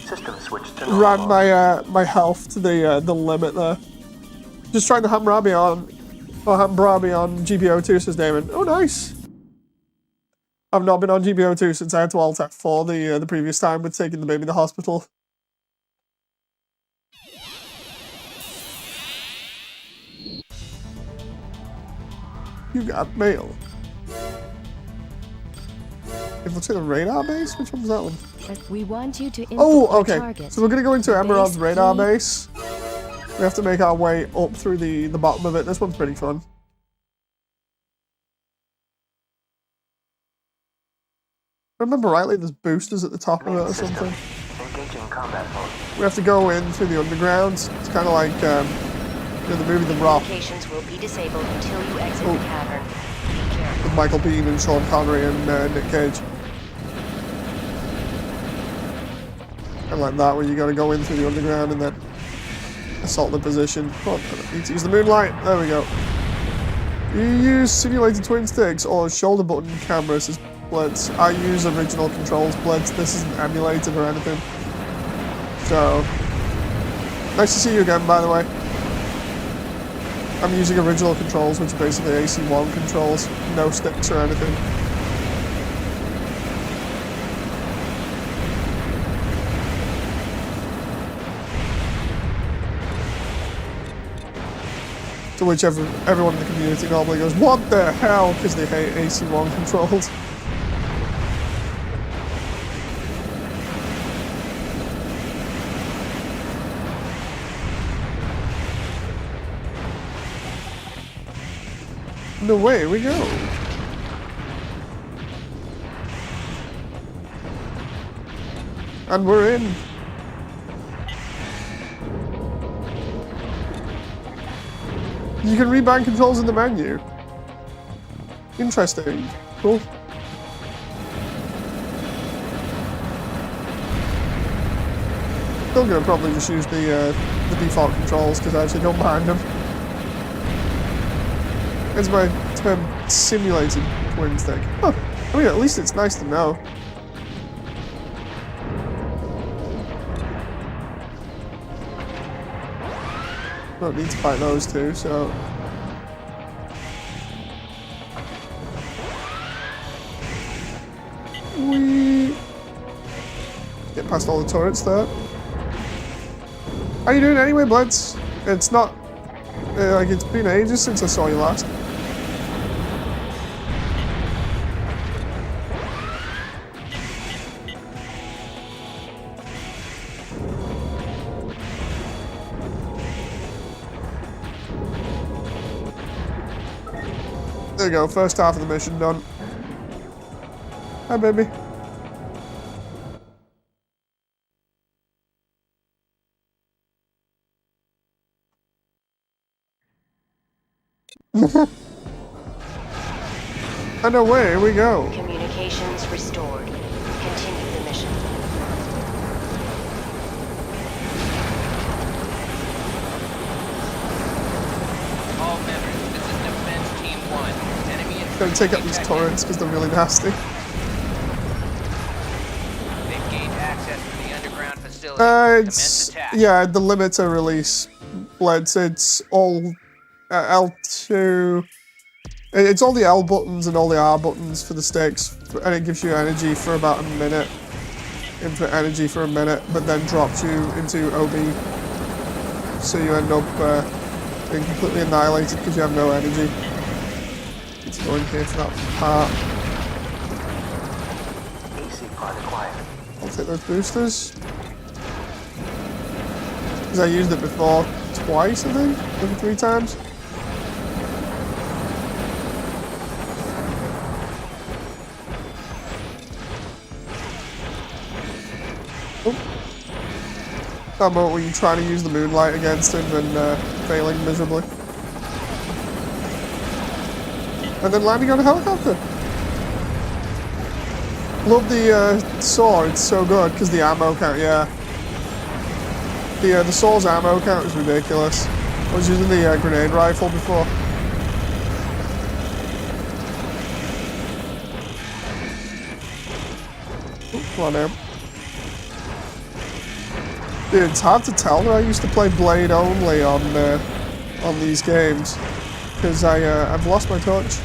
System switched to normal Ran mode. my my health to the limit there. Just trying to Hammurabi on GPO2, says Damon. Oh, nice. I've not been on GPO2 since I had to alt F4 the previous time with taking the baby to the hospital. You got mail. It looks like a radar base? Which one was that one? We want you to Oh, info okay. target. So we're gonna go into Emerald's Base radar key. base. We have to make our way up through the bottom of it. This one's pretty fun. If I remember rightly, there's boosters at the top of it or something. Engaging combat mode. We have to go in through the underground. It's kind of like the movie The Rock Communications will be disabled until you exit Oh. the cavern. Be careful. with Michael Biehn and Sean Connery and Nick Cage. And like that, where you got to go in through the underground and then assault the position. Oh, I need to use the moonlight. There we go. You use simulated twin sticks or shoulder button cameras as blitz. I use original controls blitz. This isn't emulated or anything. So, nice to see you again, by the way. I'm using original controls, which are basically AC1 controls. No sticks or anything. To which everyone in the community normally goes, what the hell? Because they hate AC1 controls. And away we go. And we're in. You can rebind controls in the menu. Interesting. Cool. Still gonna probably just use the default controls because I actually don't mind them. It's my term simulated twin stick. Huh. I mean, at least it's nice to know. Don't need to fight those two, so... Whee! Get past all the turrets there. How you doing anyway, Blitz? It's not... like, it's been ages since I saw you last. There you go, first half of the mission done. Hi, baby. And away we go. Communications restored. Gotta take out these turrets because they're really nasty. They've gained access to the underground facility. Commence attack. Yeah, the limiter release blends. It's all L2. It's all the L buttons and all the R buttons for the sticks, and it gives you energy for about a minute. Infinite energy for a minute, but then drops you into OB. So you end up being completely annihilated because you have no energy. Let's go in here for that part. AC pod acquired. I'll take those boosters. Because I used it before twice, I think? Maybe 3 times. That moment where you try to use the moonlight against him and failing miserably. And then landing on a helicopter. Love the saw, it's so good because the ammo count, yeah. The saw's ammo count is ridiculous. I was using the grenade rifle before. Ooh, come on now. Dude, it's hard to tell that I used to play Blade only on these games because I've lost my touch.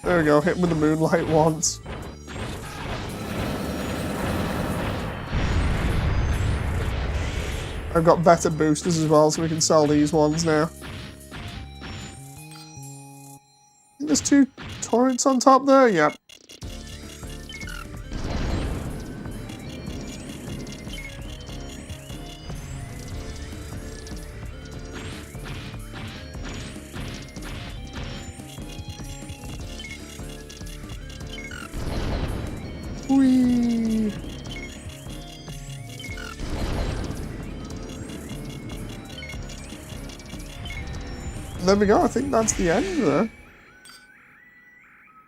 There we go, hit him with the moonlight once. I've got better boosters as well, so we can sell these ones now. There's 2 turrets on top there? Yep. Whee! There we go, I think that's the end there.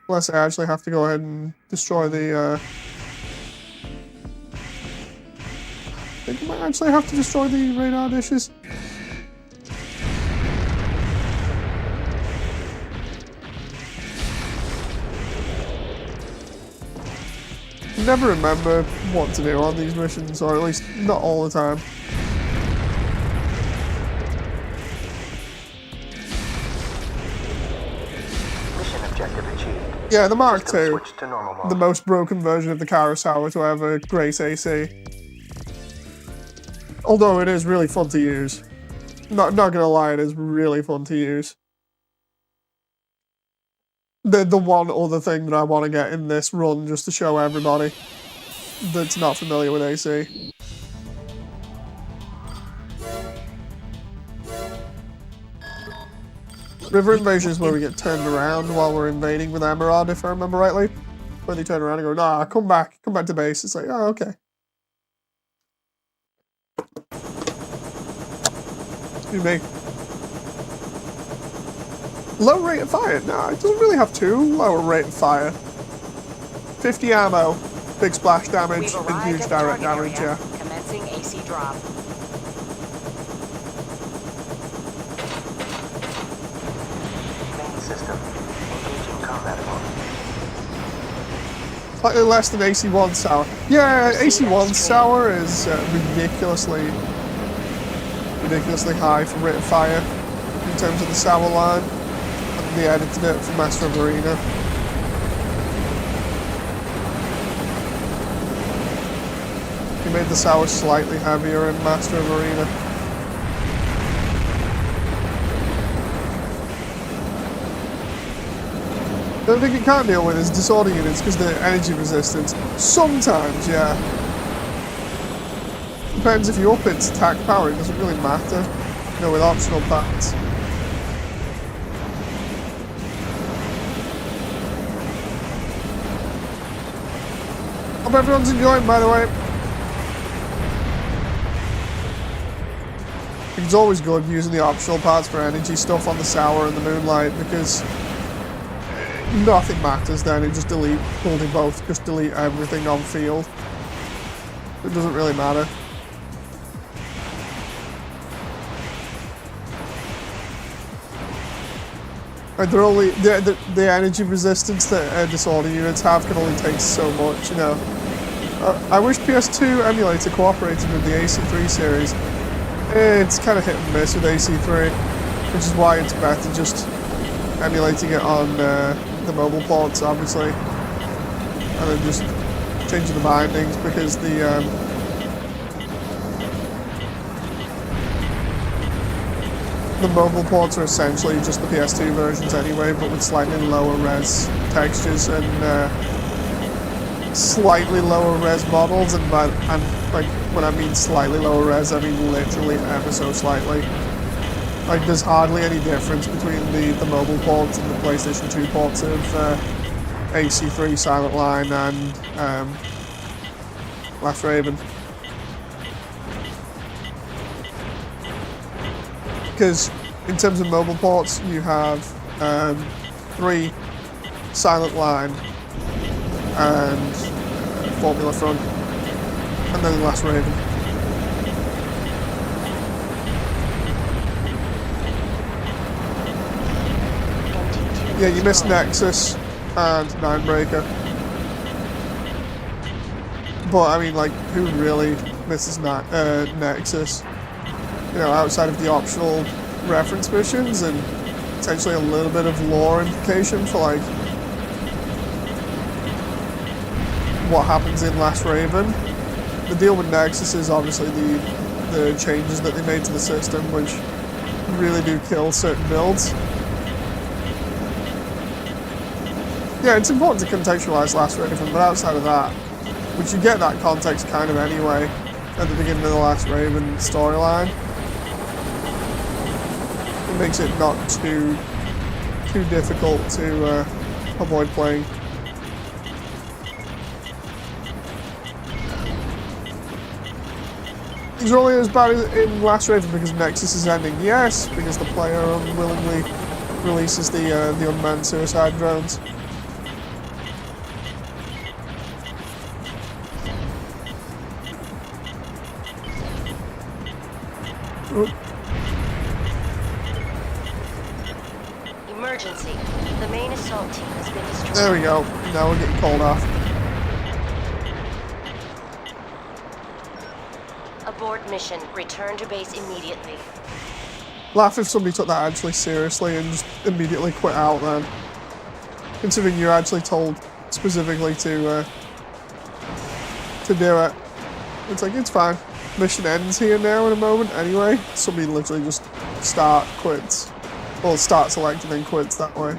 Unless I actually have to go ahead and destroy the, I think I might actually have to destroy the radar dishes. Never remember what to do on these missions, or at least not all the time. Yeah, the Mark II, the most broken version of the Kurosawa to ever grace AC. Although it is really fun to use. Not gonna lie, it is really fun to use. The one other thing that I want to get in this run, just to show everybody that's not familiar with AC. River Invasion is where we get turned around while we're invading with Emerald, if I remember rightly. Where they turn around and go, nah, come back to base. It's like, oh, okay. Excuse me. Low rate of fire? No, it doesn't really have too low rate of fire. 50 ammo, big splash damage, and huge direct damage, yeah. Commencing AC drop. Slightly less than AC1 sour. Yeah, AC1 sour is ridiculously high for rate of fire in terms of the sour line. And they edited it for Master of Arena. He made the sour slightly heavier in Master of Arena. The only thing you can't deal with is disorder units because they're energy resistant. Sometimes, yeah. Depends if you up its attack power, it doesn't really matter. You know, with optional packs. Hope everyone's enjoying, by the way. It's always good using the optional parts for energy stuff on the Sour and the Moonlight because nothing matters then. It just delete, holding both, just delete everything on field. It doesn't really matter. Like they're only the energy resistance that disorder units have can only take so much, you know. I wish PS2 emulator cooperated with the AC3 series. It's kind of hit and miss with AC3, which is why it's better just emulating it on the mobile ports, obviously, and then just changing the bindings because the mobile ports are essentially just the PS2 versions anyway, but with slightly lower res textures and slightly lower res models, and like when I mean slightly lower res, I mean literally ever so slightly. Like there's hardly any difference between the mobile ports and the PlayStation 2 ports of AC3, Silent Line, and Last Raven. Because in terms of mobile ports, you have 3 Silent Line and Formula Front, and then Last Raven. Yeah, you missed Nexus and Ninebreaker. But I mean, like, who really misses Nexus? You know, outside of the optional reference missions and potentially a little bit of lore implication for like what happens in Last Raven. The deal with Nexus is obviously the changes that they made to the system, which really do kill certain builds. Yeah, it's important to contextualize Last Raven, but outside of that, which you get that context kind of anyway at the beginning of the Last Raven storyline, it makes it not too difficult to avoid playing. It's only as bad as in Last Raven because Nexus is ending. Yes, because the player unwillingly releases the unmanned suicide drones. Oop. Emergency. The main assault team has been destroyed. There we go. Now we're getting called off. Abort mission. Return to base immediately. Laugh if somebody took that actually seriously and just immediately quit out then. Considering you're actually told specifically to do it. It's like, it's fine. Mission ends here now in a moment anyway. Somebody literally just quits. Well, start select and then quits that way.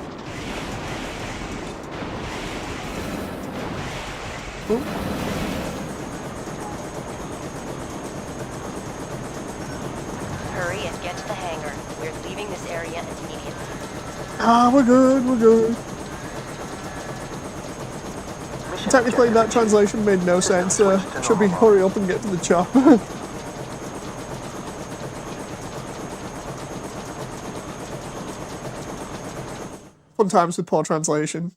Ooh. Hurry and get to the hangar. We're leaving this area immediately. Ah, we're good, we're good. Technically, that translation made no sense. Should be hurry up and get to the chopper. Fun times with poor translation.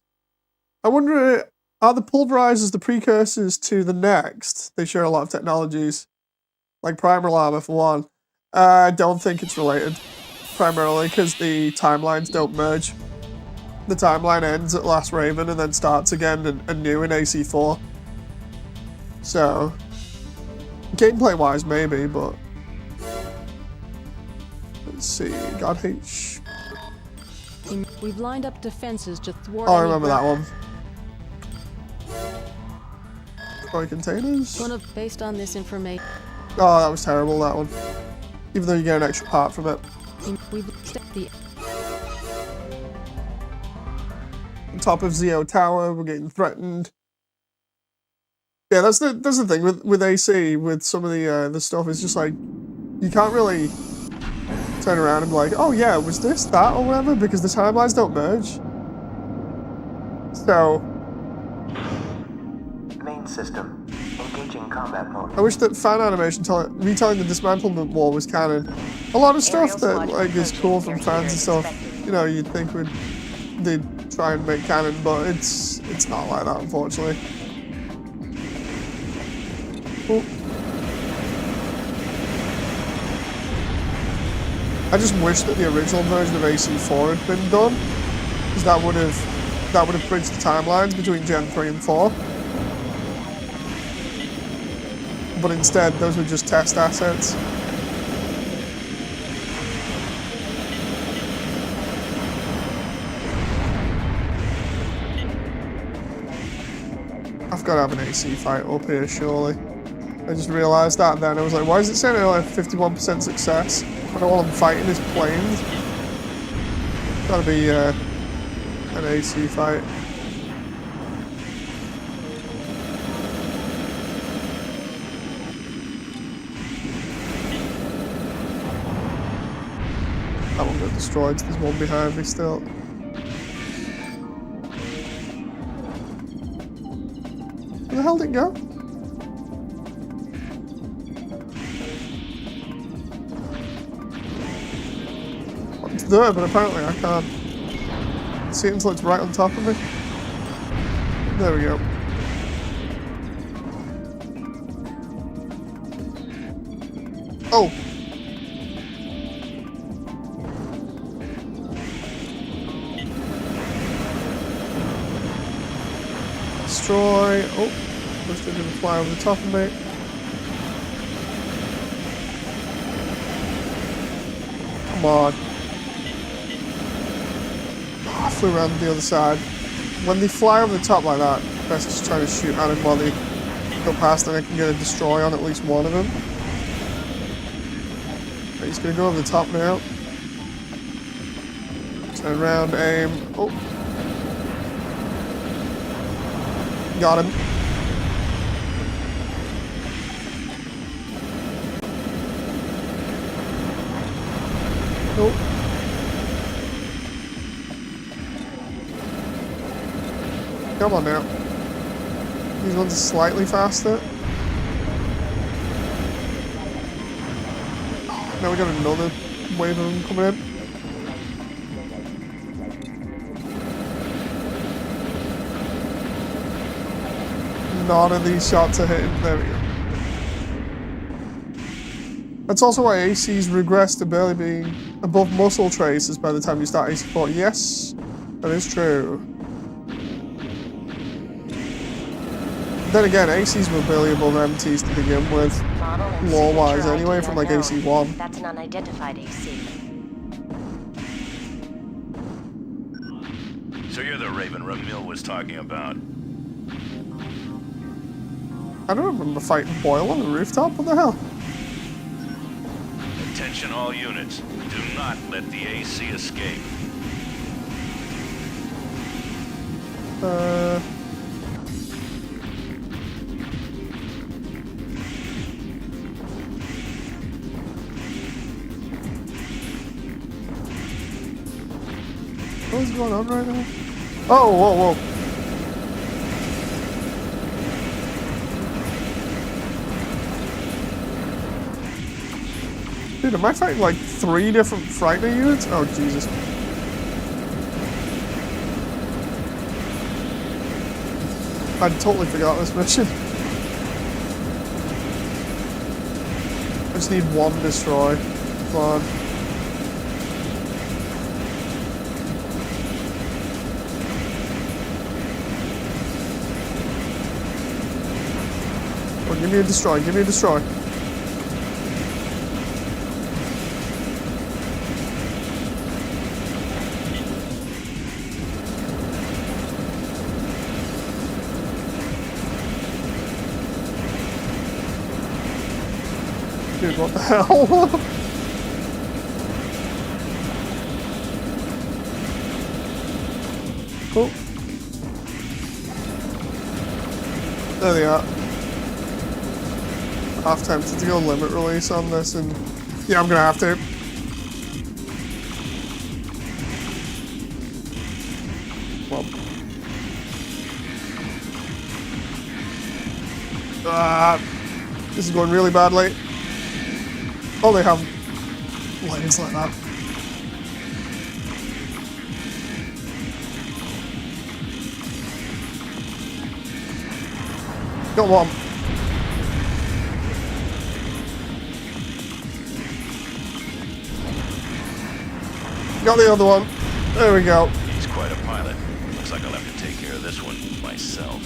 I wonder, are the pulverizers the precursors to the next? They share a lot of technologies, like primal armor for one. I don't think it's related, primarily because the timelines don't merge. The timeline ends at Last Raven and then starts again anew in AC4. So, gameplay-wise maybe, but let's see. God H. We've lined up defenses to thwart. Oh, I remember that one. Toy containers. Based on this information. Oh, that was terrible. That one. Even though you get an extra part from it. On top of Zeo Tower, we're getting threatened. Yeah, that's the thing with AC, with some of the stuff. It's just like you can't really turn around and be like, oh yeah, was this that or whatever, because the timelines don't merge. So main system engaging combat mode. I wish that fan animation retelling the dismantlement war was canon. A lot of stuff that like is cool from fans and stuff, you know, you'd think they'd try try and make cannon, but it's not like that, unfortunately. Ooh. I just wish that the original version of AC4 had been done, because that would have bridged the timelines between Gen 3 and 4. But instead, those were just test assets. I've got to have an AC fight up here, surely. I just realised that then. I was like, why is it saying I only have 51% success? When all I'm fighting is planes. Gotta be an AC fight. That one got destroyed, there's one behind me still. Where the hell did it go? It's there, but apparently I can't see it until it's right on top of me. There we go. Oh! Destroy. Oh, looks like they're gonna fly over the top of me. Come on. Oh, I flew around the other side. When they fly over the top like that, best just try to shoot at them while they go past, and I can get a destroy on at least one of them. Okay, he's gonna go over the top now. Turn around, aim. Oh. Got him. Nope. Come on now. These ones are slightly faster. Now we got another wave of them coming in. None of these shots are hitting. There we go. That's also why ACs regress to barely being above muscle traces by the time you start AC4. Yes, that is true. Then again, ACs were barely above MTs to begin with, lore-wise anyway, from like AC1. That's an unidentified AC. So you're the Raven Ramil was talking about. I don't remember fighting Boyle on the rooftop. What the hell? Attention all units. Do not let the AC escape. What is going on right now? Oh, whoa, whoa. Dude, am I fighting like 3 different frightener units? Oh, Jesus. I totally forgot this mission. I just need one destroy. Come on. Oh, give me a destroy, give me a destroy. Dude, what the hell? Cool. There they are. Half tempted to go limit release on this, and yeah, I'm gonna have to. Well. This is going really badly. Oh, they have legs like that. Got one. Got the other one. There we go. He's quite a pilot. Looks like I'll have to take care of this one myself.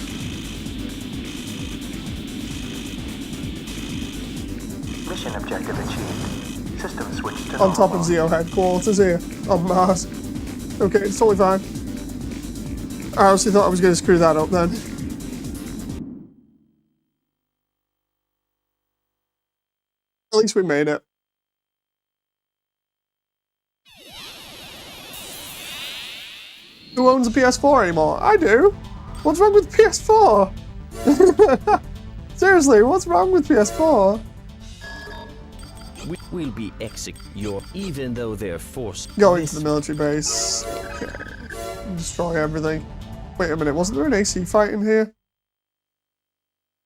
Mission objective achieved. System switched to On top normal of Zeo headquarters here on Mars. Okay, it's totally fine. I honestly thought I was going to screw that up then. At least we made it. Who owns a PS4 anymore? I do. What's wrong with PS4? Seriously, what's wrong with PS4? We will be executed, even though they're forced. Going to the military base. Okay. Destroy everything. Wait a minute, wasn't there an AC fight in here?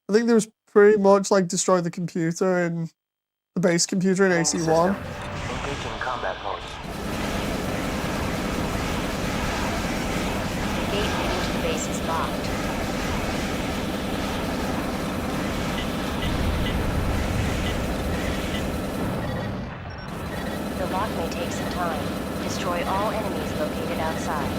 I think there was pretty much like destroy the computer in the base computer in AC1. engaging combat mode. The gate leading to the base is locked. The lock may take some time. Destroy all enemies located outside.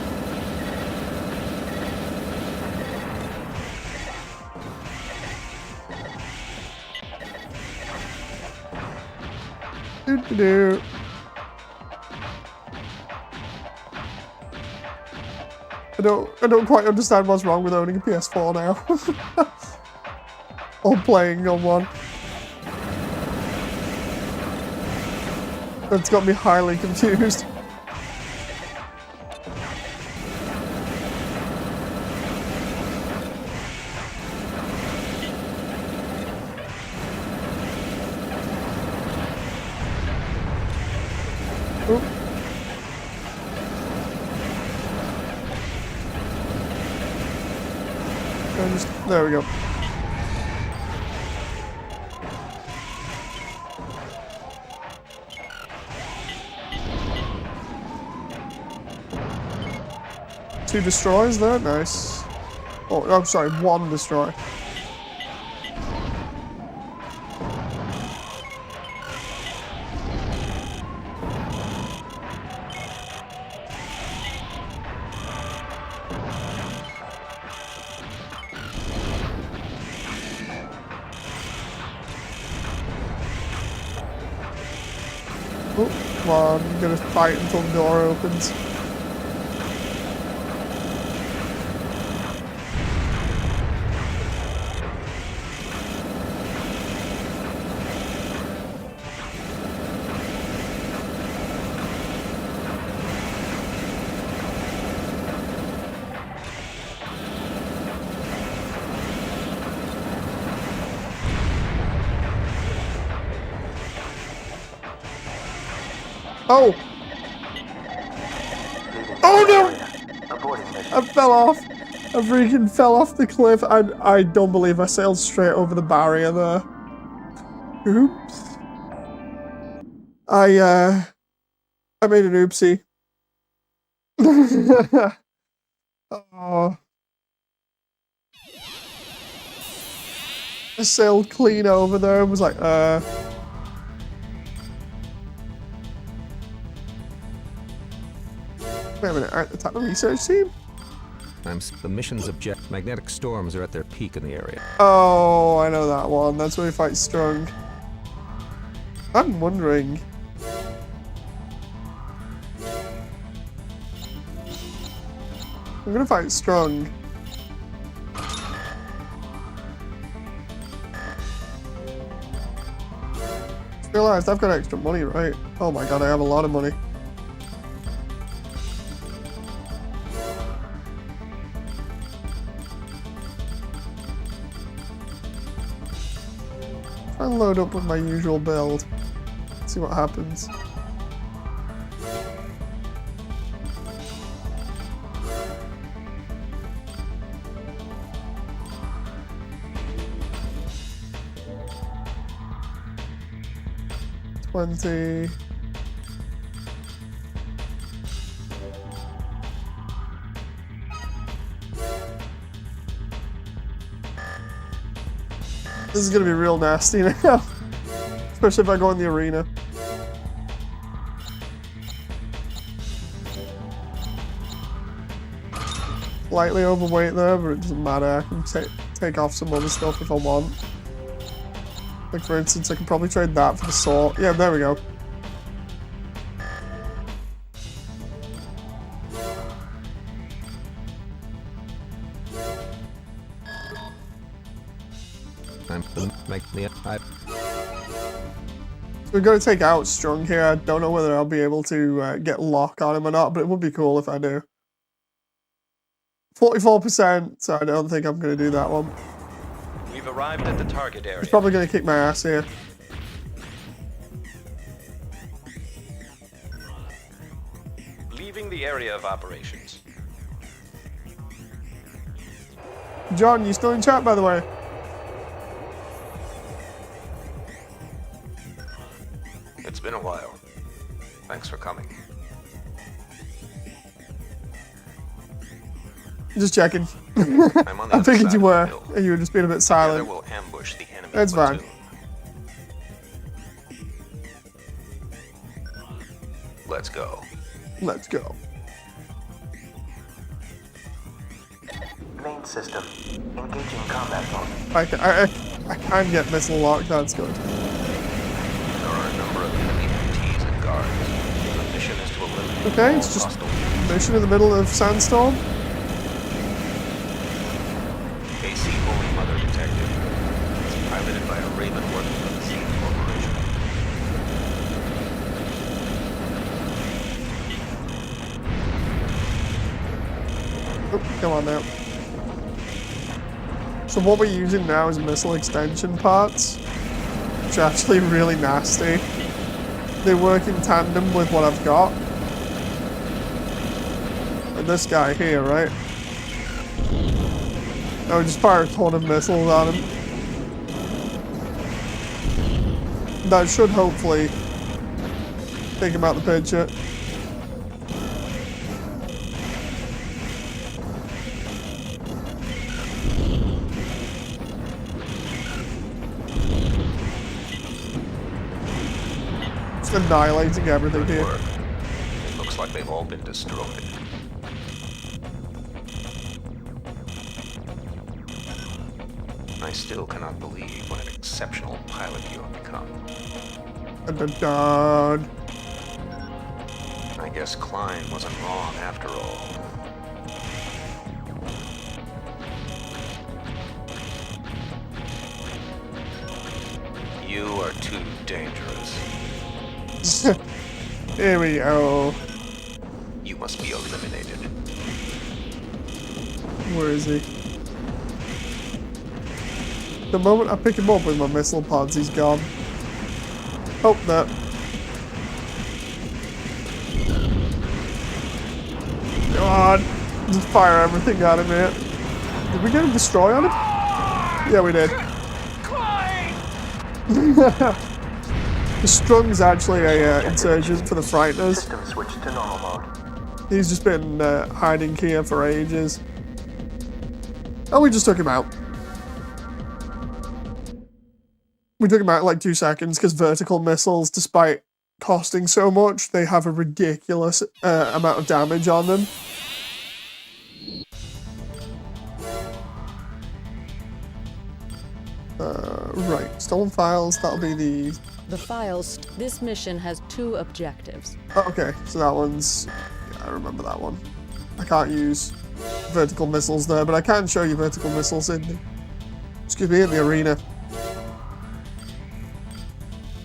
Doo-doo-doo. I don't quite understand what's wrong with owning a PS4 now. Or playing on one. That's got me highly confused. Oop. There we go. Two destroys there, nice. Oh, I'm sorry, one destroy. Oh, come on, I'm gonna fight until the door opens. Oh! Oh no! Aborting mission. I fell off. I freaking fell off the cliff. I don't believe I sailed straight over the barrier there. Oops. I made an oopsie. Oh. I sailed clean over there and was like, Wait a minute, aren't the top of the research team? The mission's object. Magnetic storms are at their peak in the area. Oh, I know that one. That's where we fight Strong. I'm wondering. I'm gonna fight Strong. Realized I've got extra money, right? Oh my god, I have a lot of money. I'll load up with my usual build. See what happens. $20. defenses. This is gonna be real nasty now. Especially if I go in the arena. Slightly overweight there, but it doesn't matter. I can take off some other stuff if I want. Like for instance, I can probably trade that for the sword. Yeah, there we go. We're going to take out Strong here. I don't know whether I'll be able to get lock on him or not, but it would be cool if I do. 44%, so I don't think I'm going to do that one. We've arrived at the target area. He's probably going to kick my ass here. Leaving the area of operations. John, you still in chat, by the way? It's been a while. Thanks for coming. Just checking. I'm on the I other figured side you of were, the hill. and you were just being a bit Together silent. we'll ambush the enemy That's fine. platoon. Let's go. Let's go. Main system. Engaging combat mode. I can get missile lock, that's good. There are a number of enemy MTs and guards. The mission is to eliminate Okay, all it's just hostile mission in the middle of Sandstorm. AC Holy Mother detected. It's piloted by a Raven working for the Seed Corporation. Oh, come on now. So what we're using now is missile extension parts, which are actually really nasty. They work in tandem with what I've got. And this guy here, right? I would just fire a ton of missiles on him. That should hopefully take him out the picture. Just annihilating everything Good here. work. It looks like they've all been destroyed. I still cannot believe what an exceptional pilot you have become. Dun, dun, dun. I guess Klein wasn't wrong after all. You are too dangerous. Here we go. You must be eliminated. Where is he? The moment I pick him up with my missile pods, he's gone. Oh, no. Come on. Just fire everything at him here. Did we get a destroy on him? Yeah, we did. The Strong's actually a insurgent for the Frighteners. System switched to normal mode. He's just been hiding here for ages. Oh, we just took him out. We took him out in like 2 seconds because vertical missiles, despite costing so much, they have a ridiculous amount of damage on them. Right, stolen files, that'll be the... The files. This mission has 2 objectives. Oh, okay, so that one's... Yeah, I remember that one. I can't use vertical missiles there, but I can show you vertical missiles in the... Excuse me, in the arena.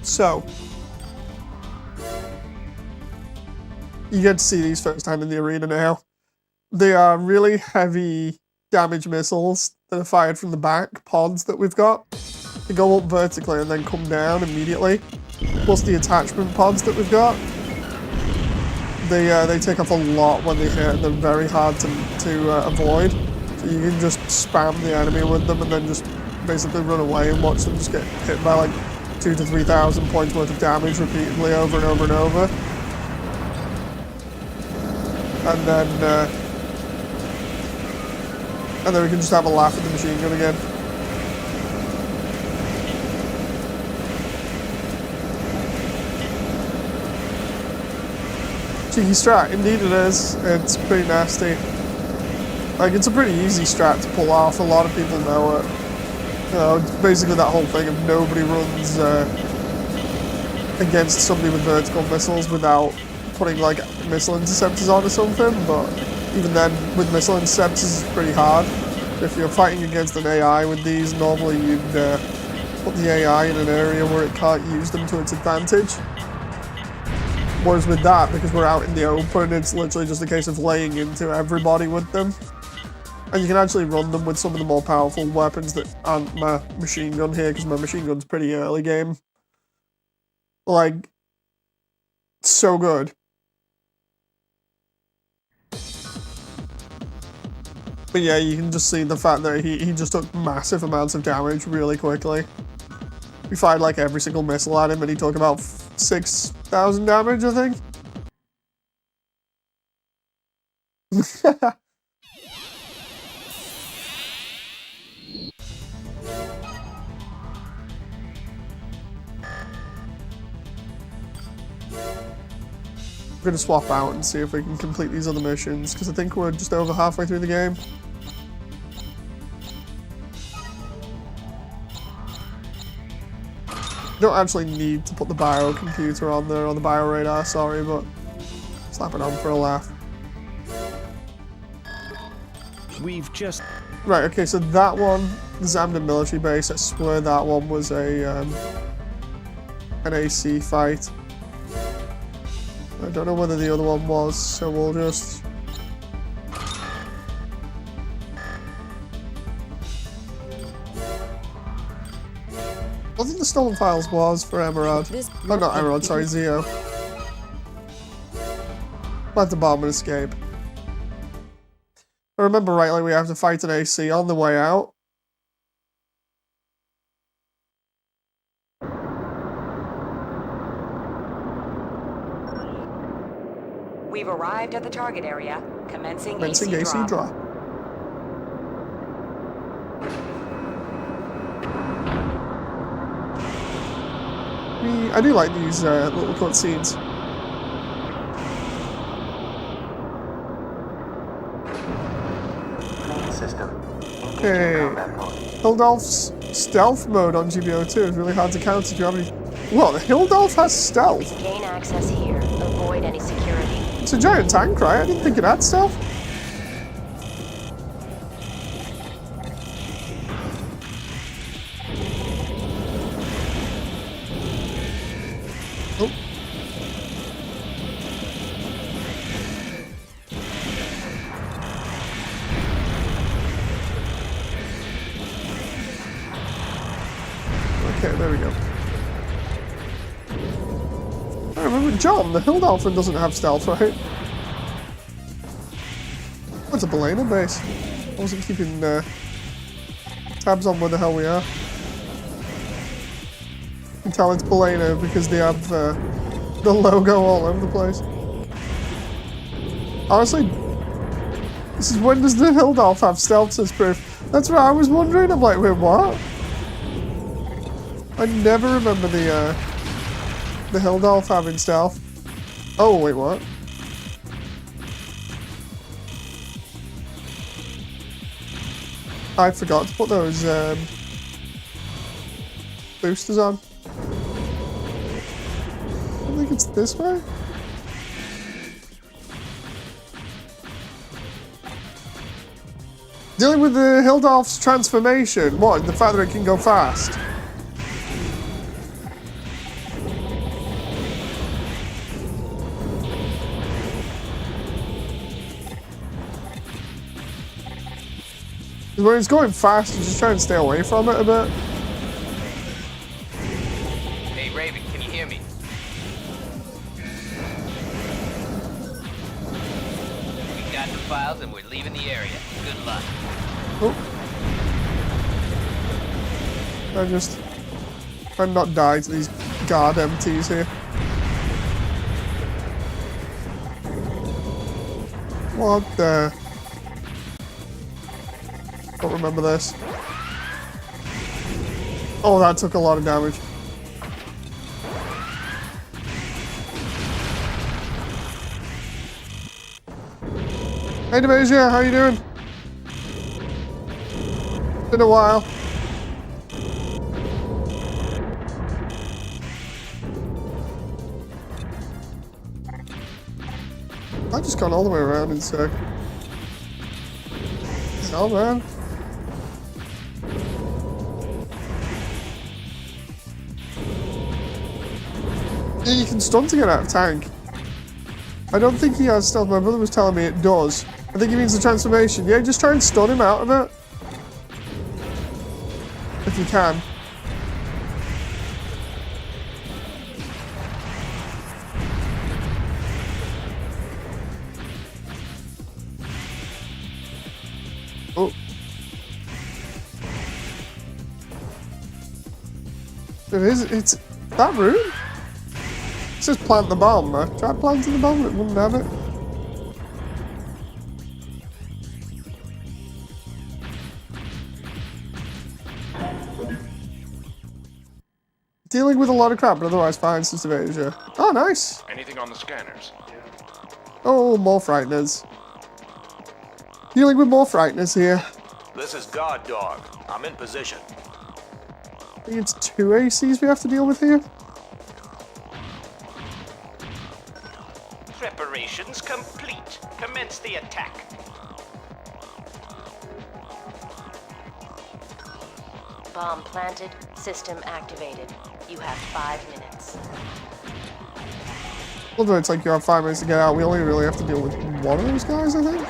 So... You get to see these firsthand in the arena now. They are really heavy damage missiles that are fired from the back pods that we've got. They go up vertically and then come down immediately. Plus the attachment pods that we've got. They take off a lot when they hit, and they're very hard to avoid. So you can just spam the enemy with them and then just basically run away and watch them just get hit by like 2,000 to 3,000 points worth of damage repeatedly over and over and over. And then we can just have a laugh at the machine gun again. Cheeky strat, indeed it is. It's pretty nasty. Like, it's a pretty easy strat to pull off. A lot of people know it. It's basically that whole thing of nobody runs against somebody with vertical missiles without putting, like, missile interceptors on or something, but even then, with missile interceptors, it's pretty hard. If you're fighting against an AI with these, normally you'd put the AI in an area where it can't use them to its advantage. Whereas with that, because we're out in the open, it's literally just a case of laying into everybody with them. And you can actually run them with some of the more powerful weapons that aren't my machine gun here, because my machine gun's pretty early game. Like, so good. But yeah, you can just see the fact that he just took massive amounts of damage really quickly. We fired like every single missile at him and he took about 6,000 damage, I think. We're gonna swap out and see if we can complete these other missions, because I think we're just over halfway through the game. You don't actually need to put the biocomputer on there, or the bioradar, sorry, but slap it on for a laugh. We've just... Right, okay, so that one, the Zamda military base, I swear that one was an AC fight. I don't know whether the other one was, so we'll just... I think the Stolen Files was for Emerald. Oh, not Emerald, sorry, Zeo. Let the bomb escape. If I remember rightly, we have to fight an AC on the way out. We've arrived at the target area, commencing AC drop. I do like these little cutscenes. Main system. Hey, Hildolf's stealth mode on GBO2 is really hard to counter. Do you have any... What, Hildolf has stealth? Gain access here. Avoid any security. It's a giant tank, right? I didn't think it had stealth. Oh. Okay, there we go. I remember John, the Hill Dolphin doesn't have stealth, right? What's a Belena base? I wasn't keeping tabs on where the hell we are. You can tell it's Belena because they have the logo all over the place. Honestly, this is when does the Hildolf have stealth, says Proof. That's what I was wondering. I'm like, wait, what? I never remember the Hildolf having stealth. Oh, wait, what? I forgot to put those boosters on. I think it's this way. Dealing with the Hildolf's transformation. What? The fact that it can go fast? When it's going fast, you just try and stay away from it a bit. Hey, Raven, can you hear me? We got the files and we're leaving the area. Good luck. Oh. I'm not die to these guard MTs here. What the... Don't remember this. Oh, that took a lot of damage. Hey, Demesia, how you doing? Been a while. I just gone all the way around in circle. Hell, man. Yeah, you can stun to get out of tank. I don't think he has stealth. My brother was telling me it does. I think he means the transformation. Yeah, just try and stun him out of it. If you can. Oh. It's that room? It says plant the bomb. I tried planting the bomb, it wouldn't have it. Dealing with a lot of crap, but otherwise fine since the Asia. Oh, nice. Anything on the scanners? Oh, more frighteners. Dealing with more frighteners here. This is God Dog. I'm in position. I think it's 2 ACs we have to deal with here. Preparations complete. Commence the attack. Bomb planted. System activated. You have 5 minutes. Although it's like you have 5 minutes to get out, we only really have to deal with one of those guys, I think.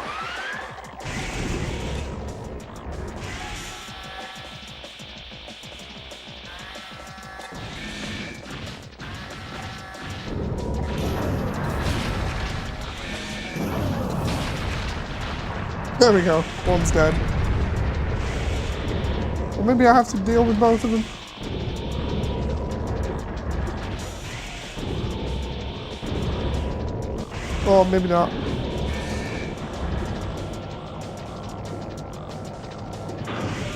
There we go. One's dead. Or maybe I have to deal with both of them. Or maybe not.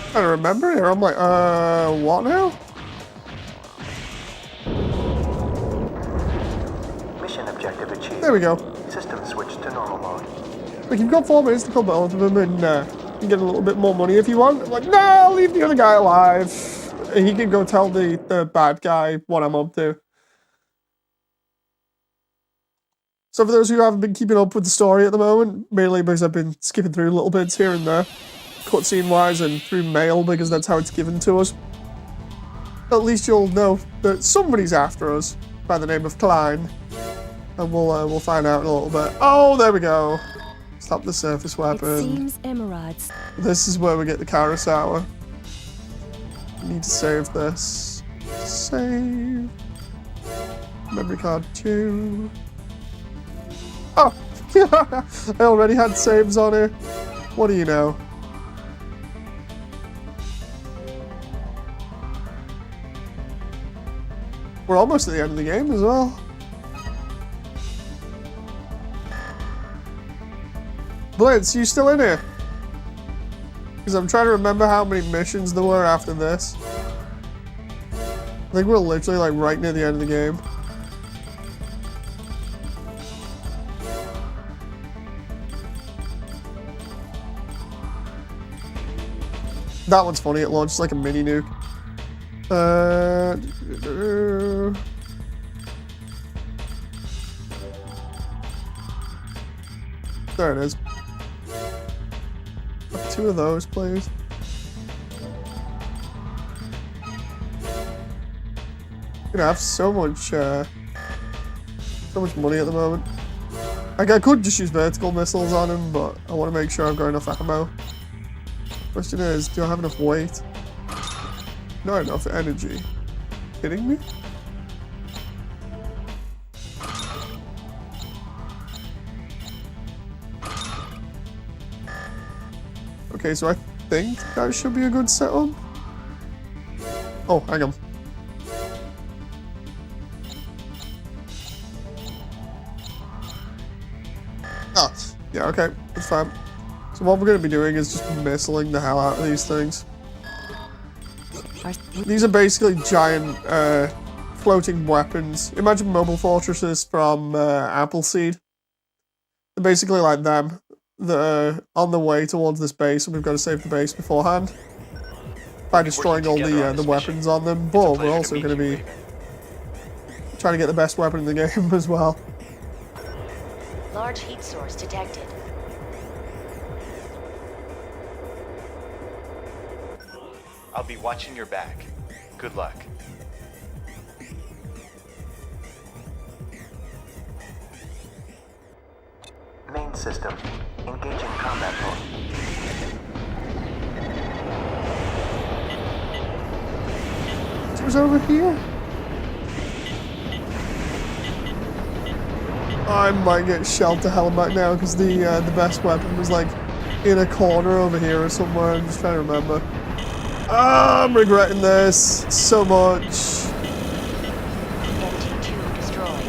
I don't remember here. I'm like, what now? Mission objective achieved. There we go. System switched to normal mode. Like, you've got 4 minutes to kill both of them and you get a little bit more money if you want. I'm like, no, leave the other guy alive. He can go tell the bad guy what I'm up to. So for those who haven't been keeping up with the story at the moment, mainly because I've been skipping through little bits here and there, cutscene-wise and through mail because that's how it's given to us, at least you'll know that somebody's after us by the name of Klein. And we'll find out in a little bit. Oh, there we go. Stop the surface weapon. It seems emeralds. This is where we get the Kurosawa. Need to save this. Save. Memory card 2. Oh! I already had saves on here. What do you know? We're almost at the end of the game as well. Blitz, you still in here? Because I'm trying to remember how many missions there were after this. I think we're literally like right near the end of the game. That one's funny, it launches like a mini nuke. There it is. 2 of those, please. Gonna have so much money at the moment. Like, I could just use vertical missiles on him, but I want to make sure I've got enough ammo. Question is, do I have enough weight? Not enough energy. Kidding me? Okay, so I think that should be a good setup. Oh, hang on. Ah, yeah, okay, that's fine. So what we're going to be doing is just missiling the hell out of these things. These are basically giant floating weapons. Imagine mobile fortresses from Appleseed. They're basically like them. that are on the way towards this base, and we've got to save the base beforehand by destroying all the weapons on them. But we're also going to be trying to get the best weapon in the game as well. Large heat source detected. I'll be watching your back. Good luck. Main system. Engaging combat mode. It was over here. I might get shelled to hell back now because the best weapon was like in a corner over here or somewhere. I'm just trying to remember. I'm regretting this so much. AC2 destroyed.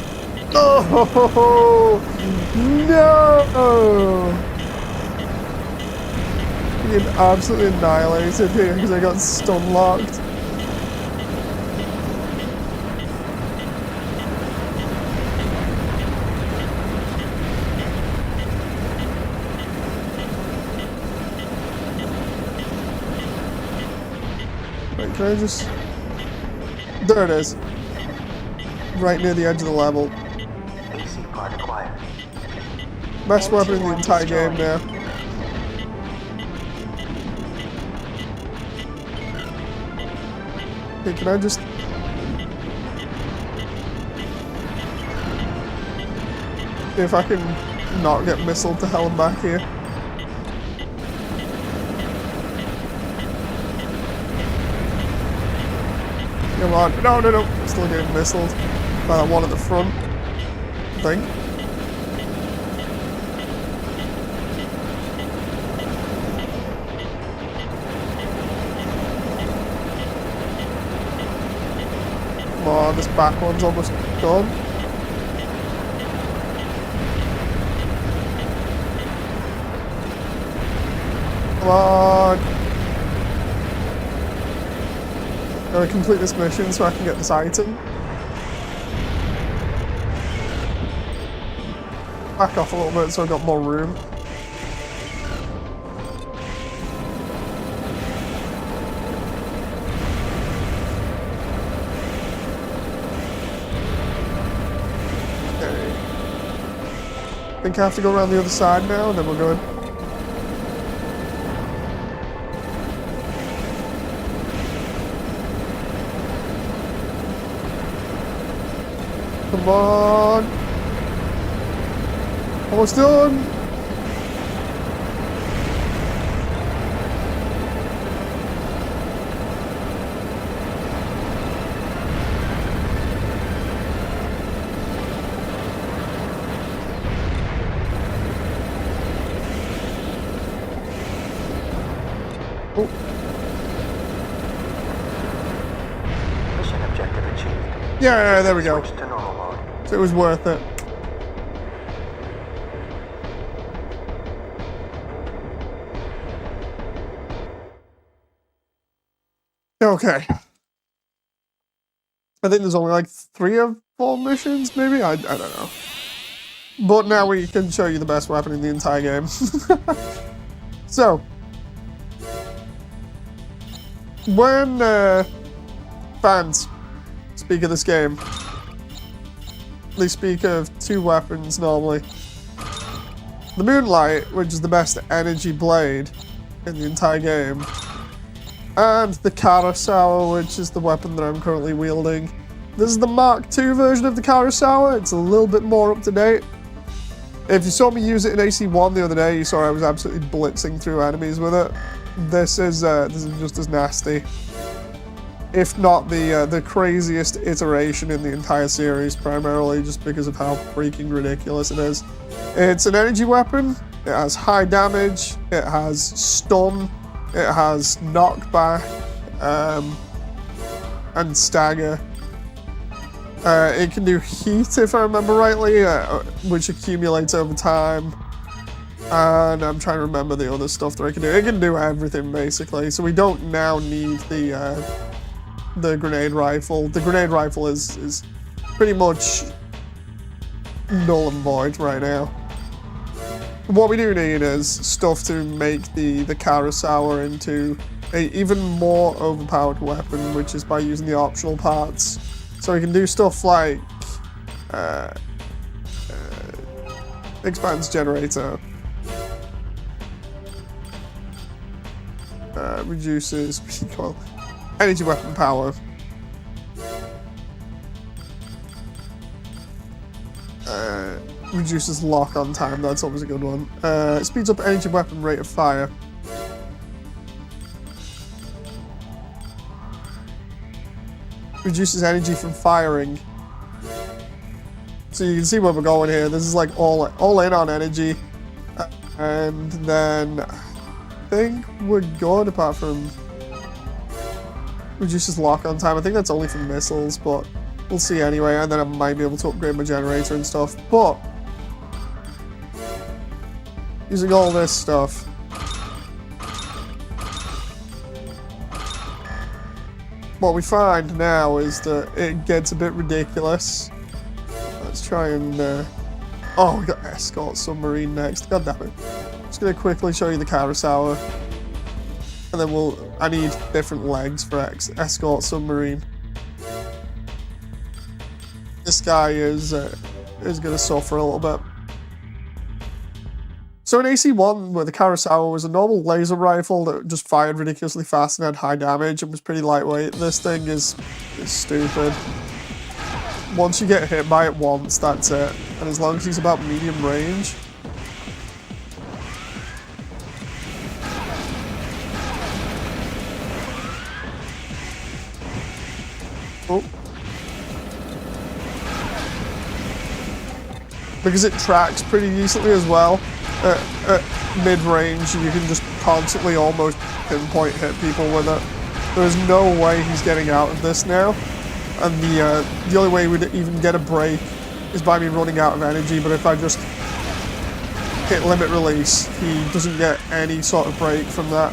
Oh no! Being absolutely annihilated here because I got stun locked. Wait, can I just... There it is. Right near the edge of the level. AC part acquired. Best weapon in the entire game now. Hey, can I just... If I can not get missiled to hell and back here. Come on. No, no, no. Still getting missiled by that one at the front. I think. Come on, this back one's almost done. Come on. Gotta complete this mission so I can get this item. Back off a little bit so I've got more room. Okay. I think I have to go around the other side now and then we're good. Come on. Almost done. Oh. Mission objective achieved. Yeah, there we go. Switch to normal mode. So it was worth it. Okay. I think there's only like 3 or 4 missions, maybe? I don't know. But now we can show you the best weapon in the entire game. So, when fans speak of this game, they speak of 2 weapons normally. The Moonlight, which is the best energy blade in the entire game, and the Kurosawa, which is the weapon that I'm currently wielding. This is the Mark II version of the Kurosawa. It's a little bit more up to date. If you saw me use it in AC1 the other day, you saw I was absolutely blitzing through enemies with it. This is just as nasty, if not the craziest iteration in the entire series, primarily just because of how freaking ridiculous it is. It's an energy weapon. It has high damage. It has stun. It has knockback and stagger. It can do heat, if I remember rightly, which accumulates over time. And I'm trying to remember the other stuff that it can do. It can do everything, basically. So we don't now need the grenade rifle. The grenade rifle is pretty much null and void right now. what we do need is stuff to make the Kurosawa into a even more overpowered weapon, which is by using the optional parts. So we can do stuff like expands generator, reduces recoil, energy weapon power, reduces lock on time, that's always a good one, speeds up energy weapon rate of fire, reduces energy from firing. So you can see where we're going here. This is like all in on energy, and then I think we're good apart from reduces lock on time. I think that's only for missiles, but we'll see anyway. And then I might be able to upgrade my generator and stuff. But using all this stuff, what we find now is that it gets a bit ridiculous. Let's try and oh, we got escort submarine next. God damn it. Just gonna quickly show you the Kurosawa, and then I need different legs for escort submarine. This guy is gonna suffer a little bit. So in AC1, where the Kurosawa was a normal laser rifle that just fired ridiculously fast and had high damage and was pretty lightweight, this thing is stupid. Once you get hit by it once, that's it. And as long as he's about medium range. Oh. Because it tracks pretty decently as well. At mid-range, you can just constantly almost pinpoint hit people with it. There's no way he's getting out of this now. And the only way we'd even get a break is by me running out of energy, but if I just hit limit release, he doesn't get any sort of break from that.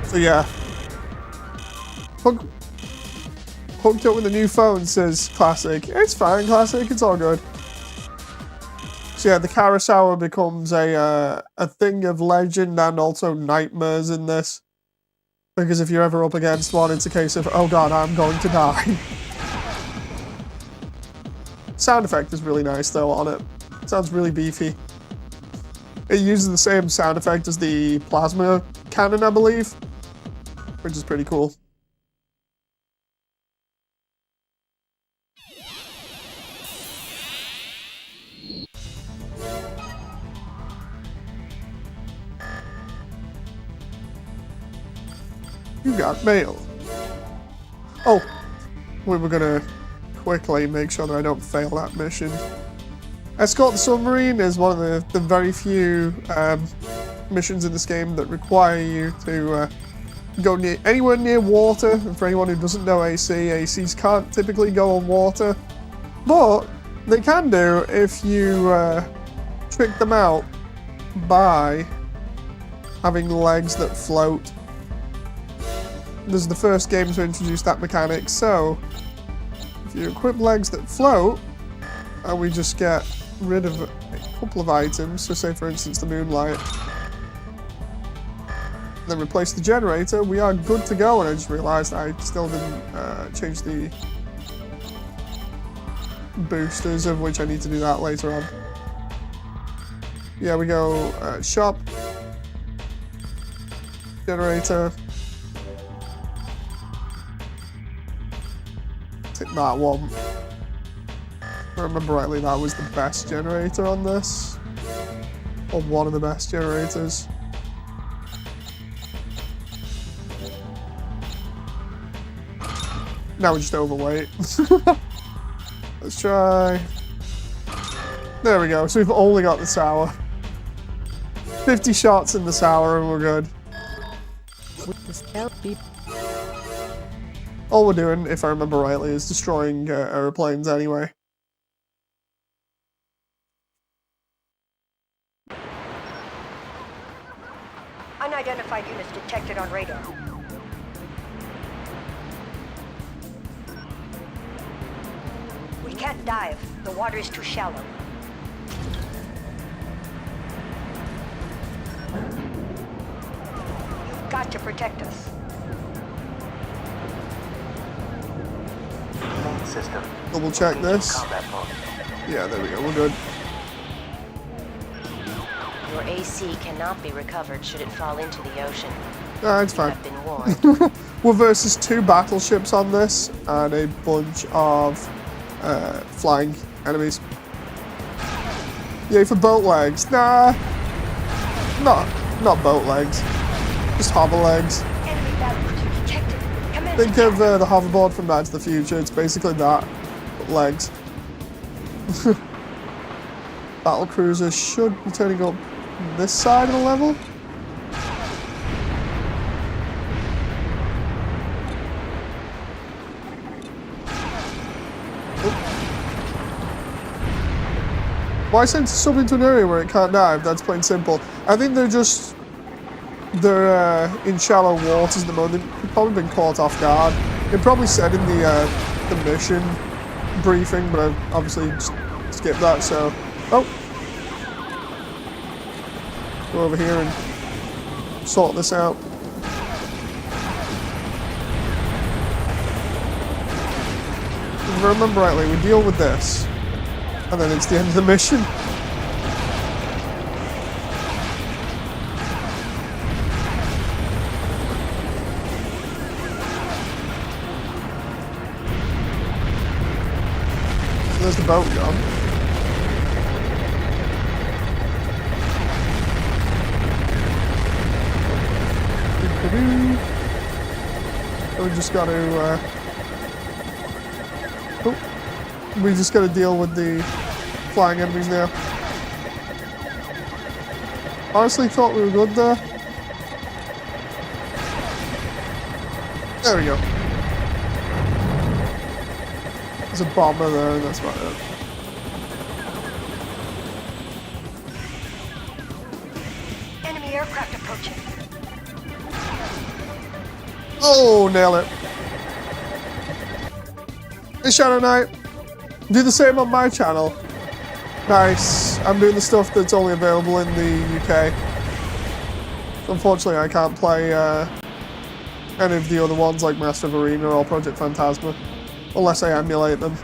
So yeah. Hooked up with a new phone, says Classic. It's fine, Classic, it's all good. So yeah, the Kurosawa becomes a thing of legend and also nightmares in this. Because if you're ever up against one, it's a case of, oh god, I'm going to die. Sound effect is really nice though on it. It sounds really beefy. It uses the same sound effect as the plasma cannon, I believe. Which is pretty cool. You got mail. Oh, we were gonna quickly make sure that I don't fail that mission. Escort the submarine is one of the very few missions in this game that require you to go anywhere near water. And for anyone who doesn't know ACs can't typically go on water, but they can do if you trick them out by having legs that float. This is the first game to introduce that mechanic, so if you equip legs that float, and we just get rid of a couple of items, so say for instance the moonlight, then replace the generator, we are good to go. And I just realised I still didn't change the boosters, of which I need to do that later on. Yeah, we go shop, generator, take that one. If I remember rightly, that was the best generator on this, or one of the best generators. Now we're just overweight. Let's try. There we go. So we've only got the sour. 50 shots in the sour and we're good. All we're doing, if I remember rightly, is destroying airplanes anyway. Unidentified units detected on radar. can't dive. The water is too shallow. You've got to protect us. Main system. Double check Engaging this. combat mode. Yeah, there we go. We're good. Your AC cannot be recovered should it fall into the ocean. Nah, it's You fine. have been warned. We're versus 2 battleships on this and a bunch of flying enemies. Yay for boat legs. Nah. Not boat legs. Just hover legs. Enemy battle cruiser detected. Commence Think of attack. the hoverboard from Back to the Future. It's basically that, but legs. Battle cruiser should be turning up this side of the level. Why send sub into an area where it can't dive? That's plain simple. I think they're in shallow waters at the moment. They've probably been caught off guard. It probably said in the mission briefing, but I obviously skipped that. So, oh, go over here and sort this out. If I remember rightly, we deal with this. And then it's the end of the mission. So there's the boat gone. So we just got to we just got to deal with the flying enemies now. Honestly thought we were good there. There we go. There's a bomber there and that's about it. Enemy aircraft approaching. Oh, nail it. Hey, Shadow Knight. Do the same on my channel. Nice. I'm doing the stuff that's only available in the UK. Unfortunately, I can't play any of the other ones like Master of Arena or Project Phantasma, unless I emulate them.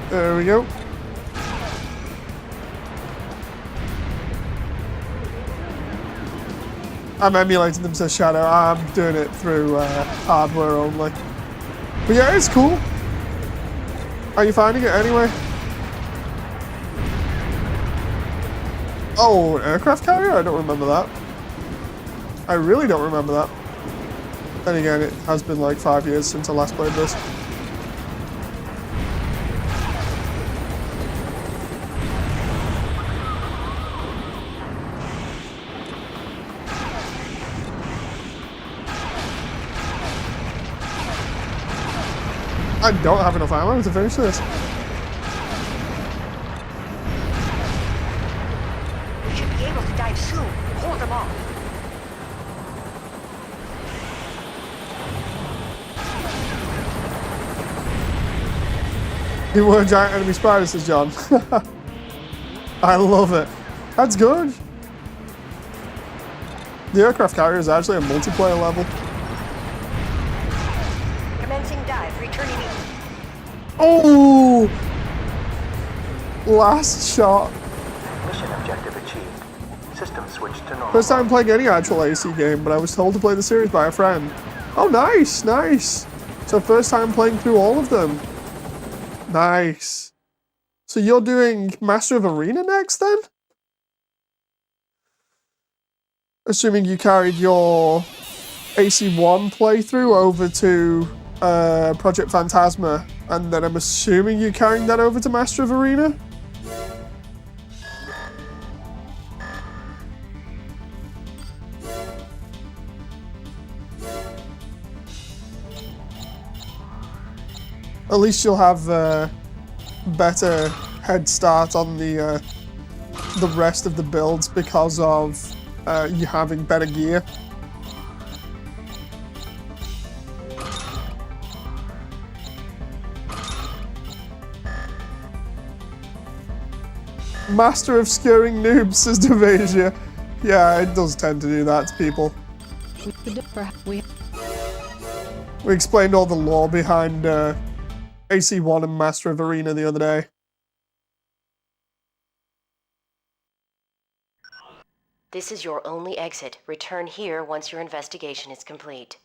There we go. I'm emulating them, says Shadow. I'm doing it through hardware only. But yeah, it's cool. Are you finding it anyway? Oh, aircraft carrier? I don't remember that. I really don't remember that. Then again, it has been like 5 years since I last played this. I don't have enough ammo to finish this. We should be able to dive soon. Hold them off. You were a giant enemy spider, says John. I love it. That's good. The aircraft carrier is actually a multiplayer level. Commencing dive. Returning in. Oh! Last shot. Mission objective achieved. System switched to normal. First time playing any actual AC game, but I was told to play the series by a friend. Oh, nice, nice. So first time playing through all of them. Nice. So you're doing Master of Arena next then? Assuming you carried your AC1 playthrough over to Project Phantasma, and then I'm assuming you're carrying that over to Master of Arena? At least you'll have better head start on the the rest of the builds because of you having better gear. Master of skewering noobs, says Devasia. Yeah, it does tend to do that to people. We explained all the lore behind AC1 and Master of Arena the other day. This is your only exit. Return here once your investigation is complete.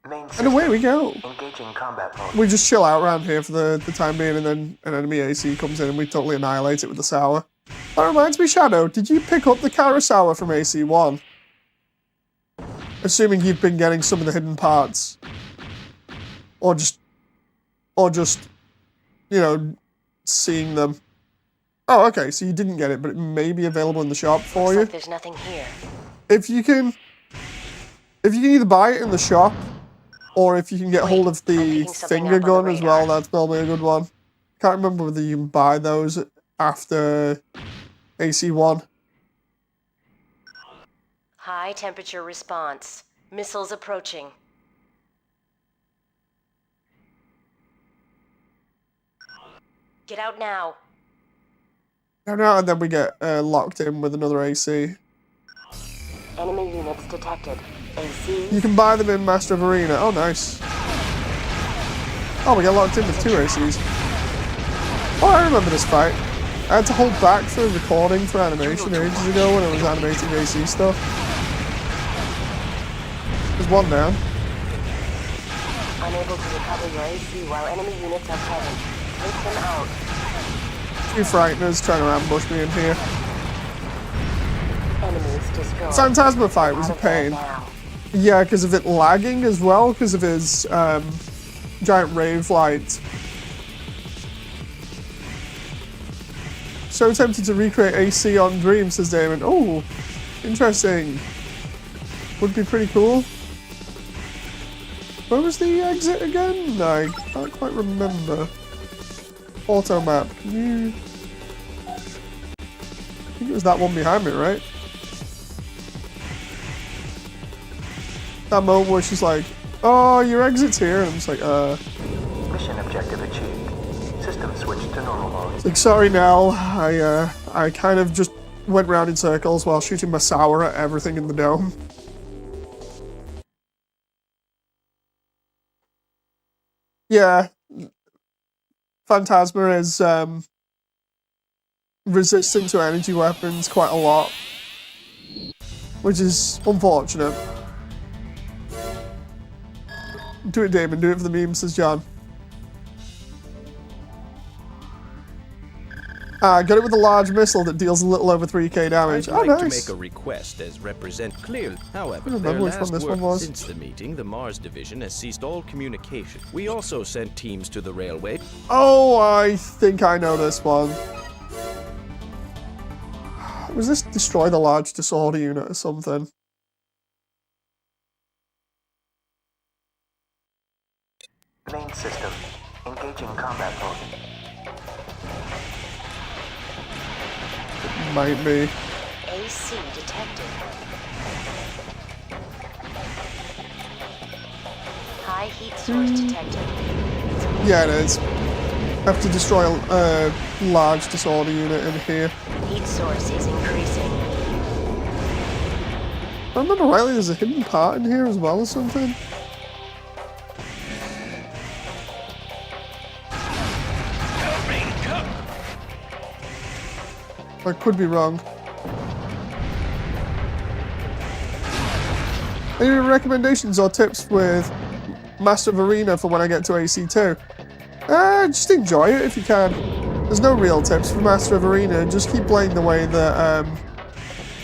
And away we go. Engaging combat mode. We just chill out around here for the time being, and then an enemy AC comes in and we totally annihilate it with the Sour. That reminds me, Shadow, did you pick up the Carousel from AC1? Assuming you've been getting some of the hidden parts. Or just, you know, seeing them. Oh, okay, so you didn't get it, but it may be available in the shop for Looks you. like there's nothing here. If you can either buy it in the shop, or if you can get hold of the finger gun as well, that's probably a good one. Can't remember whether you can buy those after AC1. High temperature response. Missiles approaching. Get out now. No, and then we get locked in with another AC. Enemy units detected. AC. You can buy them in Master of Arena. Oh, nice. Oh, we get locked in with 2 ACs. Oh, I remember this fight. I had to hold back for recording for animation ages ago when I was animating AC stuff. There's one down. Unable to recover your AC while enemy units are present. Take them out. 2 frighteners trying to ambush me in here. Enemies destroyed. Phantasma fight was a pain. Yeah, because of it lagging as well, because of his giant rave light. So tempted to recreate AC on Dream, says Damon. Oh, interesting. Would be pretty cool. Where was the exit again? I can't quite remember. Auto map. Can you... I think it was that one behind me, right? That moment where she's like, oh, your exit's here, and I'm just like, Mission objective achieved. System switched to normal mode. It's like, sorry, Nell, I kind of just went round in circles while shooting my Sour at everything in the dome. Yeah. Phantasma is, resistant to energy weapons quite a lot. Which is unfortunate. Do it, Damon. Do it for the memes, says John. Got it with a large missile that deals a little over 3k damage. I'd like Oh, to nice. make a request as represent clearly. However, I their remember which one last this work one was. since the meeting, the Mars division has ceased all communication. We also sent teams to the railway. Oh, I think I know this one. Was this destroy the large disorder unit or something? Main system. Engaging combat mode. It might be. AC detected. High heat source detected. Yeah, it is. Have to destroy a large disorder unit in here. Heat source is increasing. If I remember rightly, there's a hidden part in here as well or something. I could be wrong. Any recommendations or tips with Master of Arena for when I get to AC2? Just enjoy it if you can. There's no real tips for Master of Arena. Just keep playing the way that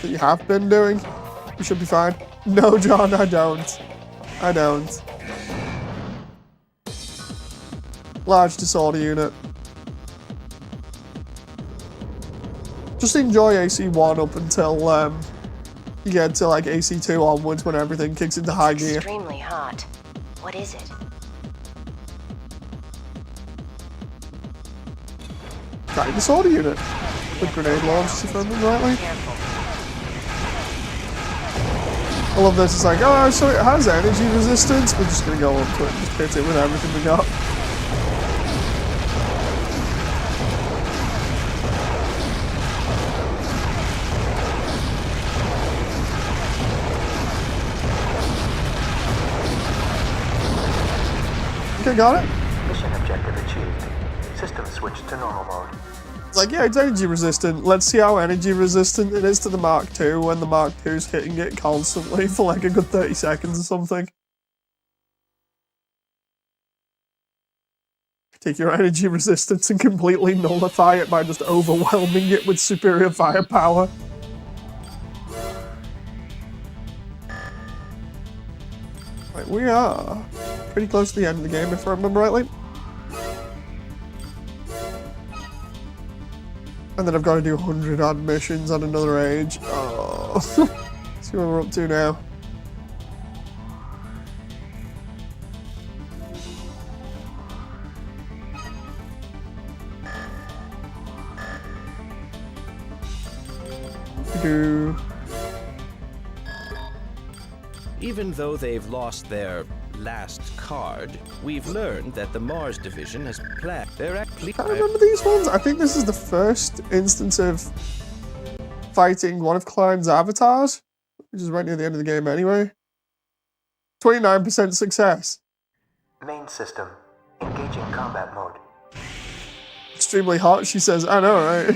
that you have been doing. You should be fine. No, John, I don't. I don't. Large disorder unit. Just enjoy AC1 up until you get to like AC2 onwards when everything kicks into high gear. Extremely hot. What is it? dinosaur unit with grenade launchers, if I remember rightly. I love this. It's like, oh, so it has energy resistance. We're just gonna go up to it and just hit it with everything we got. Okay, got it. Mission objective achieved. System switched to normal mode. It's like, yeah, it's energy resistant. Let's see how energy resistant it is to the Mark II when the Mark II's hitting it constantly for like a good 30 seconds or something. Take your energy resistance and completely nullify it by just overwhelming it with superior firepower. Right, we are pretty close to the end of the game, if I remember rightly. And then I've got to do 100 odd missions on another age. Oh. See what we're up to now. Even though they've lost their last card, we've learned that the Mars division has planned. They're actually. I remember these ones. I think this is the first instance of fighting one of Klein's avatars, which is right near the end of the game anyway. 29% success. Main system. Engaging combat mode. Extremely hot, she says. I know, right?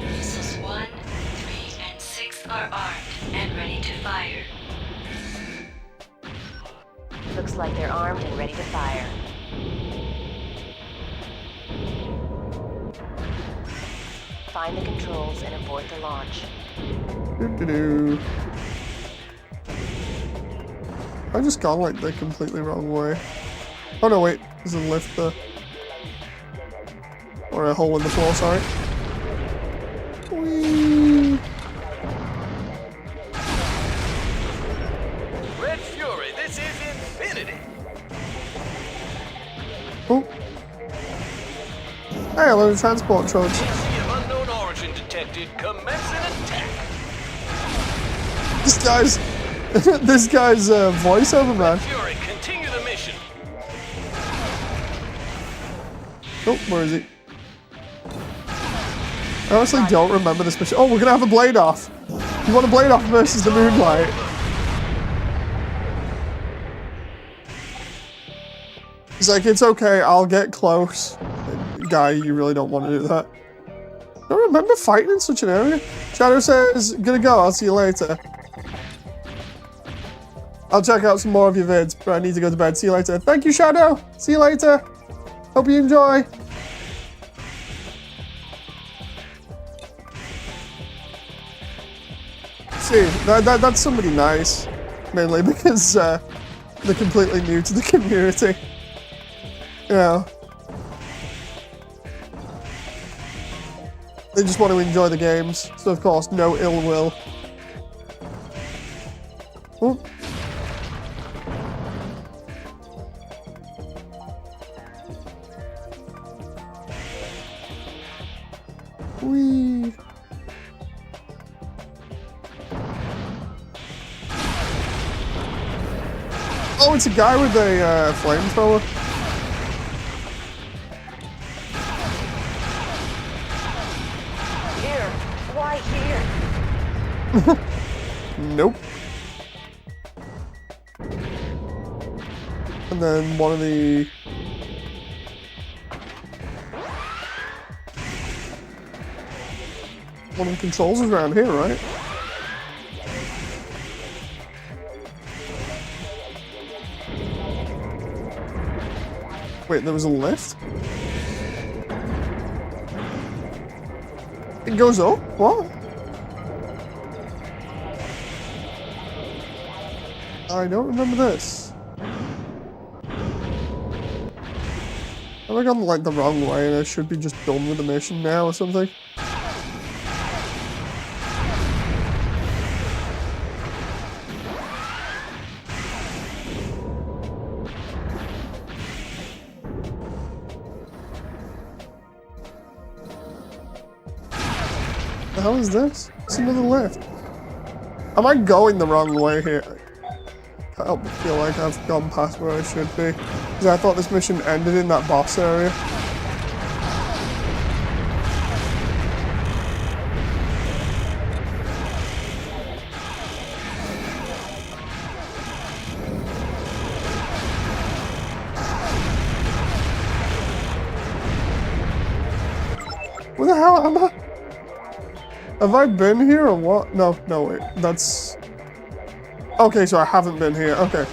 Missiles 1, 3, and 6 are armed and ready to fire. Looks like they're armed and ready to fire. Find the controls and abort the launch. I just gone like the completely wrong way. Oh no, wait. There's a lift there. Or a hole in the floor, sorry. Whee! Red Fury, this is Infinity. Oh. Hey, hello, transport truck. AC of unknown origin detected. Commencing attack. This guy's this guy's voiceover, man. Fury, continue the mission. Oh, where is he? I honestly don't remember this mission. Oh, we're gonna have a blade off. You want a blade off versus the Moonlight? He's like, it's okay, I'll get close. Guy, you really don't want to do that. I don't remember fighting in such an area. Shadow says, gonna go, I'll see you later. I'll check out some more of your vids, but I need to go to bed. See you later. Thank you, Shadow. See you later. Hope you enjoy. See, that's somebody nice. Mainly because they're completely new to the community. You know. They just want to enjoy the games. So, of course, no ill will. Oh. Whee. Oh, it's a guy with a flamethrower. Here. Why here? Nope. And then one of the... One of the controls is around here, right? Wait, there was a lift? It goes up? What? I don't remember this. Have I gone like the wrong way and I should be just done with the mission now or something? hell is this? It's another lift. Am I going the wrong way here? I don't feel like I've gone past where I should be. Because I thought this mission ended in that boss area. Where the hell am I? Have I been here or what? No, wait. That's... Okay, so I haven't been here. Okay.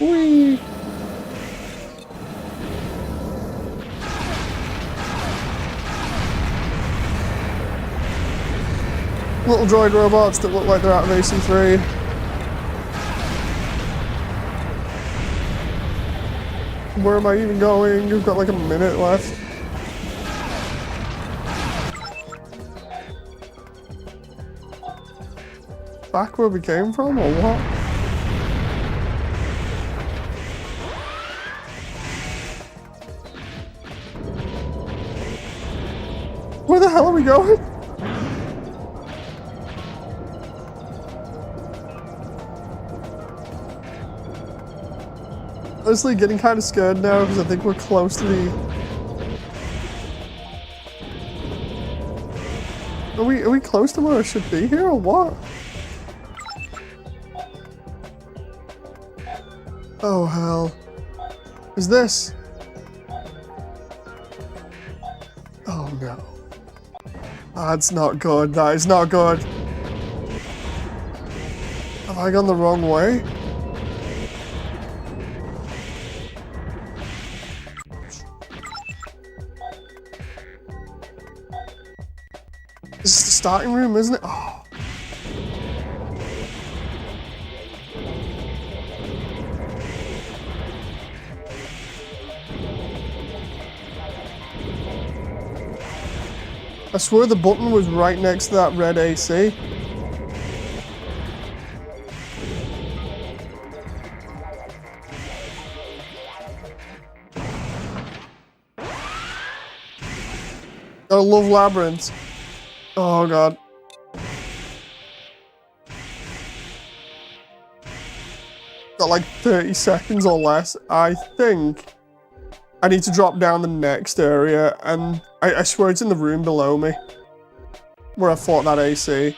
Whee! Little droid robots that look like they're out of AC3. Where am I even going? You've got like a minute left. Back where we came from, or what? Where the hell are we going? Honestly, getting kind of scared now because I think we're close to the... Are we close to where I should be here or what? Oh hell. Is this? Oh no. That's not good. That is not good. Have I gone the wrong way? This is the starting room, isn't it? Oh. I swear the button was right next to that red AC. I love labyrinths. Oh god. Got like 30 seconds or less. I think I need to drop down the next area, and I swear it's in the room below me where I fought that AC.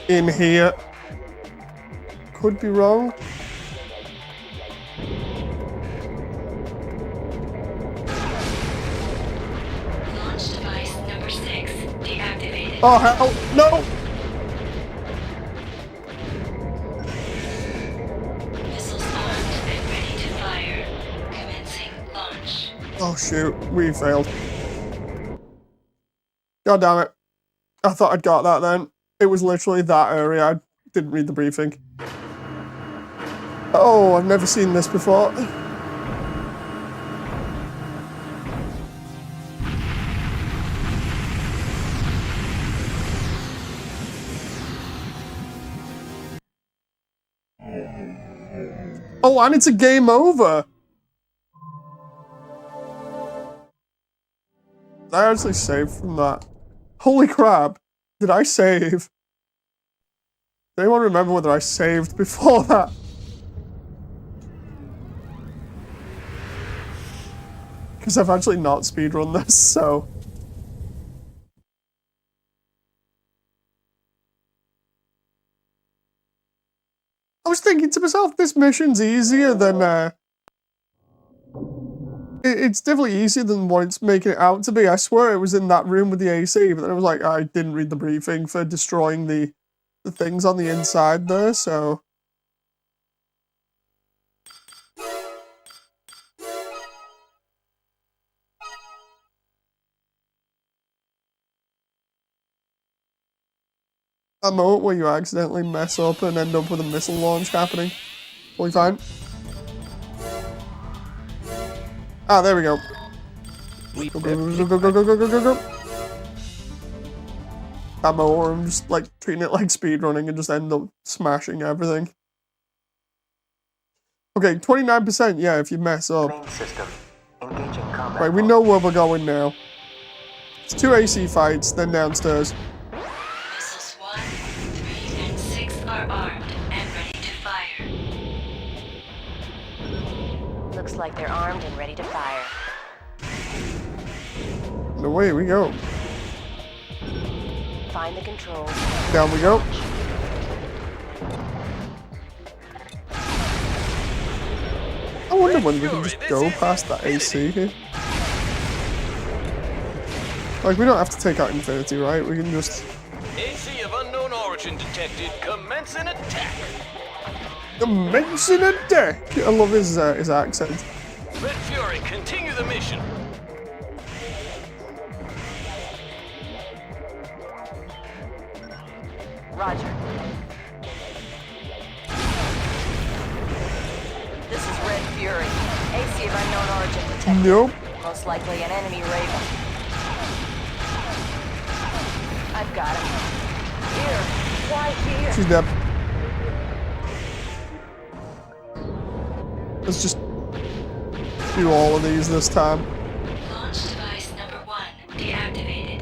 In here. Could be wrong. Launch device number 6 deactivated. Oh hell, no! Missiles armed and ready to fire. Commencing launch. Oh shoot, we failed. God damn it. I thought I'd got that then. It was literally that area. I didn't read the briefing. Oh, I've never seen this before. Oh, and it's a game over. Did I actually save from that? Holy crap. Did I save? Does anyone remember whether I saved before that? Because I've actually not speedrun this, so... I was thinking to myself, this mission's easier than, It's definitely easier than what it's making it out to be. I swear it was in that room with the AC, but then I was like, I didn't read the briefing for destroying the things on the inside there, so... A moment where you accidentally mess up and end up with a missile launch happening. Totally fine. Ah, there we go. Go, go, go, go, go, go, go, go, go. Ammo, or I'm just like treating it like speedrunning and just end up smashing everything. Okay, 29%, yeah, if you mess up. Main system. Engaging combat. Right, we know where we're going now. It's 2 AC fights, then downstairs. Missiles 1, 3, and 6 are armed and ready to fire. Looks like they're armed and ready to fire. And away we go. Find the controls. Down we go. I wonder when we can just go past that AC here. Like, we don't have to take out Infinity, right? We can just... AC of unknown origin detected. Commence an attack. Commencing attack! I love his accent. Red Fury, continue the mission. Roger. This is Red Fury. AC of unknown origin detected. Nope. Most likely an enemy Raven. I've got him. Here. Why here? She's dead. Let's just do all of these this time. Launch device number 1 deactivated.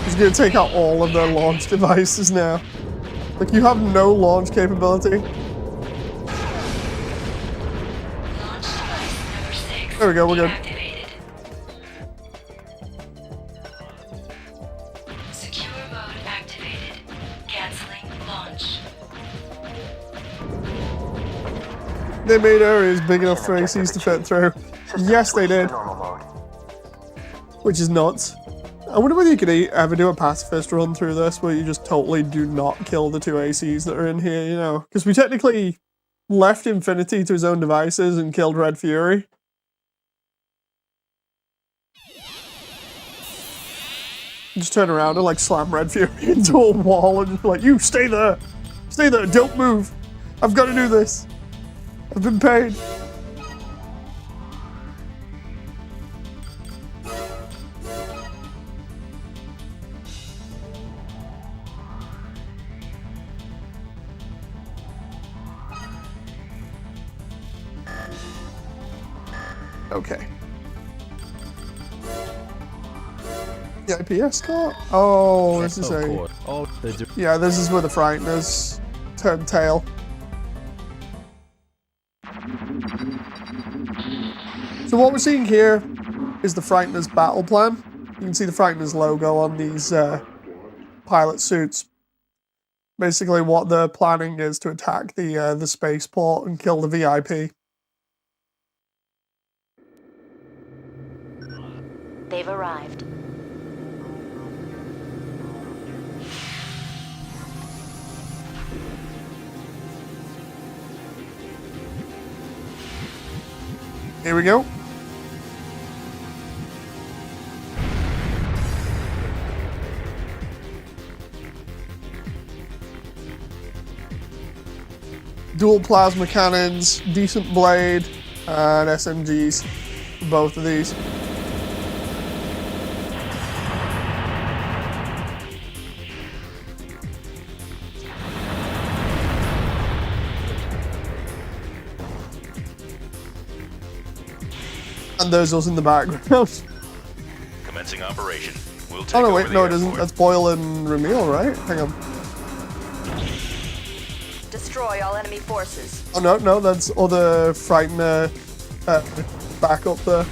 He's gonna take out all of their launch devices now. Like, you have no launch capability. There we go, we're good. Secure mode activated. Canceling launch. They made areas big enough for ACs to fit through. Yes, they did. Which is nuts. I wonder whether you could ever do a pacifist run through this where you just totally do not kill the 2 ACs that are in here, you know? Because we technically left Infinity to his own devices and killed Red Fury. Just turn around and like slam Red Fury into a wall and just be like, you stay there! Stay there, don't move! I've got to do this! I've been paid! Okay. The IPS car? Oh, this is a... Yeah, this is where the Frighteners turn tail. So what we're seeing here is the Frighteners battle plan. You can see the Frighteners logo on these pilot suits. Basically what they're planning is to attack the spaceport and kill the VIP. They've arrived. Here we go. Dual plasma cannons, decent blade, and SMGs for both of these. And there's us in the background. Commencing operation. We'll take oh no, over wait, the no, it airport. isn't. That's Boyle and Ramil, right? Hang on. Destroy all enemy forces. Oh no, no, that's other Frightener back up there.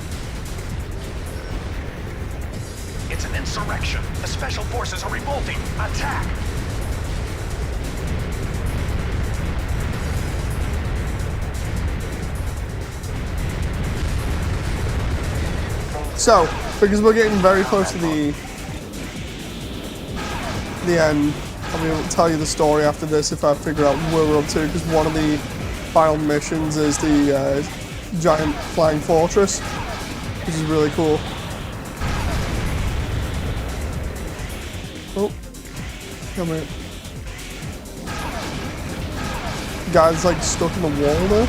It's an insurrection. The special forces are revolting. Attack! So, because we're getting very close to the end, I'll be able to tell you the story after this if I figure out where we're up to, because one of the final missions is the giant flying fortress, which is really cool. Oh, come here. Guy's like stuck in the wall there.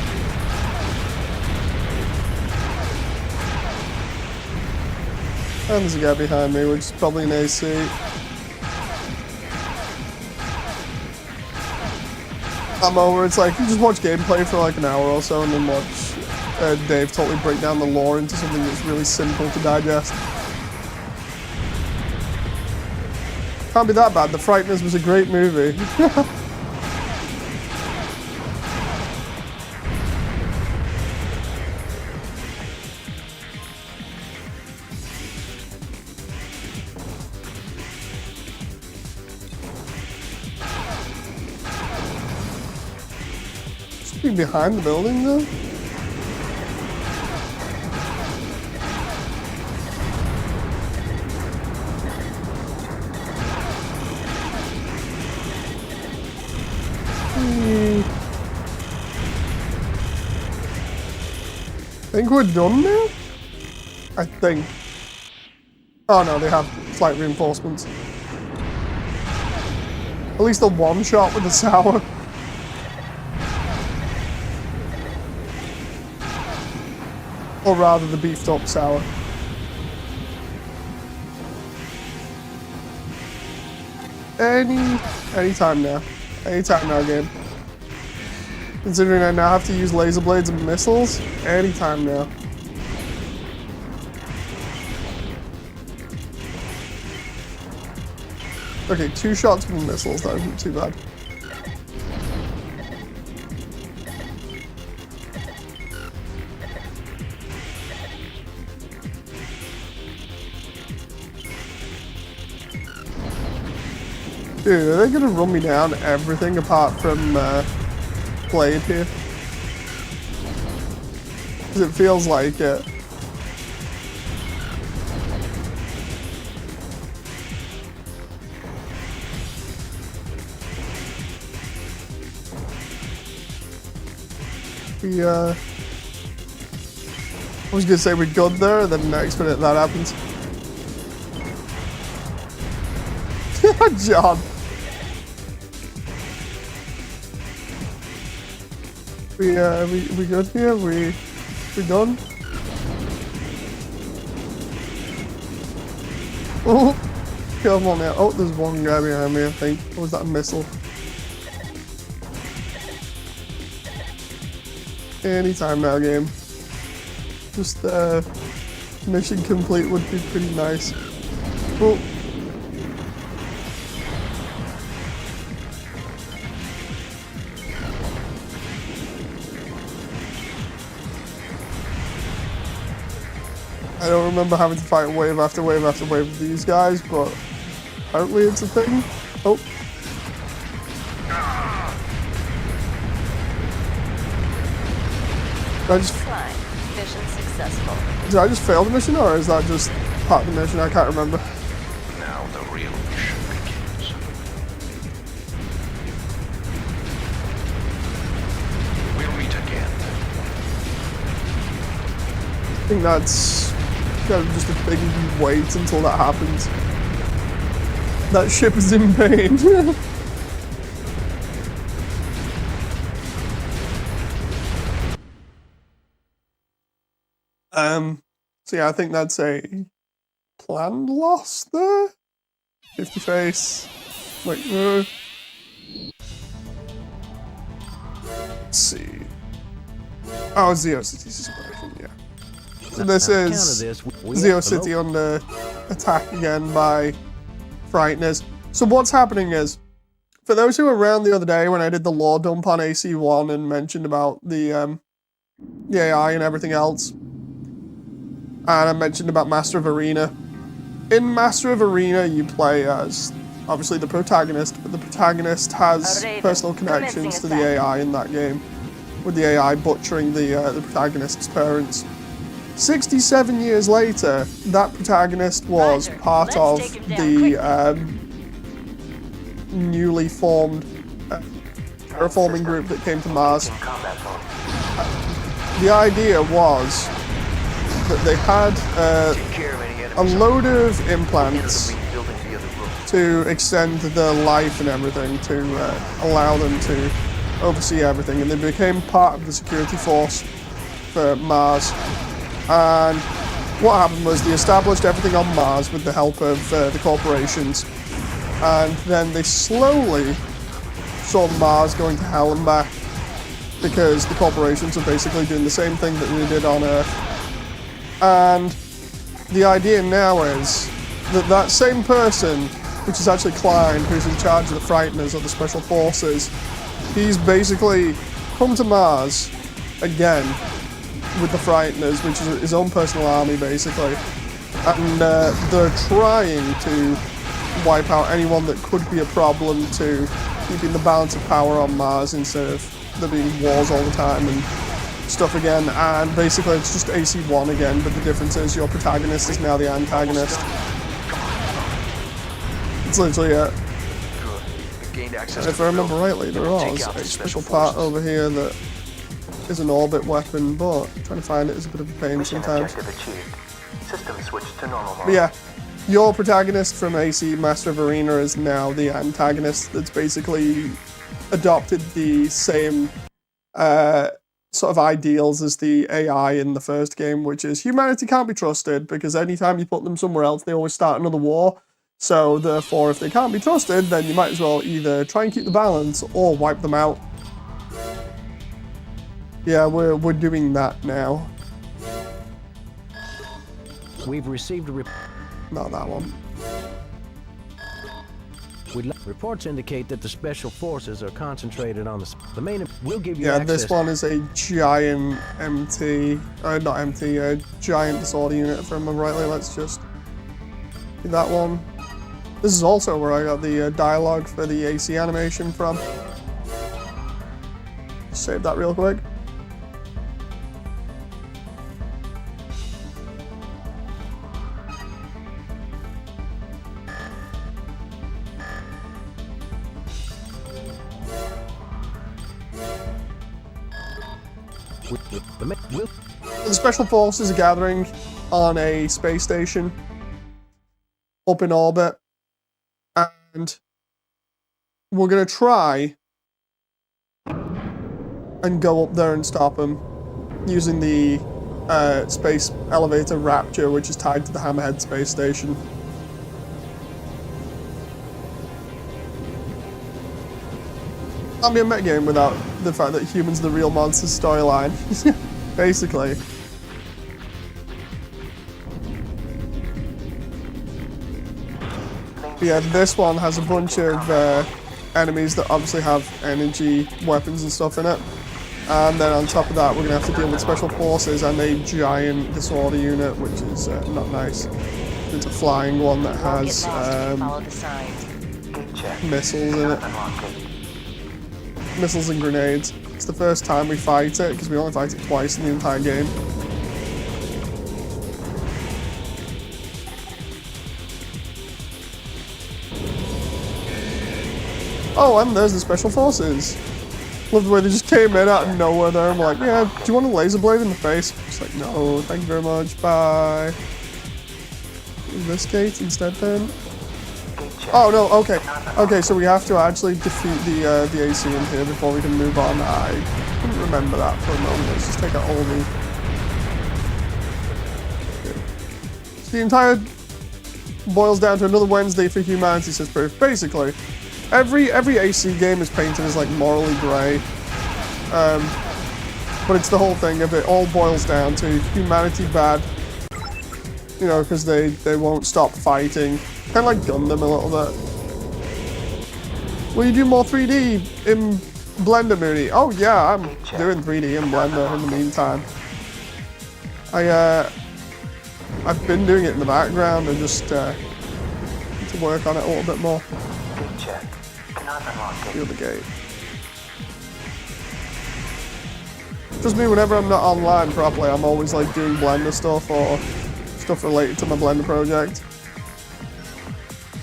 And there's a guy behind me, which is probably an AC. I'm over. It's like you just watch gameplay for like an hour or so, and then watch Dave totally break down the lore into something that's really simple to digest. Can't be that bad. The Frighteners was a great movie. Should be behind the building though. I think we're done now? I think. Oh no, they have slight reinforcements. At least a one shot with the sour. Or rather, the beefed up sour. Anytime now. Anytime now, game. Considering I now have to use laser blades and missiles, anytime now. Okay, 2 shots with missiles, that isn't too bad. Dude, are they gonna run me down everything apart from Blade here? Because it feels like it. I was gonna say we're good there, and then the next minute that happens. John. We good here? We done? Oh, come on now. Oh, there's one guy behind me, I think. Or was that a missile? Anytime now, game. Just mission complete would be pretty nice. Oh. I don't remember having to fight wave after wave after wave with these guys, but apparently it's a thing. Oh. Mission successful. Did I just fail the mission, or is that just part of the mission? I can't remember. Now the real mission begins. We'll meet again. I think that's kind of just a big wait until that happens. That ship is in pain. So yeah, I think that's a planned loss there. 50 face. Wait, let's see. Oh, Zeo City's situation, yeah. So this is Zeo City under attack again by Frighteners. So what's happening is, for those who were around the other day when I did the lore dump on AC1 and mentioned about the AI and everything else, and I mentioned about Master of Arena. In Master of Arena, you play as, obviously, the protagonist, but the protagonist has personal connections to the AI in that game, with the AI butchering the protagonist's parents. 67 years later, that protagonist was part of the newly formed terraforming group that came to Mars. The idea was that they had a load of implants to extend their life and everything, to allow them to oversee everything, and they became part of the security force for Mars. And what happened was they established everything on Mars with the help of the corporations, and then they slowly saw Mars going to hell and back because the corporations are basically doing the same thing that they did on Earth. And the idea now is that that same person, which is actually Klein, who's in charge of the Frighteners or the Special Forces, he's basically come to Mars again with the Frighteners, which is his own personal army, basically. And they're trying to wipe out anyone that could be a problem to keeping the balance of power on Mars instead of there being wars all the time and stuff again. And basically it's just AC1 again, but the difference is your protagonist is now the antagonist. It's literally it. If I remember rightly, there was a special part over here that is an orbit weapon, but trying to find it is a bit of a pain sometimes. System switched to normal mode. But yeah, your protagonist from AC Master of Arena is now the antagonist that's basically adopted the same sort of ideals as the AI in the first game, which is humanity can't be trusted because anytime you put them somewhere else, they always start another war. So therefore, if they can't be trusted, then you might as well either try and keep the balance or wipe them out. Yeah, we're doing that now. We've received a not that one. Reports indicate that the special forces are concentrated on the main. We'll give you yeah, access. This one is a giant MT, not MT, a giant disorder unit, if I remember rightly. Let's just do that one. This is also where I got the dialogue for the AC animation from. Save that real quick. The Special Forces are gathering on a space station up in orbit, and we're going to try and go up there and stop them using the space elevator Rapture, which is tied to the Hammerhead space station. Can't be a metagame without the fact that humans are the real monsters storyline, basically. But yeah, this one has a bunch of enemies that obviously have energy weapons and stuff in it. And then on top of that, we're going to have to deal with special forces and a giant disorder unit, which is not nice. It's a flying one that has missiles in it. Missiles and grenades. It's the first time we fight it, because we only fight it twice in the entire game. Oh, and there's the special forces. Love the way they just came in out of nowhere there. I'm like, yeah, do you want a laser blade in the face? It's like, no, thank you very much, bye. This gate instead then? Oh no, okay. Okay, so we have to actually defeat the AC in here before we can move on. I couldn't remember that for a moment. Let's just take out all the... Okay. So the entire boils down to another Wednesday for humanity, says Proof. Basically, every AC game is painted as like morally grey. But it's the whole thing of it all boils down to humanity bad. You know, because they won't stop fighting. Kind of like Gundam a little bit. Will you do more 3D in Blender, Mooney? Oh yeah, I'm doing 3D in Blender in the meantime. I've been doing it in the background and just need to work on it a little bit more. Feel the gate. Just me, whenever I'm not online properly, I'm always like doing Blender stuff or stuff related to my Blender project.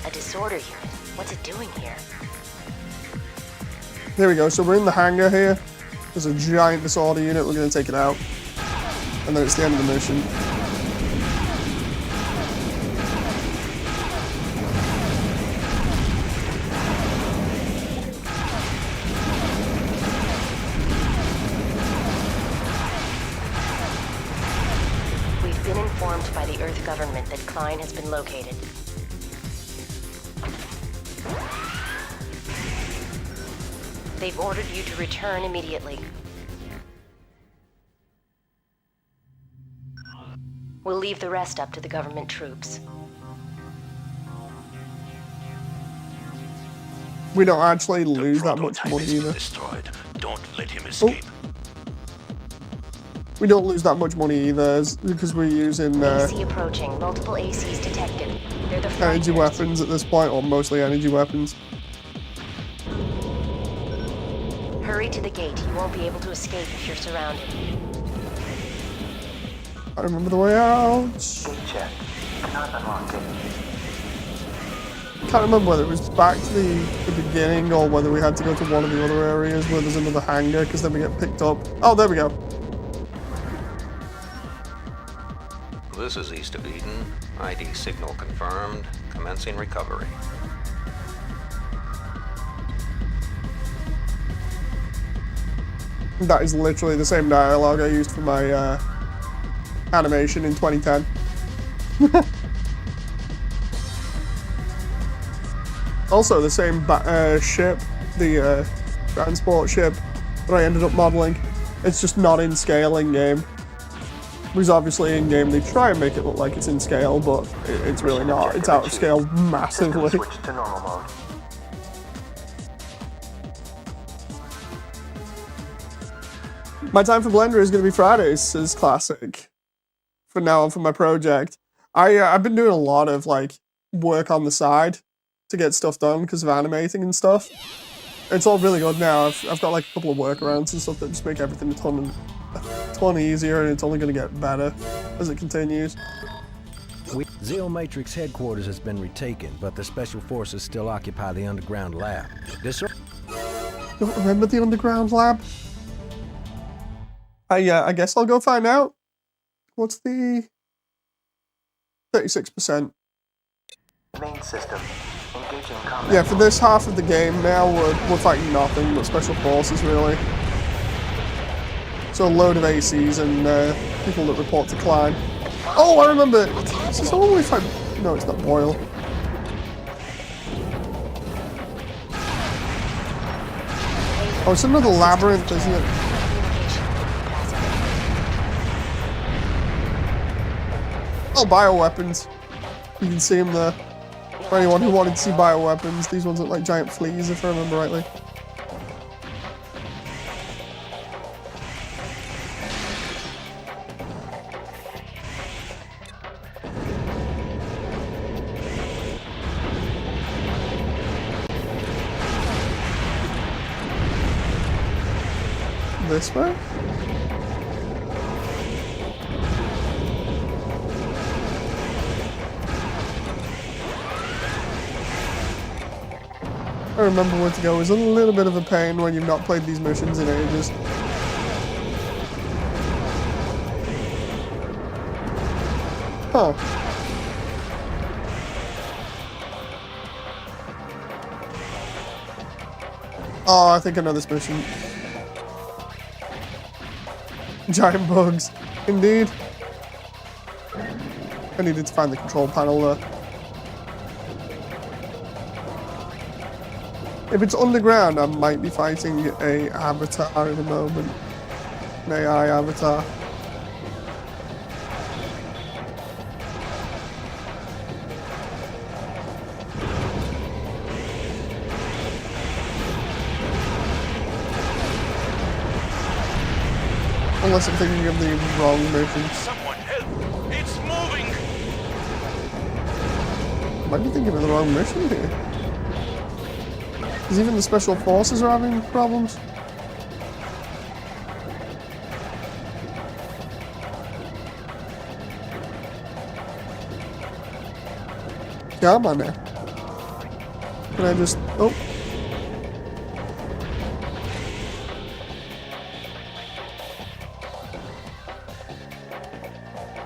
A disorder unit. What's it doing here? There we go. So we're in the hangar here. There's a giant disorder unit. We're going to take it out. And then it's the end of the mission. Klein has been located. They've ordered you to return immediately. We'll leave the rest up to the government troops. We don't actually lose that much money either. Destroyed. Don't let him escape. We don't lose that much money either, because we're using AC approaching. Multiple ACs detected. They're the energy weapons at this point, or mostly energy weapons. Hurry to the gate. You won't be able to escape if you're surrounded. I remember the way out. Gate check. Cannot unlock it. Can't remember whether it was back to the beginning or whether we had to go to one of the other areas where there's another hangar, because then we get picked up. Oh, there we go. This is east of Eden. ID signal confirmed. Commencing recovery. That is literally the same dialogue I used for my animation in 2010. Also the same ship, the transport ship that I ended up modeling. It's just not in scale in game. Because obviously in game they try and make it look like it's in scale, but it's really not. It's out of scale massively. Switch to normal mode. My time for Blender is going to be Fridays, says Classic. For now on for my project. I've been doing a lot of like work on the side to get stuff done because of animating and stuff. It's all really good now. I've got like a couple of workarounds and stuff that just make everything a ton easier, and it's only going to get better as it continues. Zeo Matrix headquarters has been retaken, but the Special Forces still occupy the underground lab. Don't remember the underground lab? I guess I'll go find out. What's the 36%? Main system. Engaging combat. Yeah, for this half of the game now, we're fighting nothing but special forces, really. So a load of ACs and people that report to Klein. Oh, I remember! This is all if I... No, it's not Boyle. Oh, it's another labyrinth, isn't it? Oh, bioweapons. You can see them there. For anyone who wanted to see bioweapons, these ones look like giant fleas, if I remember rightly. This way? I remember where to go. It's a little bit of a pain when you've not played these missions in ages. Huh. Oh, I think I know this mission. Giant bugs. Indeed. I needed to find the control panel there. If it's underground, I might be fighting a avatar in a moment. An AI avatar. Unless I'm thinking of the wrong mission. Someone help! It's moving! Might be thinking of the wrong mission here. Because even the special forces are having problems. Come on now. Can I just... Oh.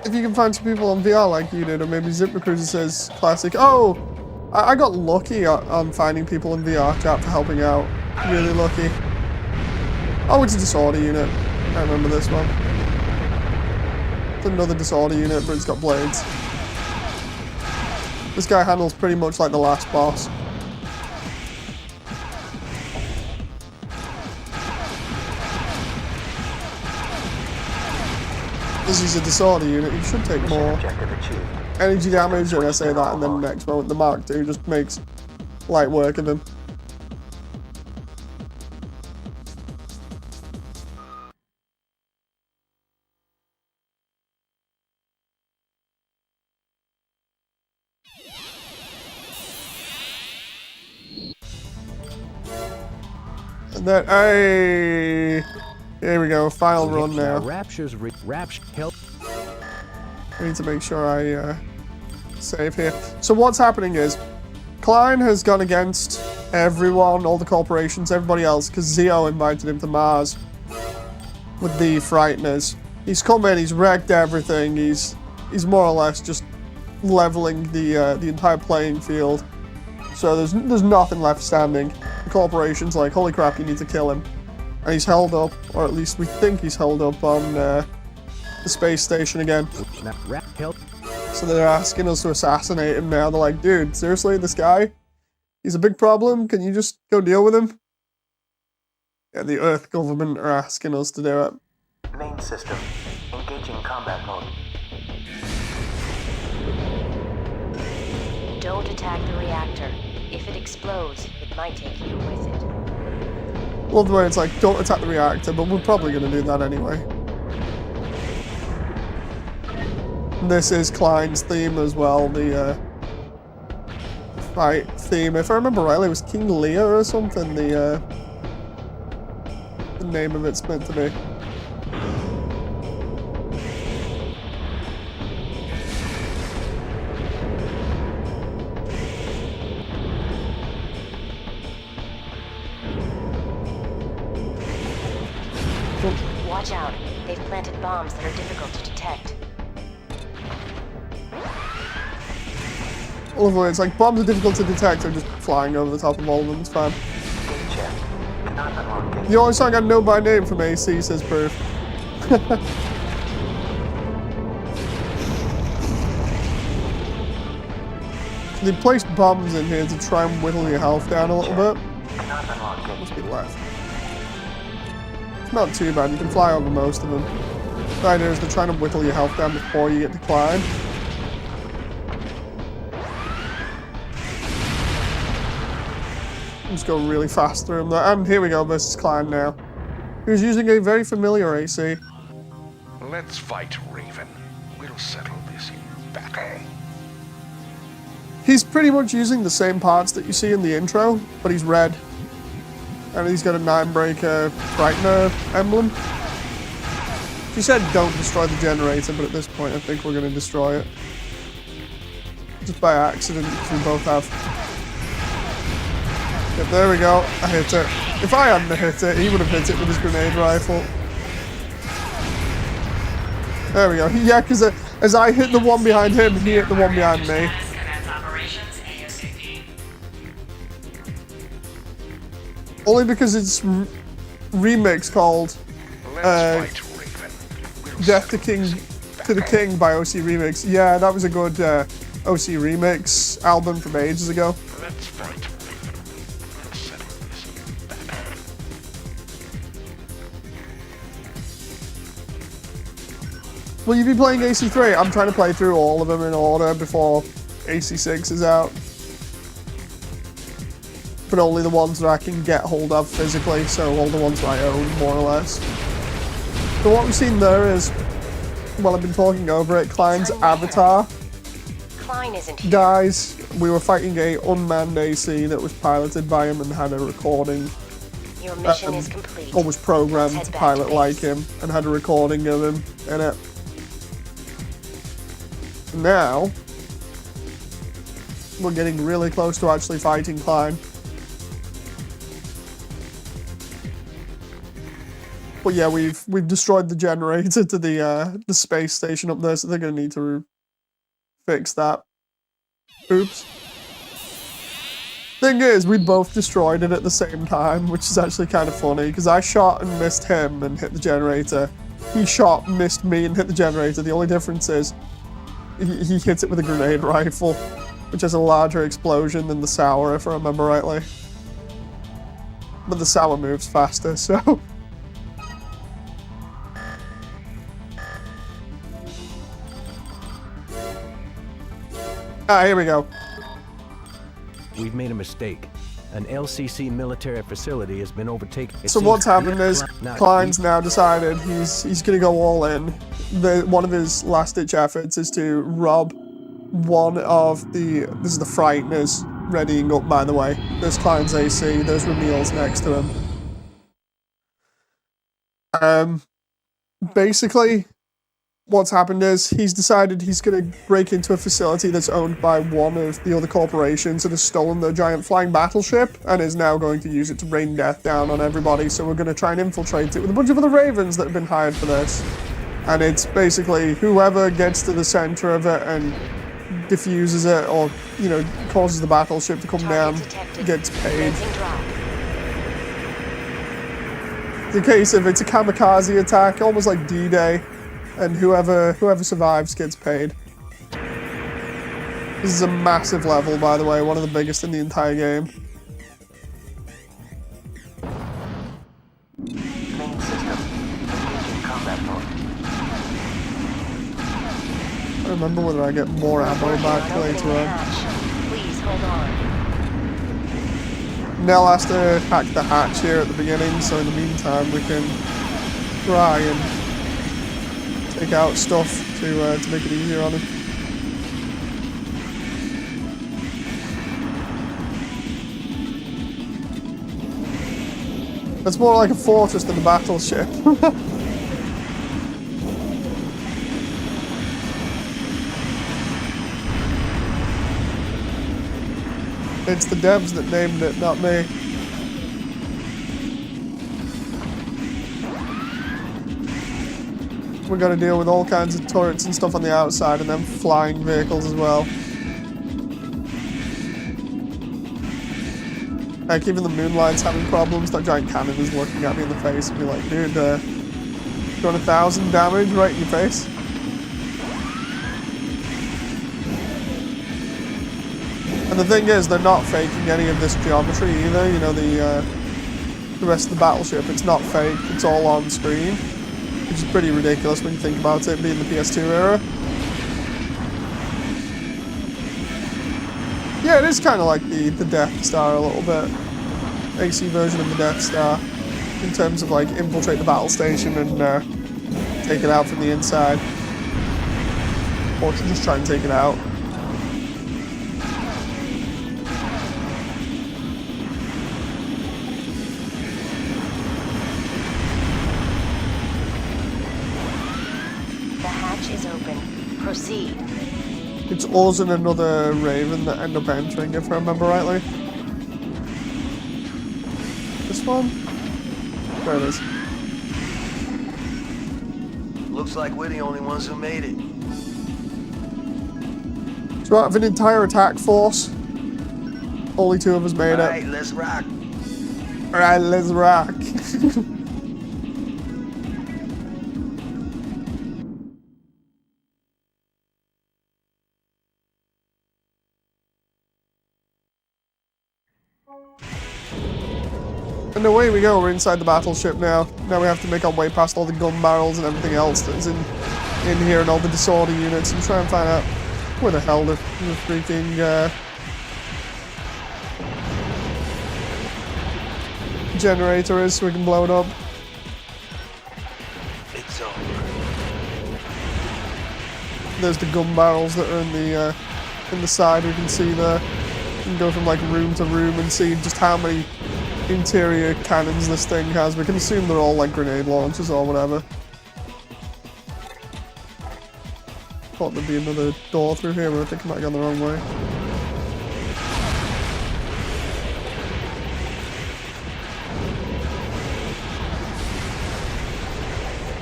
If you can find some people on VR like you did, or maybe ZipRecruiter says Classic. Oh! I got lucky on finding people in VR chat for helping out. Really lucky. Oh, it's a disorder unit. I remember this one. It's another disorder unit, but it's got blades. This guy handles pretty much like the last boss. This is a disorder unit, you should take more energy damage, and I say that, and then next moment the Mark II just makes light work of him. And then, hey, here we go, final run now. Help. I need to make sure I save here. So what's happening is, Klein has gone against everyone, all the corporations, everybody else, because Zeo invited him to Mars with the Frighteners. He's come in, he's wrecked everything, he's more or less just leveling the entire playing field. So there's nothing left standing. The corporation's like, holy crap, you need to kill him. And he's held up, or at least we think he's held up on the space station again. So they're asking us to assassinate him now. They're like, dude, seriously, this guy? He's a big problem? Can you just go deal with him? Yeah, the Earth government are asking us to do it. Main system, engaging combat mode. Don't attack the reactor. If it explodes, it might take you with it. Love the way it's like, don't attack the reactor, but we're probably going to do that anyway. This is Klein's theme as well, the fight theme. If I remember rightly, it was King Lear or something, the name of it's meant to be. Watch out. They've planted bombs that are difficult to detect. All of the way, it's like bombs are difficult to detect, they're just flying over the top of all of them, it's fine. The only song I know by name from AC, says Proof. They placed bombs in here to try and whittle your health down a little bit. Must be left. It's not too bad, you can fly over most of them. The idea is they're trying to whittle your health down before you get to climb. Just go really fast through him there. And here we go versus Klein now. Who's using a very familiar AC. Let's fight, Raven. We'll settle this in battle. He's pretty much using the same parts that you see in the intro, but he's red. And he's got a 9-breaker Frightener emblem. She said don't destroy the generator, but at this point I think we're going to destroy it. Just by accident, because we both have. Yep, there we go. I hit it. If I hadn't hit it, he would have hit it with his grenade rifle. There we go. Yeah, because as I hit the one behind him, he hit the one behind me. Only because it's remix called Death to the King by OC Remix. Yeah, that was a good OC Remix album from ages ago. Let's fight. Will you be playing AC3? I'm trying to play through all of them in order before AC6 is out. But only the ones that I can get hold of physically, so all the ones that I own, more or less. So what we've seen there is, well, I've been talking over it, Klein's avatar. Klein isn't here. Guys, we were fighting a unmanned AC that was piloted by him and had a recording. Your mission is complete. Or was programmed to pilot like him and had a recording of him in it. Now, we're getting really close to actually fighting Klein. But yeah, we've destroyed the generator to the space station up there, so they're going to need to fix that. Oops. Thing is, we both destroyed it at the same time, which is actually kind of funny, because I shot and missed him and hit the generator. He shot, missed me, and hit the generator. The only difference is he hit it with a grenade rifle. which has a larger explosion than the Sour, if I remember rightly. But the Sour moves faster, so... Ah, here we go. We've made a mistake. An LCC military facility has been overtaken. So what's happened is Klein's now decided he's going to go all in. One of his last-ditch efforts is to rob one of the... This is the Frighteners readying up, by the way. There's Klein's AC, there's Ramil's next to him. Basically, what's happened is he's decided he's going to break into a facility that's owned by one of the other corporations that has stolen the giant flying battleship and is now going to use it to rain death down on everybody. So we're going to try and infiltrate it with a bunch of other Ravens that have been hired for this. And it's basically whoever gets to the center of it and diffuses it or, you know, causes the battleship to come down gets paid. The case of it's a kamikaze attack, almost like D-Day. And whoever survives gets paid. This is a massive level, by the way, one of the biggest in the entire game. Main system. Engaging combat mode. I don't remember whether I get more ammo back later on. Please hold on. Nell has to hack the hatch here at the beginning, so in the meantime we can try and take out stuff to make it easier on him. It's more like a fortress than a battleship. It's the devs that named it, not me. We're going to deal with all kinds of turrets and stuff on the outside and then flying vehicles as well. Heck, even the Moonlight's having problems. That giant cannon is looking at me in the face and be like, dude, you got 1,000 damage right in your face? And the thing is, they're not faking any of this geometry either. You know, the rest of the battleship, it's not fake. It's all on screen. Which is pretty ridiculous when you think about it, being the PS2 era. Yeah, it is kind of like the Death Star a little bit. AC version of the Death Star. In terms of, like, infiltrate the battle station and take it out from the inside. Or just try and take it out. Proceed. It's us and another Raven that end up entering, if I remember rightly. This one? There it is. Looks like we're the only ones who made it. So out of an entire attack force, only 2 of us made it. Alright, let's rock. Alright, let's rock. And away we go, we're inside the battleship now. Now we have to make our way past all the gun barrels and everything else that's in here and all the disorder units and try and find out where the hell the freaking generator is so we can blow it up. It's over. There's the gun barrels that are in the side we can see there. You can go from like room to room and see just how many interior cannons this thing has. We can assume they're all like grenade launchers or whatever. Thought there'd be another door through here, but I think I might have gone the wrong way.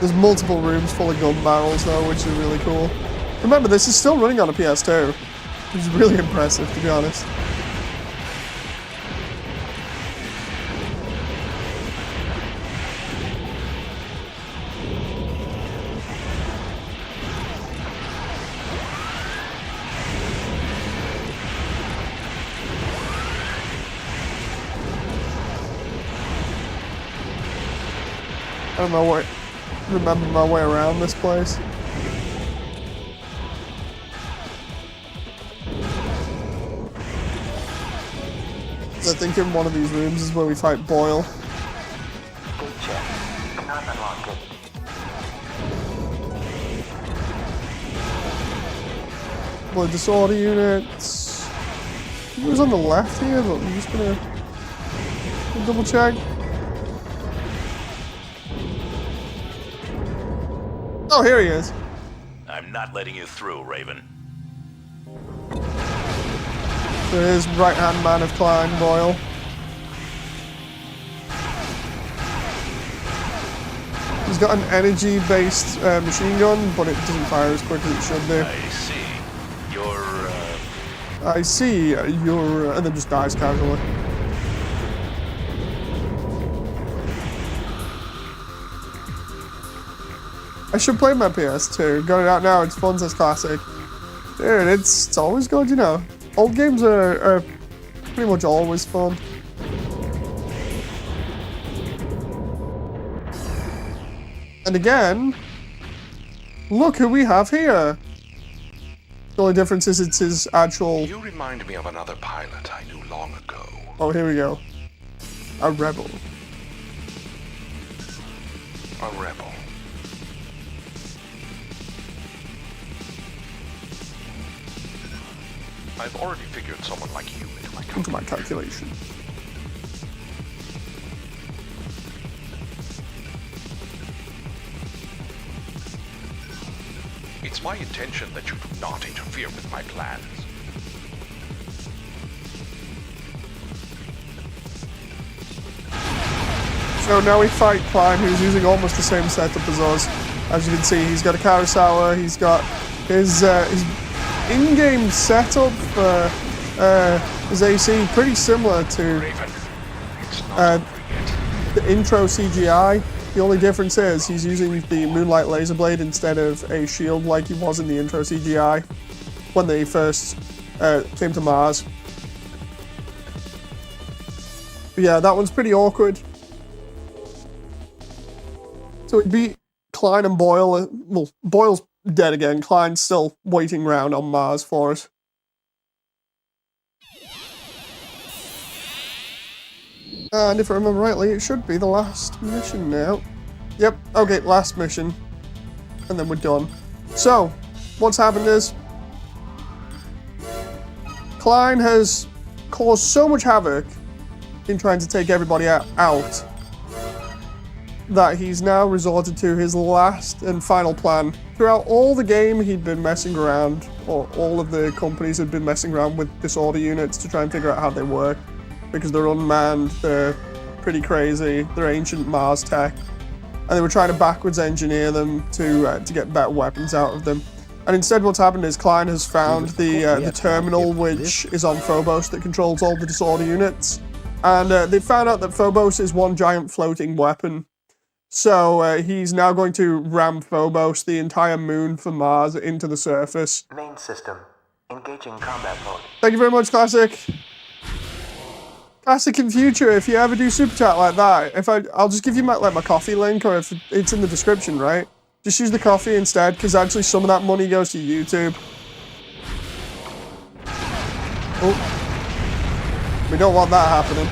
There's multiple rooms full of gun barrels though, which is really cool. Remember, this is still running on a PS2, which is really impressive, to be honest. I don't know what. Remember my way around this place. I think in one of these rooms is where we fight Boyle. Gate check. Cannot unlock gate. Blood disorder units. It was on the left here, but I'm just gonna double check. Oh, here he is. I'm not letting you through, Raven. There is right-hand man of Klein, Boyle. He's got an energy-based machine gun, but it doesn't fire as quick as it should do. I see. I see. You're... and then just dies casually. I should play my PS2. Got it out now. It's fun, says Classic. Dude, it's always good, you know. Old games are pretty much always fun. And again, look who we have here. The only difference is it's his actual... You remind me of another pilot I knew long ago. Oh, here we go. A rebel. A rebel. I've already figured someone like you into my calculation. It's my intention that you do not interfere with my plans. So now we fight Klein, who's using almost the same setup as us. As you can see, he's got a Kurosawa, he's got his in-game setup for his AC, pretty similar to the intro CGI. The only difference is he's using the Moonlight Laser Blade instead of a shield like he was in the intro CGI when they first came to Mars. But yeah, that one's pretty awkward. So we beat Klein and Boyle. Well, Boyle's dead again. Klein's still waiting around on Mars for us. And if I remember rightly, it should be the last mission now. Yep, okay, last mission. And then we're done. So, what's happened is... Klein has caused so much havoc in trying to take everybody out that he's now resorted to his last and final plan. Throughout all the game, he'd been messing around, or all of the companies had been messing around with disorder units to try and figure out how they work. Because they're unmanned, they're pretty crazy, they're ancient Mars tech. And they were trying to backwards engineer them to get better weapons out of them. And instead what's happened is Klein has found the terminal which is on Phobos that controls all the disorder units. And they found out that Phobos is one giant floating weapon. So he's now going to ram Phobos, the entire moon for Mars, into the surface. Main system. Engaging combat mode. Thank you very much, Classic. Classic in future, if you ever do super chat like that, I'll just give you my coffee link, or if it's in the description, right? Just use the coffee instead, because actually some of that money goes to YouTube. Oh. We don't want that happening.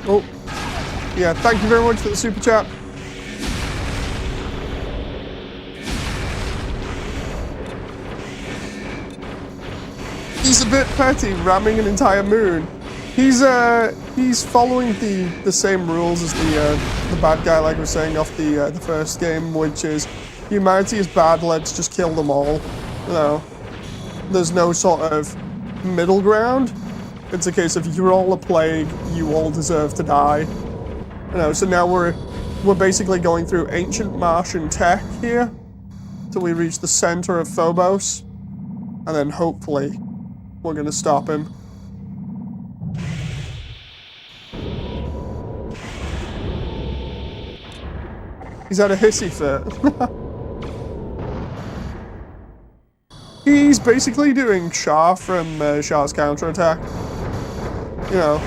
Oh. Yeah, thank you very much for the super chat. He's a bit petty, ramming an entire moon. He's following the same rules as the bad guy, like we were saying off the first game, which is humanity is bad, let's just kill them all. You know, there's no sort of middle ground. It's a case of you're all a plague, you all deserve to die. You know, so now we're basically going through ancient Martian tech here till we reach the center of Phobos, and then hopefully we're gonna stop him. He's had a hissy fit. He's he's basically doing Shah from Shah's counterattack. You know.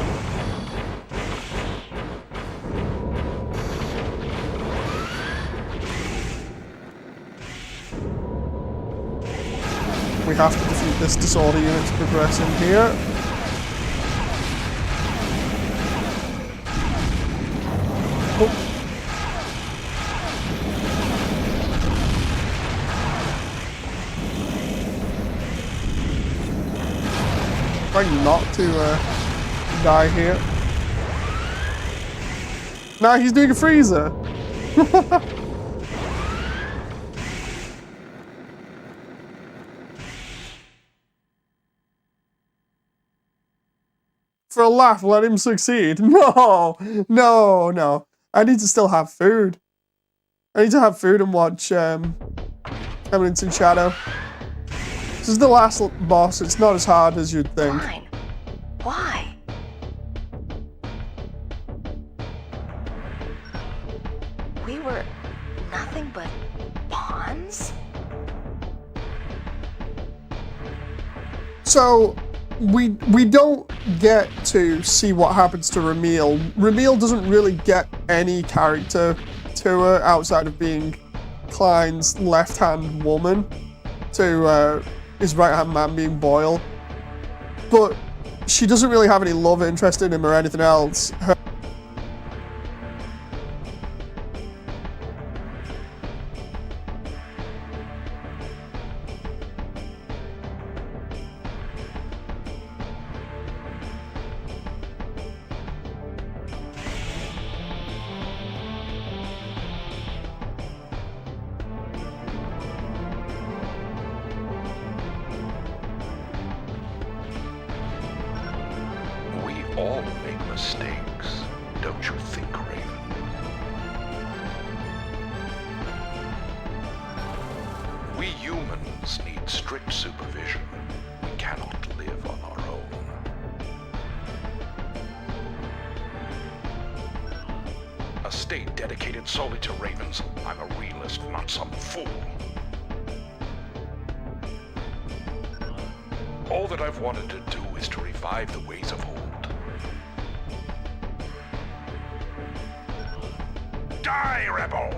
We have to defeat this disorder unit to progress in here. Oh. Trying not to die here. Nah, he's doing a freezer. For a laugh, let him succeed. No, no, no. I need to still have food. I need to have food and watch Eminence in Shadow. This is the last boss. It's not as hard as you'd think. Fine. Why? We were nothing but pawns? So, we don't get to see what happens to Ramil. Ramil doesn't really get any character to her outside of being Klein's left-hand woman to his right-hand man being Boyle. But she doesn't really have any love interest in him or anything else. All make mistakes, don't you think, Raven? We humans need strict supervision. We cannot live on our own. A state dedicated solely to ravens. I'm a realist, not some fool. All that I've wanted to do is to revive the ways of old. Die, rebel!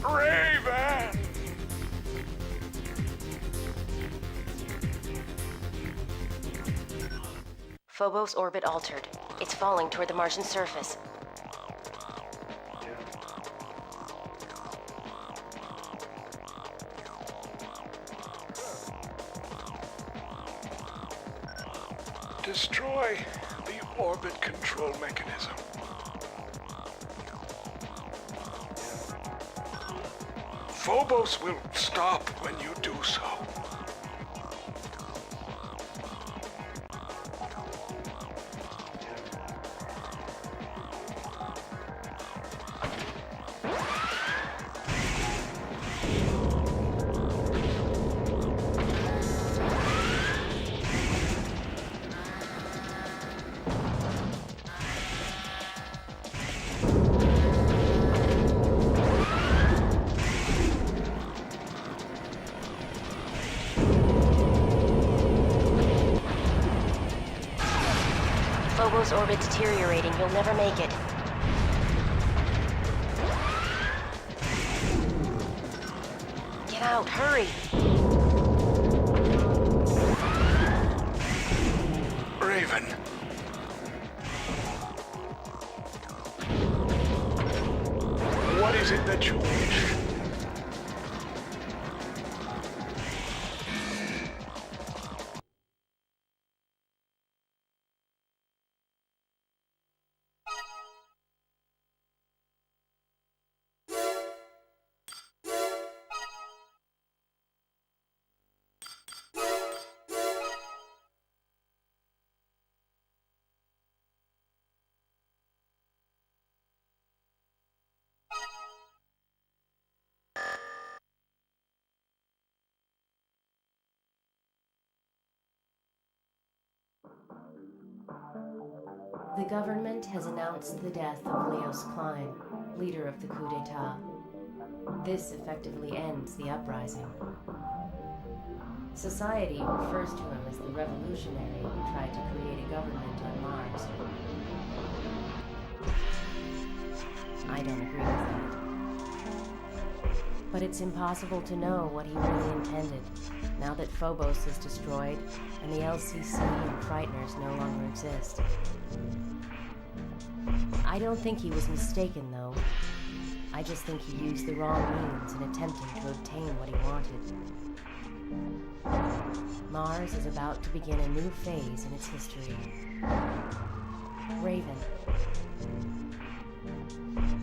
Raven! Phobos orbit altered. It's falling toward the Martian surface. destroy the orbit control mechanism. Phobos will stop when you do so. Phobos orbit deteriorating. You'll never make it. Get out, hurry! Raven. What is it that you wish? The government has announced the death of Leos Klein, leader of the coup d'etat. This effectively ends the uprising. Society refers to him as the revolutionary who tried to create a government on Mars. I don't agree with that. But it's impossible to know what he really intended, now that Phobos is destroyed and the LCC and Frighteners no longer exist. I don't think he was mistaken, though. I just think he used the wrong means in attempting to obtain what he wanted. Mars is about to begin a new phase in its history. Raven,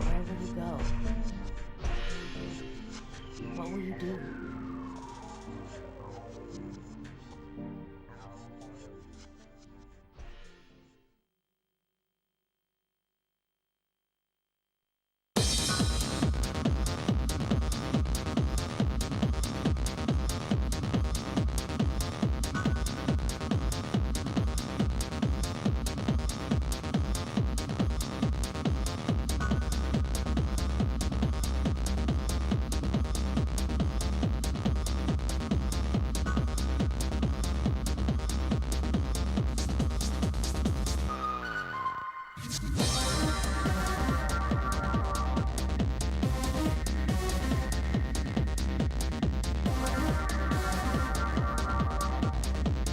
where will you go? What will you do?